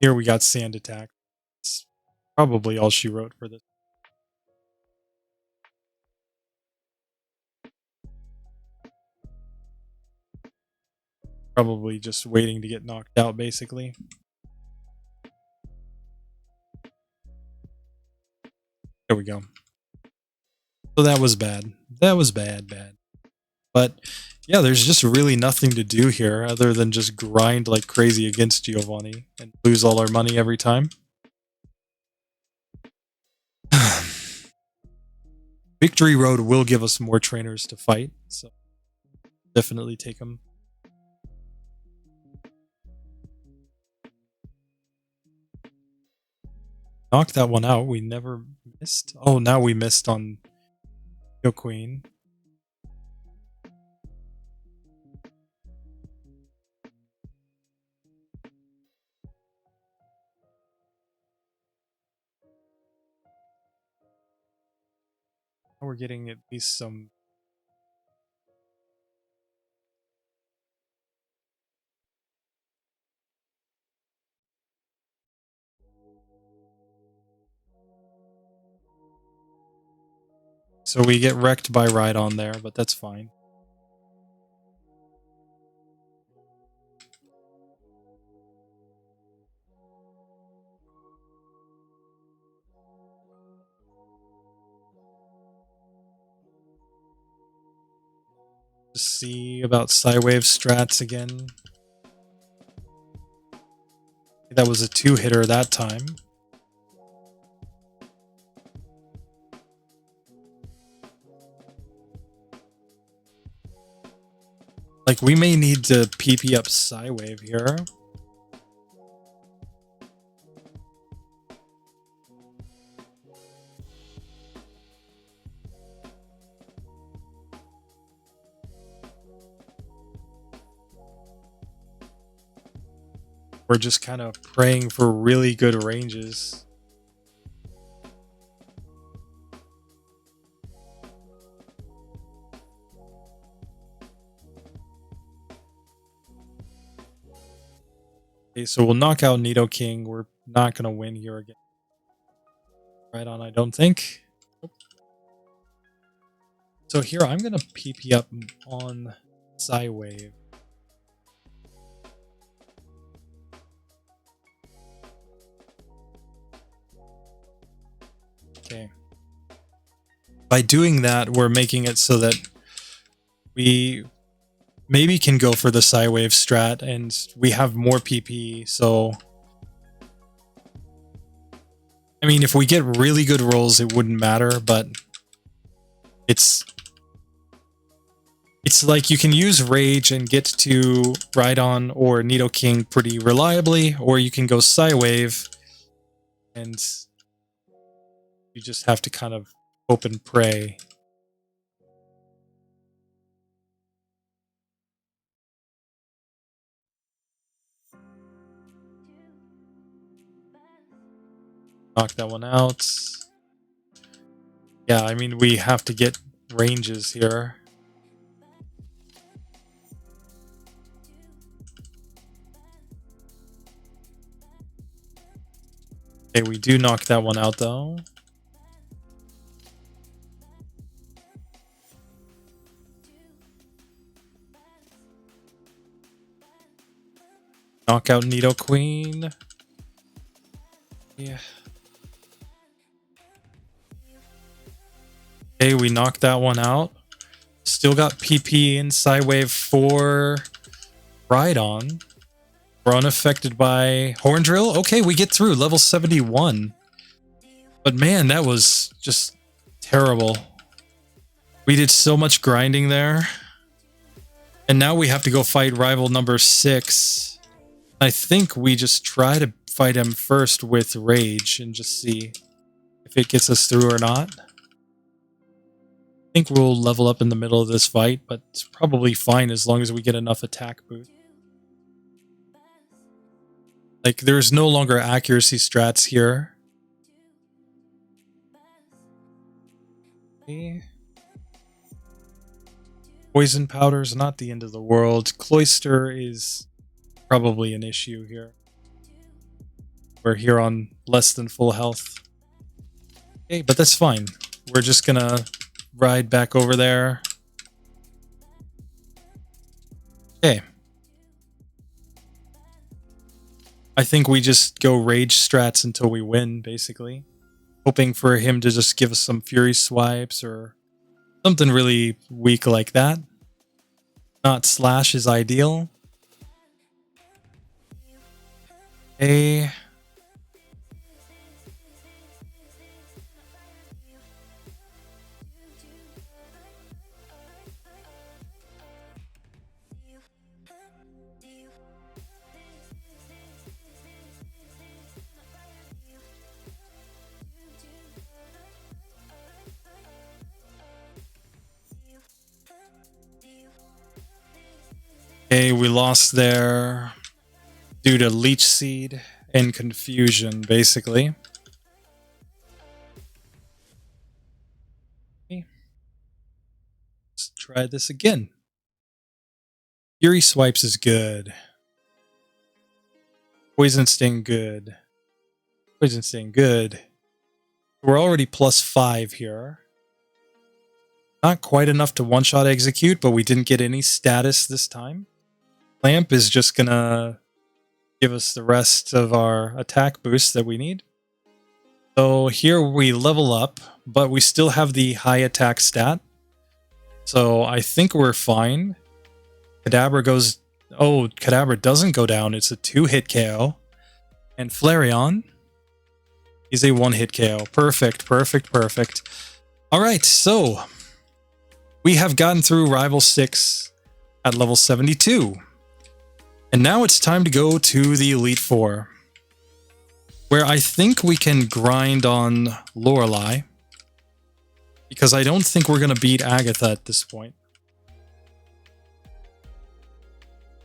Here we got Sand Attack. It's probably all she wrote for this. Probably just waiting to get knocked out, basically. There we go. So that was bad. That was bad. But yeah, there's just really nothing to do here other than just grind like crazy against Giovanni and lose all our money every time. Victory Road will give us more trainers to fight, so definitely take them. Knock that one out. We never missed. Oh, now we missed on Yo Queen. We're getting at least some. So we get wrecked by Rhydon there, but that's fine. Just see about Psywave strats again. That was a 2-hitter that time. Like, we may need to PP up Psywave here. We're just kind of praying for really good ranges. Okay, so we'll knock out Nidoking. We're not going to win here again. Rhydon, I don't think. So here, I'm going to PP up on Psywave. Okay. By doing that, we're making it so that we maybe can go for the Psywave strat, and we have more PP, so... I mean, if we get really good rolls, it wouldn't matter, but... It's like you can use Rage and get to Rhydon or Nidoking pretty reliably, or you can go Psywave, and you just have to kind of hope and pray. Knock that one out. Yeah, I mean, we have to get ranges here. Okay, we do knock that one out, though. Knock out Nidoqueen. Yeah. Okay, we knocked that one out. Still got PP in Psywave 4 Rhydon. We're unaffected by Horn Drill. Okay, we get through level 71. But man, that was just terrible. We did so much grinding there. And now we have to go fight rival number 6. I think we just try to fight him first with Rage and just see if it gets us through or not. I think we'll level up in the middle of this fight, but it's probably fine as long as we get enough attack boost. Like, there's no longer accuracy strats here. Okay. Poison powder is not the end of the world. Cloister is probably an issue here. We're here on less than full health. Okay, but that's fine. We're just gonna ride back over there. Okay. I think we just go rage strats until we win, basically. Hoping for him to just give us some fury swipes or something really weak like that. Not slash is ideal. Okay. Okay, we lost there due to Leech Seed and confusion, basically. Okay. Let's try this again. Fury Swipes is good. Poison Sting, good. Poison Sting, good. We're already +5 here. Not quite enough to one-shot execute, but we didn't get any status this time. Lamp is just gonna give us the rest of our attack boost that we need. So here we level up, but we still have the high attack stat. So I think we're fine. Kadabra goes... Oh, Kadabra doesn't go down. It's a 2-hit KO. And Flareon is a 1-hit KO. Perfect, perfect, perfect. Alright, so we have gotten through Rival 6 at level 72. And now it's time to go to the Elite Four, where I think we can grind on Lorelei, because I don't think we're going to beat Agatha at this point.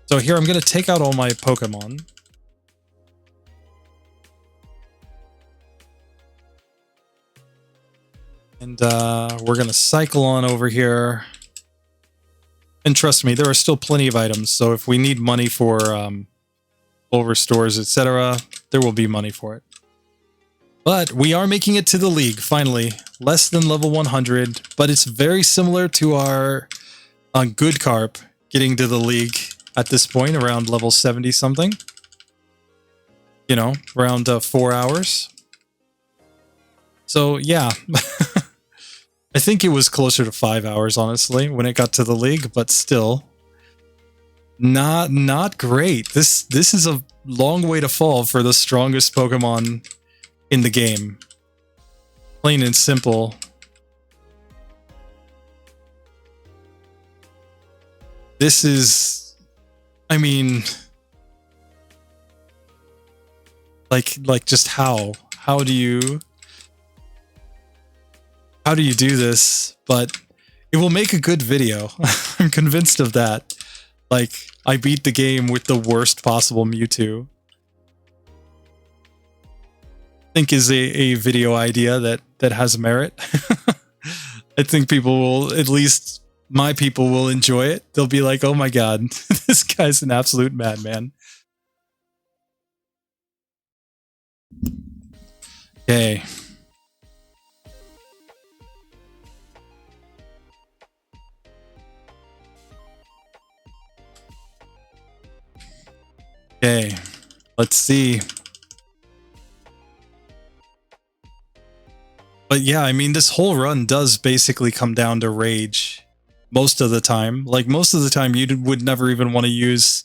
So here I'm going to take out all my Pokemon. And we're going to cycle on over here. And trust me, there are still plenty of items, so if we need money for full restores, etc., there will be money for it. But we are making it to the league, finally. Less than level 100, but it's very similar to our GoodKarp getting to the league at this point, around level 70-something. You know, around 4 hours. So, yeah. I think it was closer to 5 hours, honestly, when it got to the league, but still, not great. This is a long way to fall for the strongest Pokemon in the game. Plain and simple. This is, I mean, like just how do you do this? But it will make a good video. I'm convinced of that. Like, I beat the game with the worst possible Mewtwo. I think is a video idea that has merit. I think people will, at least my people will enjoy it. They'll be like, oh my God, this guy's an absolute madman. Okay. Okay, let's see. But yeah, I mean, this whole run does basically come down to rage most of the time. Like, most of the time, you would never even want to use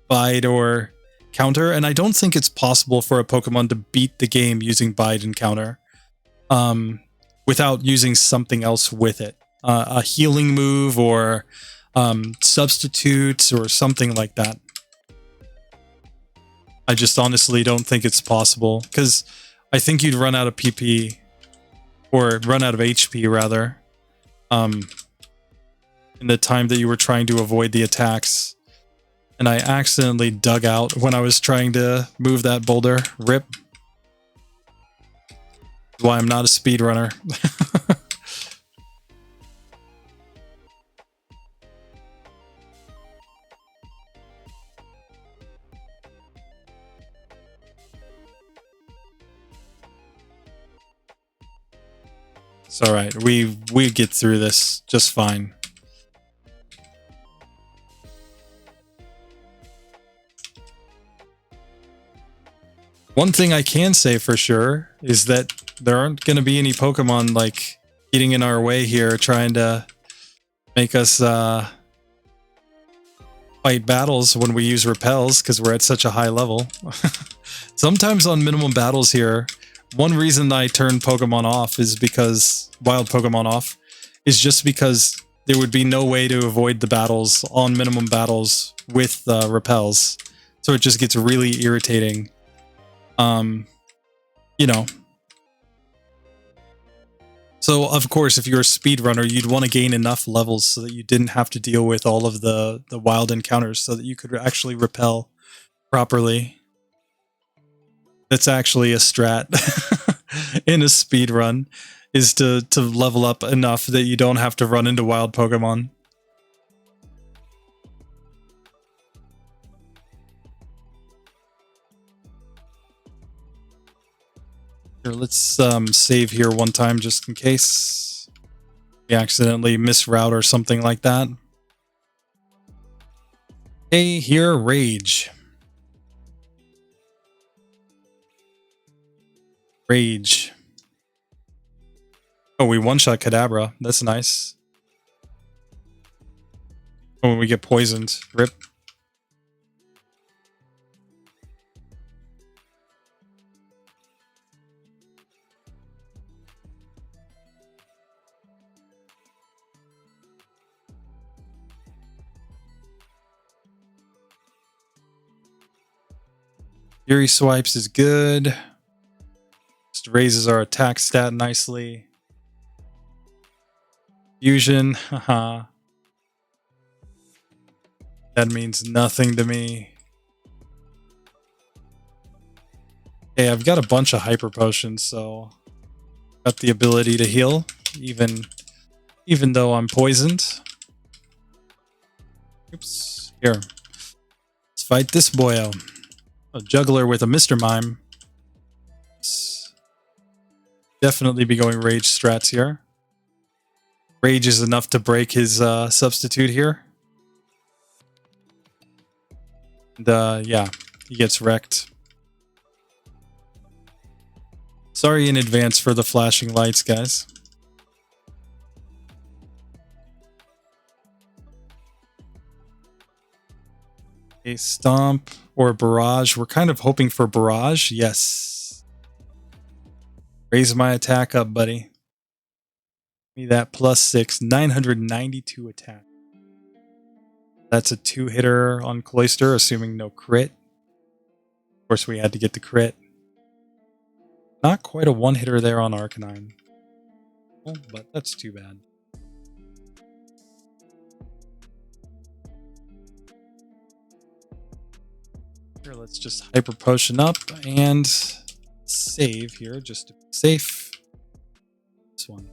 bide or counter. And I don't think it's possible for a Pokemon to beat the game using bide and counter without using something else with it. A healing move or substitutes or something like that. I just honestly don't think it's possible, because I think you'd run out of PP, or run out of HP rather, in the time that you were trying to avoid the attacks. And I accidentally dug out when I was trying to move that boulder. Rip. Why I'm not a speedrunner. It's all right. We get through this just fine. One thing I can say for sure is that there aren't going to be any Pokemon like getting in our way here, trying to make us fight battles when we use repels, because we're at such a high level. Sometimes on minimum battles here, one reason I turn Pokemon off is because wild Pokemon off is just because there would be no way to avoid the battles on minimum battles with repels. So it just gets really irritating. You know. So of course, if you're a speedrunner, you'd want to gain enough levels so that you didn't have to deal with all of the wild encounters, so that you could actually repel properly. That's actually a strat in a speed run, is to level up enough that you don't have to run into wild Pokemon. Here, let's save here one time just in case we accidentally misroute or something like that. Okay, here, Rage. Rage. Oh, we one-shot Kadabra. That's nice. Oh, we get poisoned. Rip. Fury Swipes is good. Just raises our attack stat nicely. Fusion, haha. That means nothing to me. Okay, I've got a bunch of hyper potions, so got the ability to heal, even though I'm poisoned. Oops. Here. Let's fight this boyo. A juggler with a Mr. Mime. Let's definitely be going rage strats here. Rage is enough to break his substitute here. And yeah, he gets wrecked. Sorry in advance for the flashing lights, guys. Okay, Stomp or Barrage. We're kind of hoping for Barrage. Yes. Raise my attack up, buddy. Give me that +6. 992 attack. That's a 2-hitter on Cloyster, assuming no crit. Of course, we had to get the crit. Not quite a 1-hitter there on Arcanine. Well, but that's too bad. Here, let's just Hyper Potion up and save here, just to be safe. This one.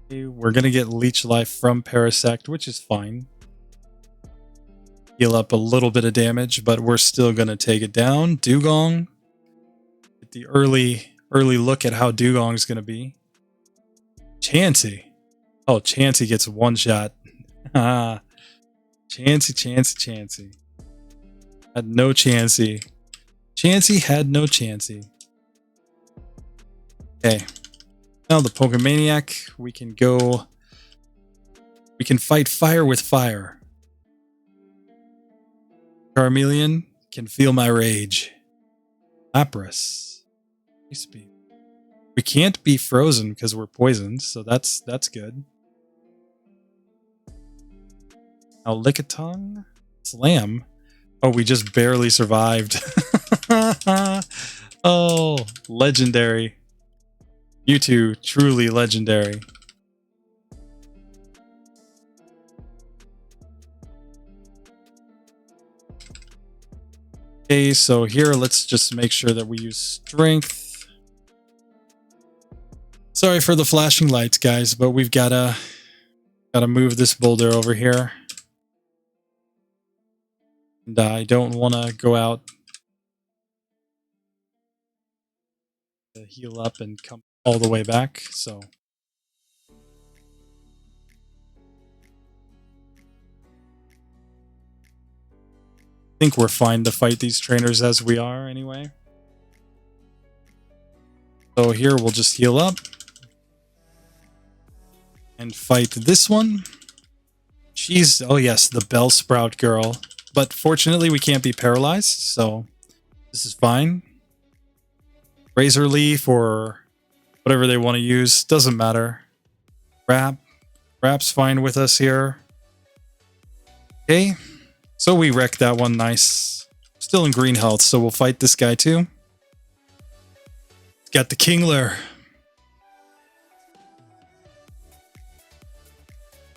We're going to get Leech Life from Parasect, which is fine. Heal up a little bit of damage, but we're still going to take it down. Dugong. Get the early look at how Dugong's going to be. Chansey. Oh, Chansey gets one shot. Chansey. Had no Chansey. Chansey had no Chansey. Okay. Now the Pokemaniac, we can go... We can fight fire with fire. Charmeleon can feel my rage. Lapras. We can't be frozen because we're poisoned, so that's good. Now Lickitung. Slam. Oh, we just barely survived. Oh, legendary. MewTwo, truly legendary. Okay, so here let's just make sure that we use strength. Sorry for the flashing lights, guys, but we've gotta move this boulder over here. And I don't want to go out to heal up and come all the way back, so. I think we're fine to fight these trainers as we are anyway. So here we'll just heal up. And fight this one. She's, oh yes, the Bellsprout girl. But fortunately we can't be paralyzed, so this is fine. Razor Leaf or whatever they want to use, doesn't matter. Rap's fine with us here. Okay, so we wrecked that one nice. Still in green health, so we'll fight this guy too. Got the Kingler.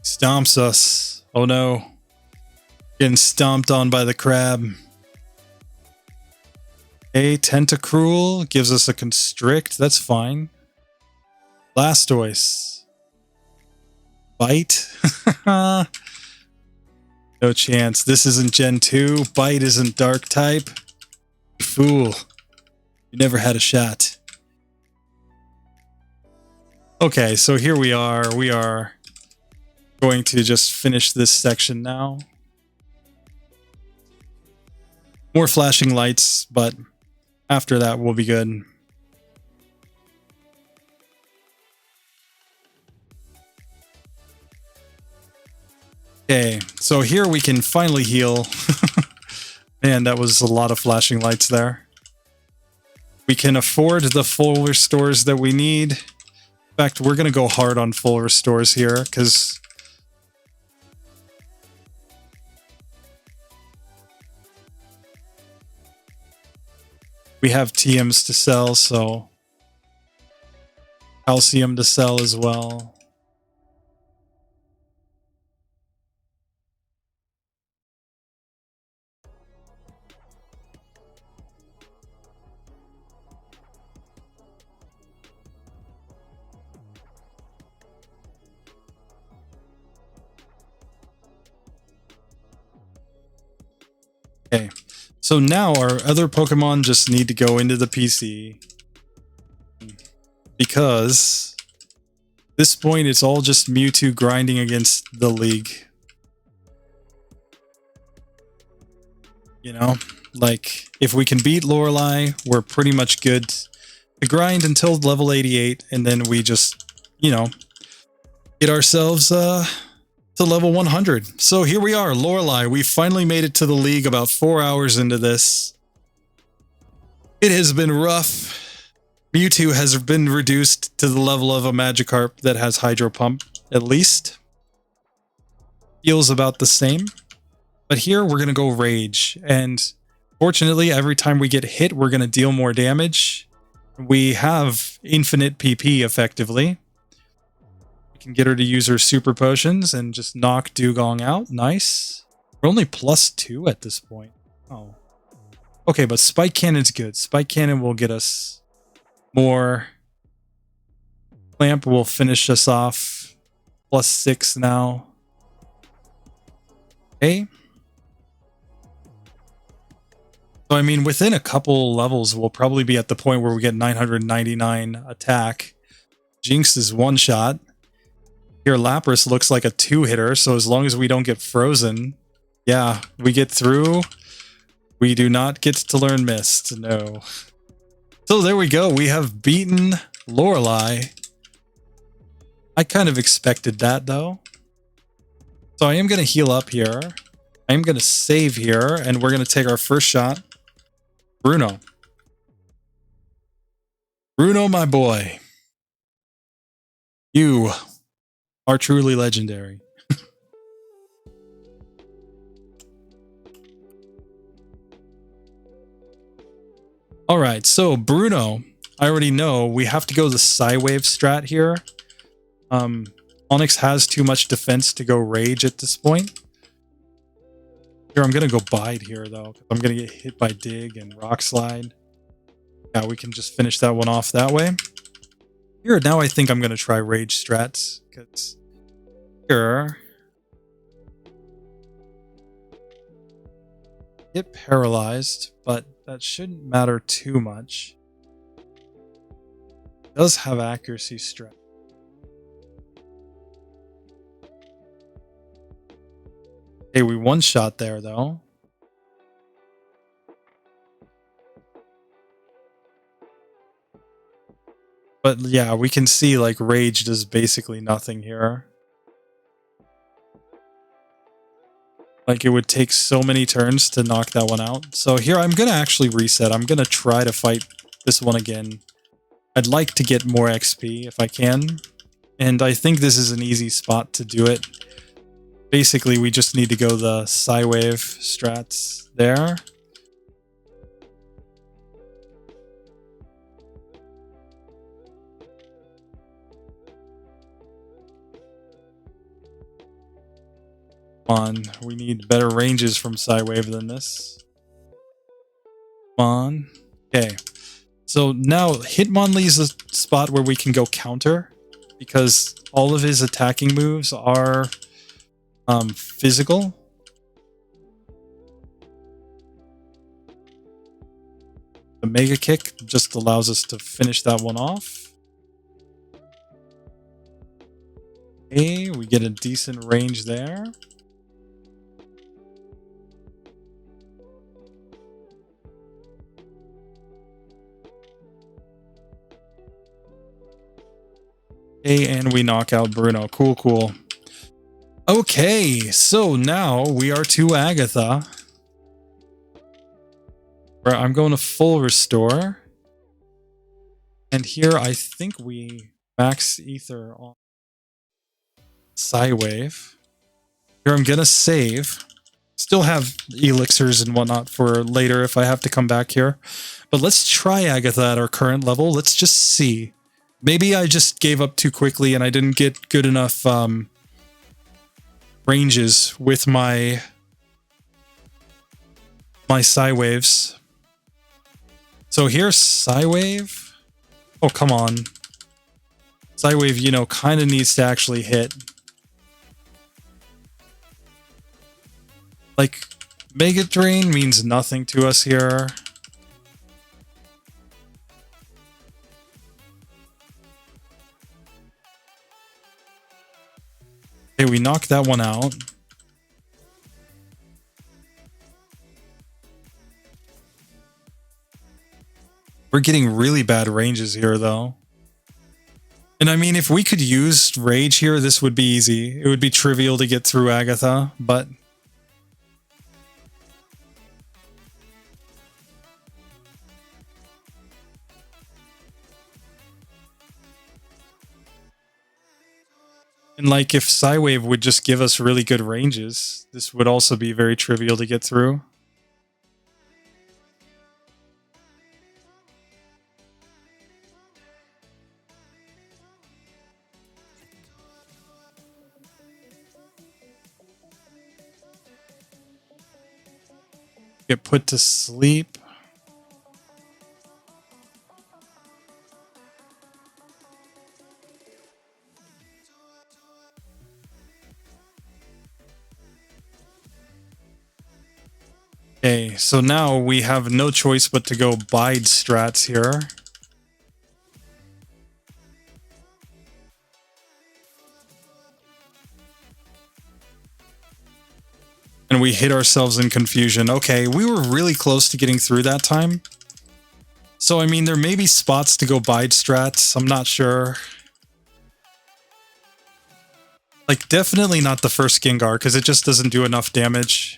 Stomps us. Oh no. Getting stomped on by the crab. A Tentacruel gives us a Constrict. That's fine. Blastoise. Bite. No chance. This isn't Gen 2. Bite isn't Dark type. Fool. You never had a shot. Okay, so here we are. We are going to just finish this section now. More flashing lights, but after that we'll be good. Okay, so here we can finally heal. Man, that was a lot of flashing lights there. We can afford the full restores that we need. In fact, we're going to go hard on full restores here, because we have TMs to sell, so calcium to sell as well. Okay, so now our other Pokemon just need to go into the PC. Because at this point it's all just MewTwo grinding against the league. You know, like if we can beat Lorelei, we're pretty much good to grind until level 88, and then we just, you know, get ourselves to level 100. So here we are, Lorelei. We finally made it to the league about 4 hours into this. It has been rough. MewTwo has been reduced to the level of a Magikarp that has Hydro Pump, at least. Feels about the same. But here we're going to go Rage. And fortunately, every time we get hit, we're going to deal more damage. We have infinite PP, effectively. We can get her to use her super potions and just knock Dugong out. Nice. We're only +2 at this point. Oh. Okay, but Spike Cannon's good. Spike Cannon will get us more. Clamp will finish us off. +6 now. Okay. So, I mean, within a couple levels, we'll probably be at the point where we get 999 attack. Jinx is one shot. Here, Lapras looks like a 2-hitter, so as long as we don't get frozen, yeah, we get through. We do not get to learn Mist, no. So there we go. We have beaten Lorelei. I kind of expected that, though. So I am going to heal up here. I am going to save here, and we're going to take our first shot. Bruno. Bruno, my boy. You are truly legendary. All right, so Bruno, I already know we have to go the Psywave strat here. Onyx has too much defense to go Rage at this point. Here, I'm going to go Bide here, though. I'm going to get hit by Dig and Rock Slide. Yeah, we can just finish that one off that way. Here, now I think I'm going to try Rage strats, because here... get paralyzed, but that shouldn't matter too much. It does have accuracy strat. Okay, we one-shot there, though. But yeah, we can see, like, Rage does basically nothing here. Like, it would take so many turns to knock that one out. So here, I'm going to actually reset. I'm going to try to fight this one again. I'd like to get more XP if I can. And I think this is an easy spot to do it. Basically, we just need to go the Psywave strats there. Come on, we need better ranges from Psywave than this. Come on. Okay. So now Hitmonlee is a spot where we can go counter, because all of his attacking moves are physical. The Mega Kick just allows us to finish that one off. Okay, we get a decent range there. Okay, and we knock out Bruno. Cool, cool. Okay, so now we are to Agatha, where I'm going to full restore. And here I think we max ether on Psywave. Here I'm going to save. Still have elixirs and whatnot for later if I have to come back here. But let's try Agatha at our current level. Let's just see. Maybe I just gave up too quickly and I didn't get good enough ranges with my Psywaves. So here's Psywave. Oh, come on. Psywave, you know, kind of needs to actually hit. Like, Mega Drain means nothing to us here. Okay, we knocked that one out. We're getting really bad ranges here, though. And I mean, if we could use Rage here, this would be easy. It would be trivial to get through Agatha, but... And like, if Psywave would just give us really good ranges, this would also be very trivial to get through. Get put to sleep. Okay, so now we have no choice but to go bide strats here. And we hit ourselves in confusion. Okay, we were really close to getting through that time. So, I mean, there may be spots to go bide strats. I'm not sure. Like, definitely not the first Gengar, because it just doesn't do enough damage.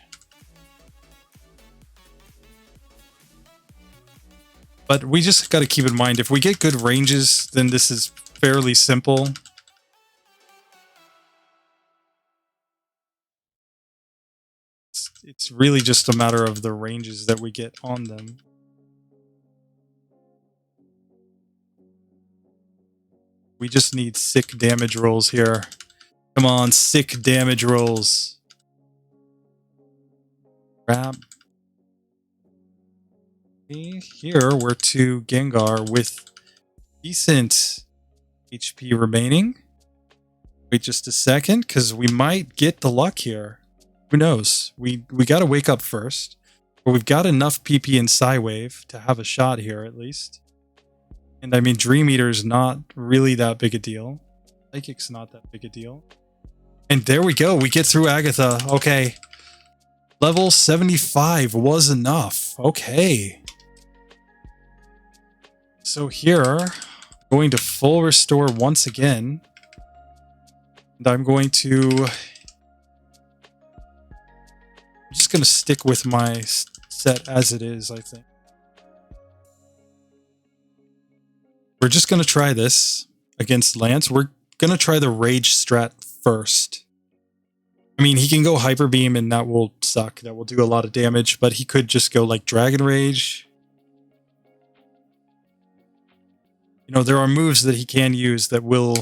But we just got to keep in mind, if we get good ranges, then this is fairly simple. It's really just a matter of the ranges that we get on them. We just need sick damage rolls here. Come on, sick damage rolls. Crap. Here we're to Gengar with decent HP remaining. Wait just a second, because we might get the luck here. Who knows? We got to wake up first. But we've got enough PP and Psywave to have a shot here, at least. And I mean, Dream Eater's not really that big a deal. Psychic's not that big a deal. And there we go. We get through Agatha. Okay. Level 75 was enough. Okay. So here, going to full restore once again. And I'm going to... I'm just going to stick with my set as it is, I think. We're just going to try this against Lance. We're going to try the Rage strat first. I mean, he can go Hyper Beam and that will suck. That will do a lot of damage, but he could just go like Dragon Rage. You know, there are moves that he can use that will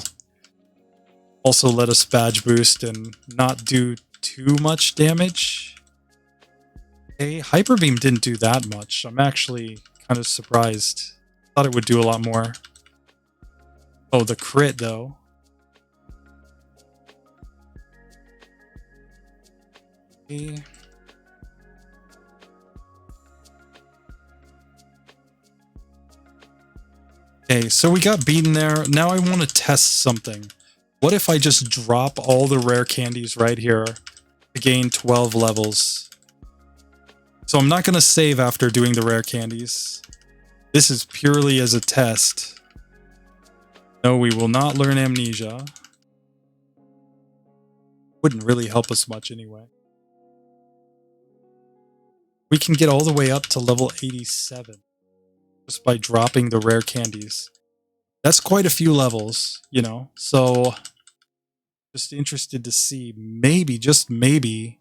also let us badge boost and not do too much damage. Okay, Hyper Beam didn't do that much. I'm actually kind of surprised. Thought it would do a lot more. Oh, the crit though. Okay. Okay, so we got beaten there. Now I want to test something. What if I just drop all the rare candies right here to gain 12 levels? So I'm not going to save after doing the rare candies. This is purely as a test. No, we will not learn Amnesia. Wouldn't really help us much anyway. We can get all the way up to level 87 just by dropping the rare candies. That's quite a few levels, you know. So just interested to see, maybe, just maybe,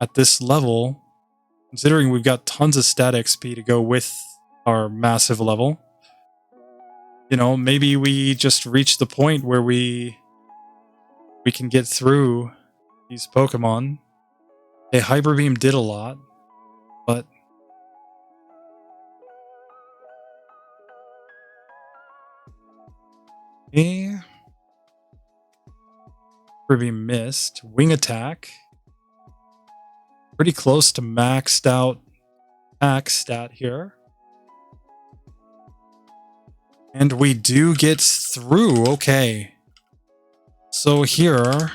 at this level, considering we've got tons of stat XP to go with our massive level, you know, maybe we just reach the point where we can get through these Pokemon. Okay, Hyper Beam did a lot, but okay. Hyper Beam missed. Wing Attack. Pretty close to maxed out attack stat here. And we do get through. Okay. So here...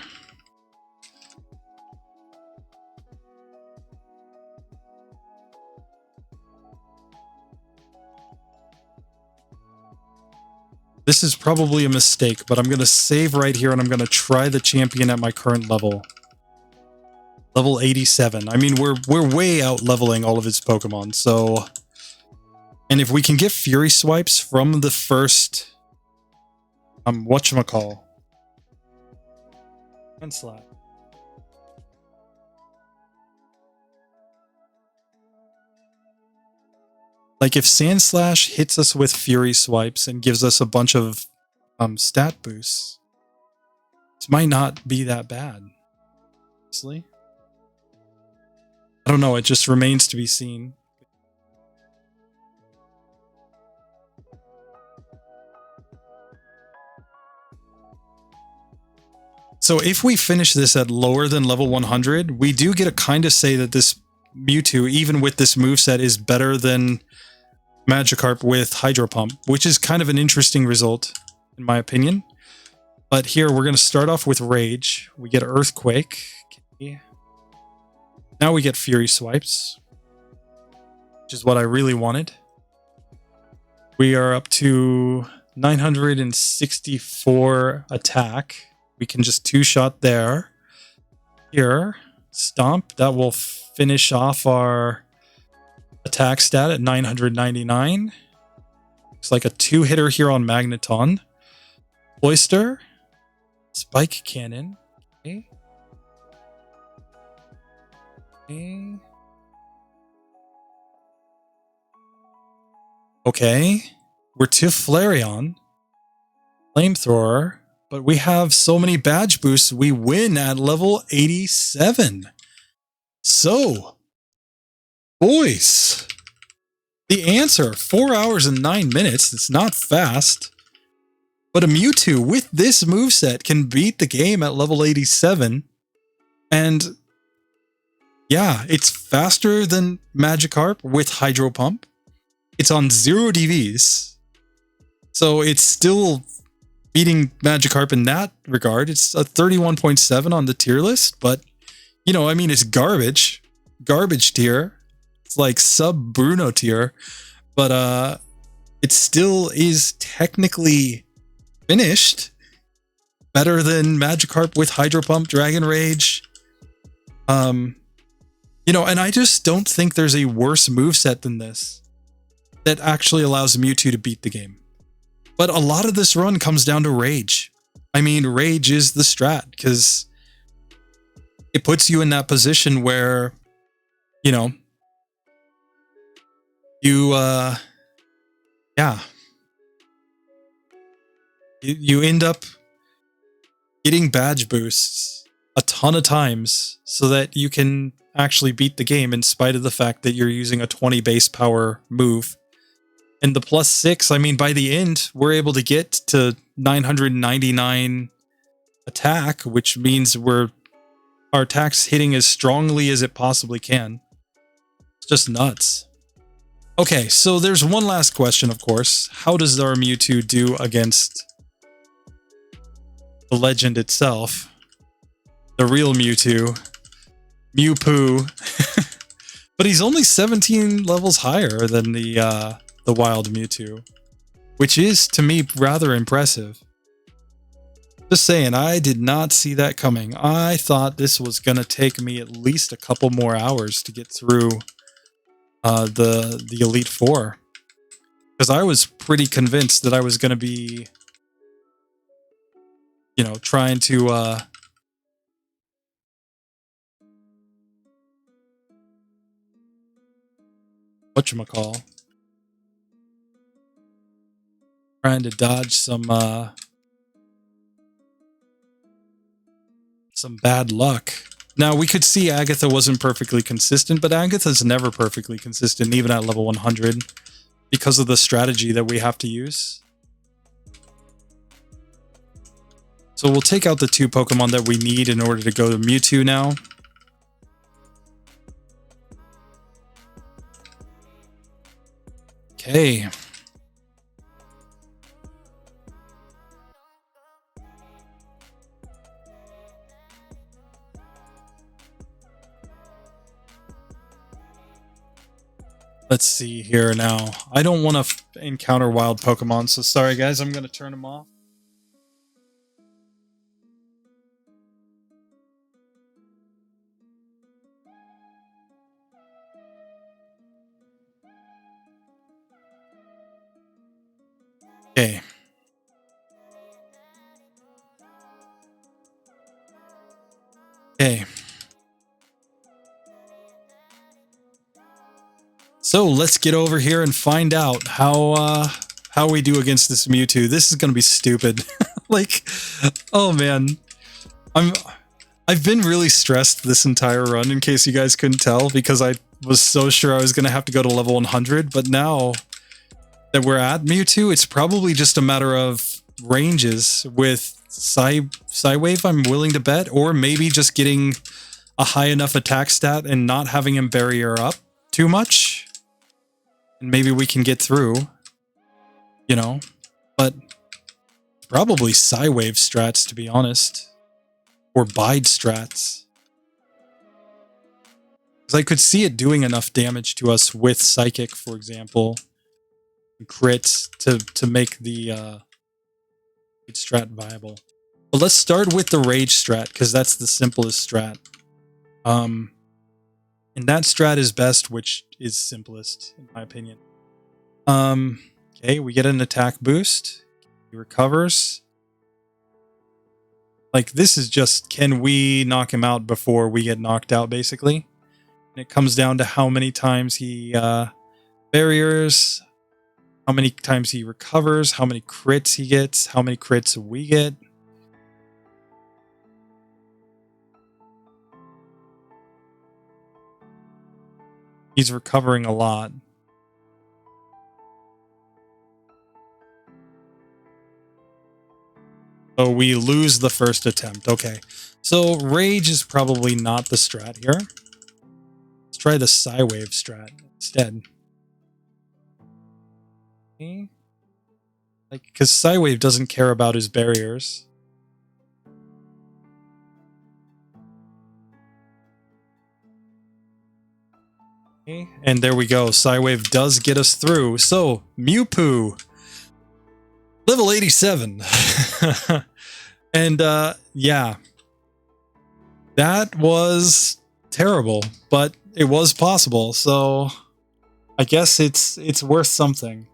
This is probably a mistake, but I'm going to save right here and I'm going to try the champion at my current level. Level 87. I mean, we're way out leveling all of his Pokemon, so... And if we can get Fury Swipes from the first... whatchamacall? Slap. Like, if Sandslash hits us with Fury Swipes and gives us a bunch of stat boosts, this might not be that bad. Honestly. I don't know, it just remains to be seen. So if we finish this at lower than level 100, we do get to kind of say that this Mewtwo, even with this moveset, is better than Magikarp with Hydro Pump, which is kind of an interesting result, in my opinion. But here, we're going to start off with Rage. We get Earthquake. Okay. Now we get Fury Swipes, which is what I really wanted. We are up to 964 attack. We can just two-shot there. Here, Stomp. That will finish off our attack stat at 999. Looks like a two-hitter here on Magneton. Cloyster. Spike Cannon. Okay. Okay. Okay. We're to Flareon. Flamethrower. But we have so many badge boosts, we win at level 87. So, boys, the answer, 4 hours and 9 minutes. It's not fast. But a Mewtwo with this moveset can beat the game at level 87. And yeah, it's faster than Magikarp with Hydro Pump. It's on 0 DVs. So it's still beating Magikarp in that regard. It's a 31.7 on the tier list, but, you know, I mean, it's garbage. Garbage tier. It's like sub-Bruno tier. But it still is technically finished. Better than Magikarp with Hydro Pump, Dragon Rage. You know, and I just don't think there's a worse moveset than this that actually allows Mewtwo to beat the game. But a lot of this run comes down to Rage. I mean, Rage is the strat, because it puts you in that position where, you know, you, yeah. You end up getting badge boosts a ton of times so that you can actually beat the game in spite of the fact that you're using a 20 base power move. And the +6, I mean, by the end, we're able to get to 999 attack, which means our attack's hitting as strongly as it possibly can. It's just nuts. Okay, so there's one last question, of course. How does our Mewtwo do against the legend itself? The real Mewtwo. MewPoo. But he's only 17 levels higher than the wild Mewtwo, which is, to me, rather impressive. Just saying, I did not see that coming. I thought this was going to take me at least a couple more hours to get through the Elite Four. Because I was pretty convinced that I was going to be, you know, trying to whatchamacall? Trying to dodge some bad luck. Now, we could see Agatha wasn't perfectly consistent, but Agatha's never perfectly consistent, even at level 100, because of the strategy that we have to use. So we'll take out the 2 Pokemon that we need in order to go to Mewtwo now. Okay. Let's see here now. I don't want to encounter wild Pokemon, so sorry guys, I'm going to turn them off. Okay. Okay. So let's get over here and find out how we do against this Mewtwo. This is gonna be stupid. Like, oh man, I've been really stressed this entire run, in case you guys couldn't tell, because I was so sure I was gonna have to go to level 100. But now that we're at Mewtwo, it's probably just a matter of ranges with Psywave, I'm willing to bet, or maybe just getting a high enough attack stat and not having him barrier up too much. And maybe we can get through, you know, but probably Psywave strats, to be honest, or Bide strats. Because I could see it doing enough damage to us with Psychic, for example, and crit to make the strat viable. But let's start with the Rage strat, because that's the simplest strat. And that strat is best, which is simplest, in my opinion. Okay, we get an attack boost. He recovers. Like, this is just, can we knock him out before we get knocked out, basically? And it comes down to how many times he barriers, how many times he recovers, how many crits he gets, how many crits we get. He's recovering a lot. So we lose the first attempt. Okay. So Rage is probably not the strat here. Let's try the Psywave strat instead. Okay. Like, because Psywave doesn't care about his barriers. Okay. And there we go. Psywave does get us through. So, MewPoo. Level 87. And, yeah. That was terrible, but it was possible. So, I guess it's worth something.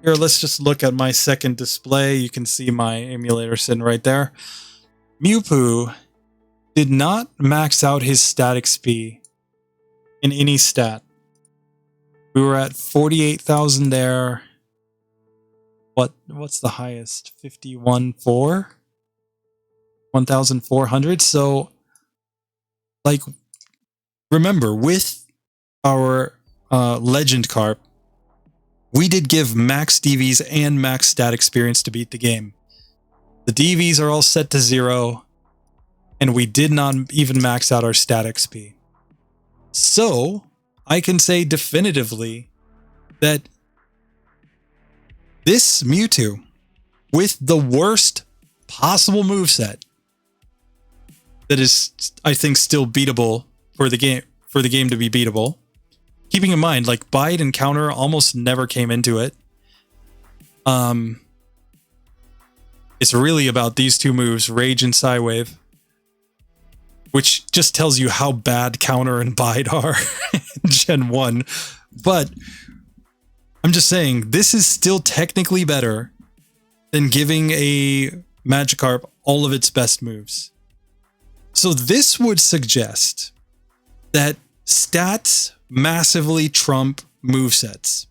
Here, let's just look at my second display. You can see my emulator sitting right there. MewPoo did not max out his stat XP in any stat. We were at 48,000 there. What's the highest? 51.4? 1,400. So, like, remember, with our Legend Carp, we did give max DVs and max stat experience to beat the game. The DVs are all set to 0, and we did not even max out our stat XP. So, I can say definitively that this Mewtwo, with the worst possible moveset, that is, I think, still beatable for the game to be beatable. Keeping in mind, like, Bite and Counter almost never came into it. It's really about these two moves, Rage and Psywave, which just tells you how bad Counter and Bite are in Gen 1. But I'm just saying, this is still technically better than giving a Magikarp all of its best moves. So this would suggest that stats massively trump movesets.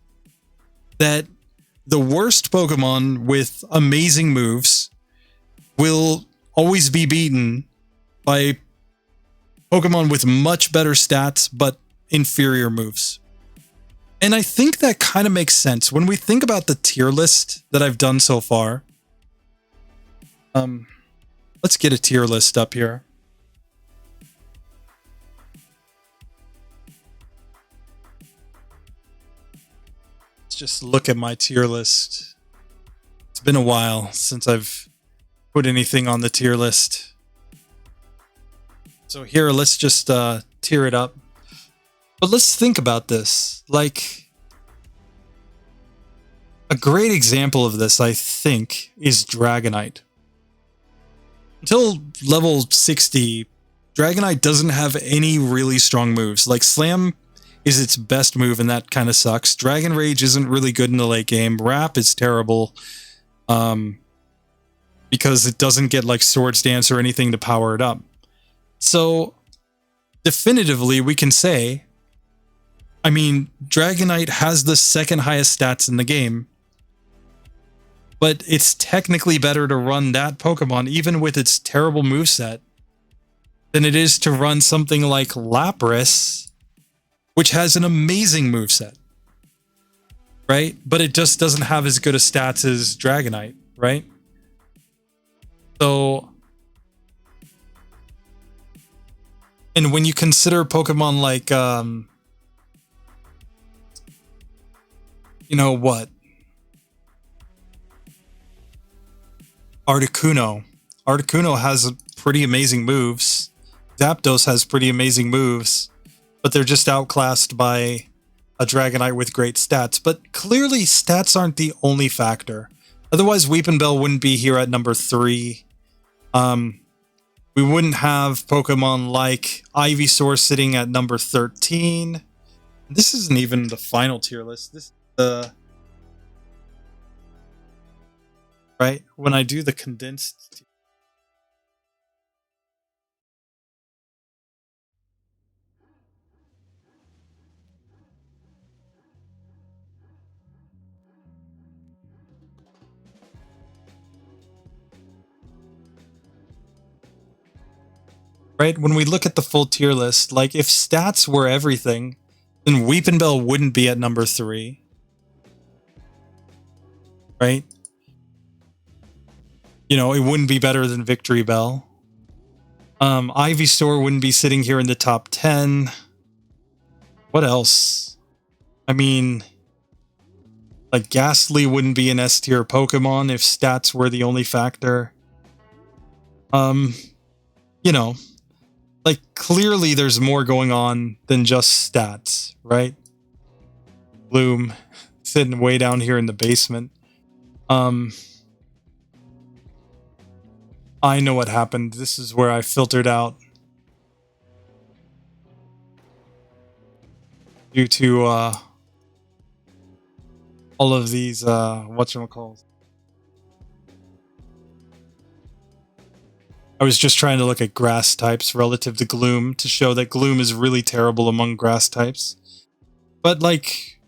That the worst Pokemon with amazing moves will always be beaten by Pokemon with much better stats but inferior moves. And I think that kind of makes sense when we think about the tier list that I've done so far. Let's get a tier list up here. Let's just look at my tier list. It's been a while since I've put anything on the tier list. So here, let's just tier it up. But let's think about this. Like, a great example of this, I think, is Dragonite. Until level 60, Dragonite doesn't have any really strong moves. Like, Slam is its best move, and that kind of sucks. Dragon Rage isn't really good in the late game. Wrap is terrible because it doesn't get, like, Swords Dance or anything to power it up. So, definitively, we can say, I mean, Dragonite has the second highest stats in the game, but it's technically better to run that Pokemon, even with its terrible moveset, than it is to run something like Lapras, which has an amazing moveset, right? But it just doesn't have as good a stats as Dragonite. right? So, and when you consider Pokemon like, you know what? Articuno. Articuno has pretty amazing moves. Zapdos has pretty amazing moves, but they're just outclassed by a Dragonite with great stats. But clearly, stats aren't the only factor. Otherwise, Weepinbell wouldn't be here at number 3. We wouldn't have Pokemon like Ivysaur sitting at number 13. This isn't even the final tier list. This is the... Right? When I do the condensed... Right? When we look at the full tier list, like if stats were everything, then Weepinbell wouldn't be at number 3. Right? You know, it wouldn't be better than Victory Bell. Ivysaur wouldn't be sitting here in the top 10. What else? I mean, like Ghastly wouldn't be an S tier Pokemon if stats were the only factor. You know, like clearly there's more going on than just stats, right? Bloom sitting way down here in the basement. I know what happened. This is where I filtered out due to all of these whatchamacalls. I was just trying to look at grass types relative to Gloom to show that Gloom is really terrible among grass types. But like,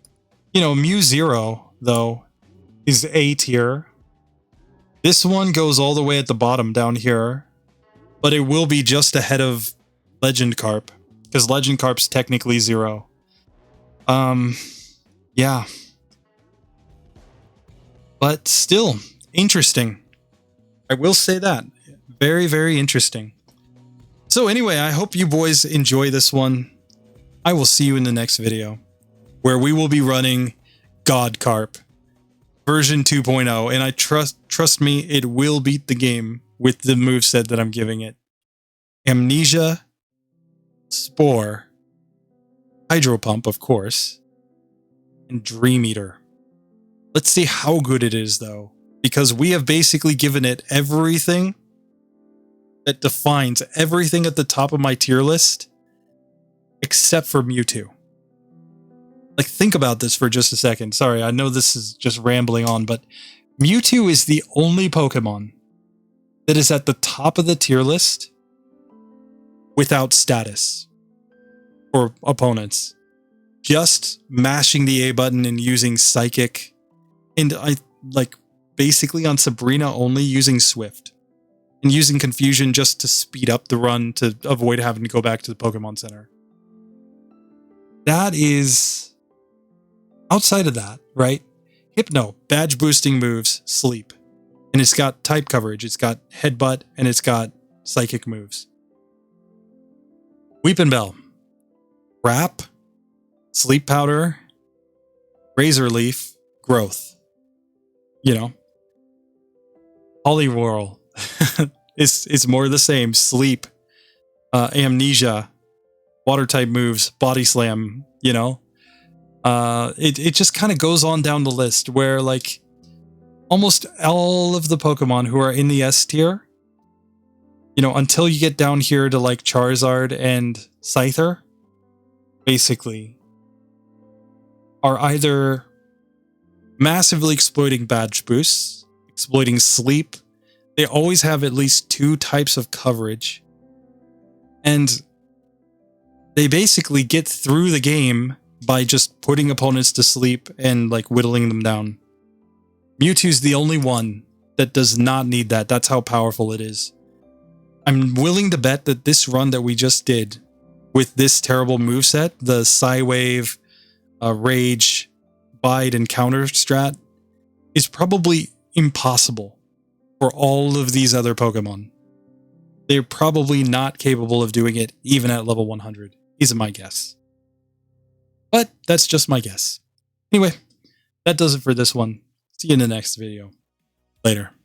you know, MewZero though is A tier. This one goes all the way at the bottom down here, but it will be just ahead of GodKArp because GodKARp's technically 0. Yeah. But still, interesting. I will say that. Very, very interesting. So anyway, I hope you boys enjoy this one. I will see you in the next video, where we will be running GodKArp version 2.0, and I trust me, it will beat the game with the moveset that I'm giving it. Amnesia, Spore, Hydro Pump, of course, and Dream Eater. Let's see how good it is, though, because we have basically given it everything that defines everything at the top of my tier list, except for Mewtwo. Like, think about this for just a second. Sorry, I know this is just rambling on, but Mewtwo is the only Pokemon that is at the top of the tier list without status for opponents. Just mashing the A button and using Psychic, and I like basically on Sabrina only using Swift and using Confusion just to speed up the run to avoid having to go back to the Pokemon Center. That is outside of that, right? Hypno, badge boosting moves, sleep. And it's got type coverage, it's got headbutt, and it's got psychic moves. Weepinbell, wrap, sleep powder, razor leaf, growth. You know, Poliwhirl is more the same. Sleep, amnesia, water type moves, body slam. You know, it just kind of goes on down the list where like almost all of the Pokemon who are in the S tier, you know, until you get down here to like Charizard and Scyther, basically are either massively exploiting badge boosts, exploiting sleep. They always have at least 2 types of coverage. And they basically get through the game by just putting opponents to sleep and like whittling them down. Mewtwo's the only one that does not need that. That's how powerful it is. I'm willing to bet that this run that we just did with this terrible moveset, the Psywave, Rage, Bide, and Counter strat, is probably impossible for all of these other Pokemon. They're probably not capable of doing it even at level 100. These are my guess. But that's just my guess. Anyway, that does it for this one. See you in the next video. Later.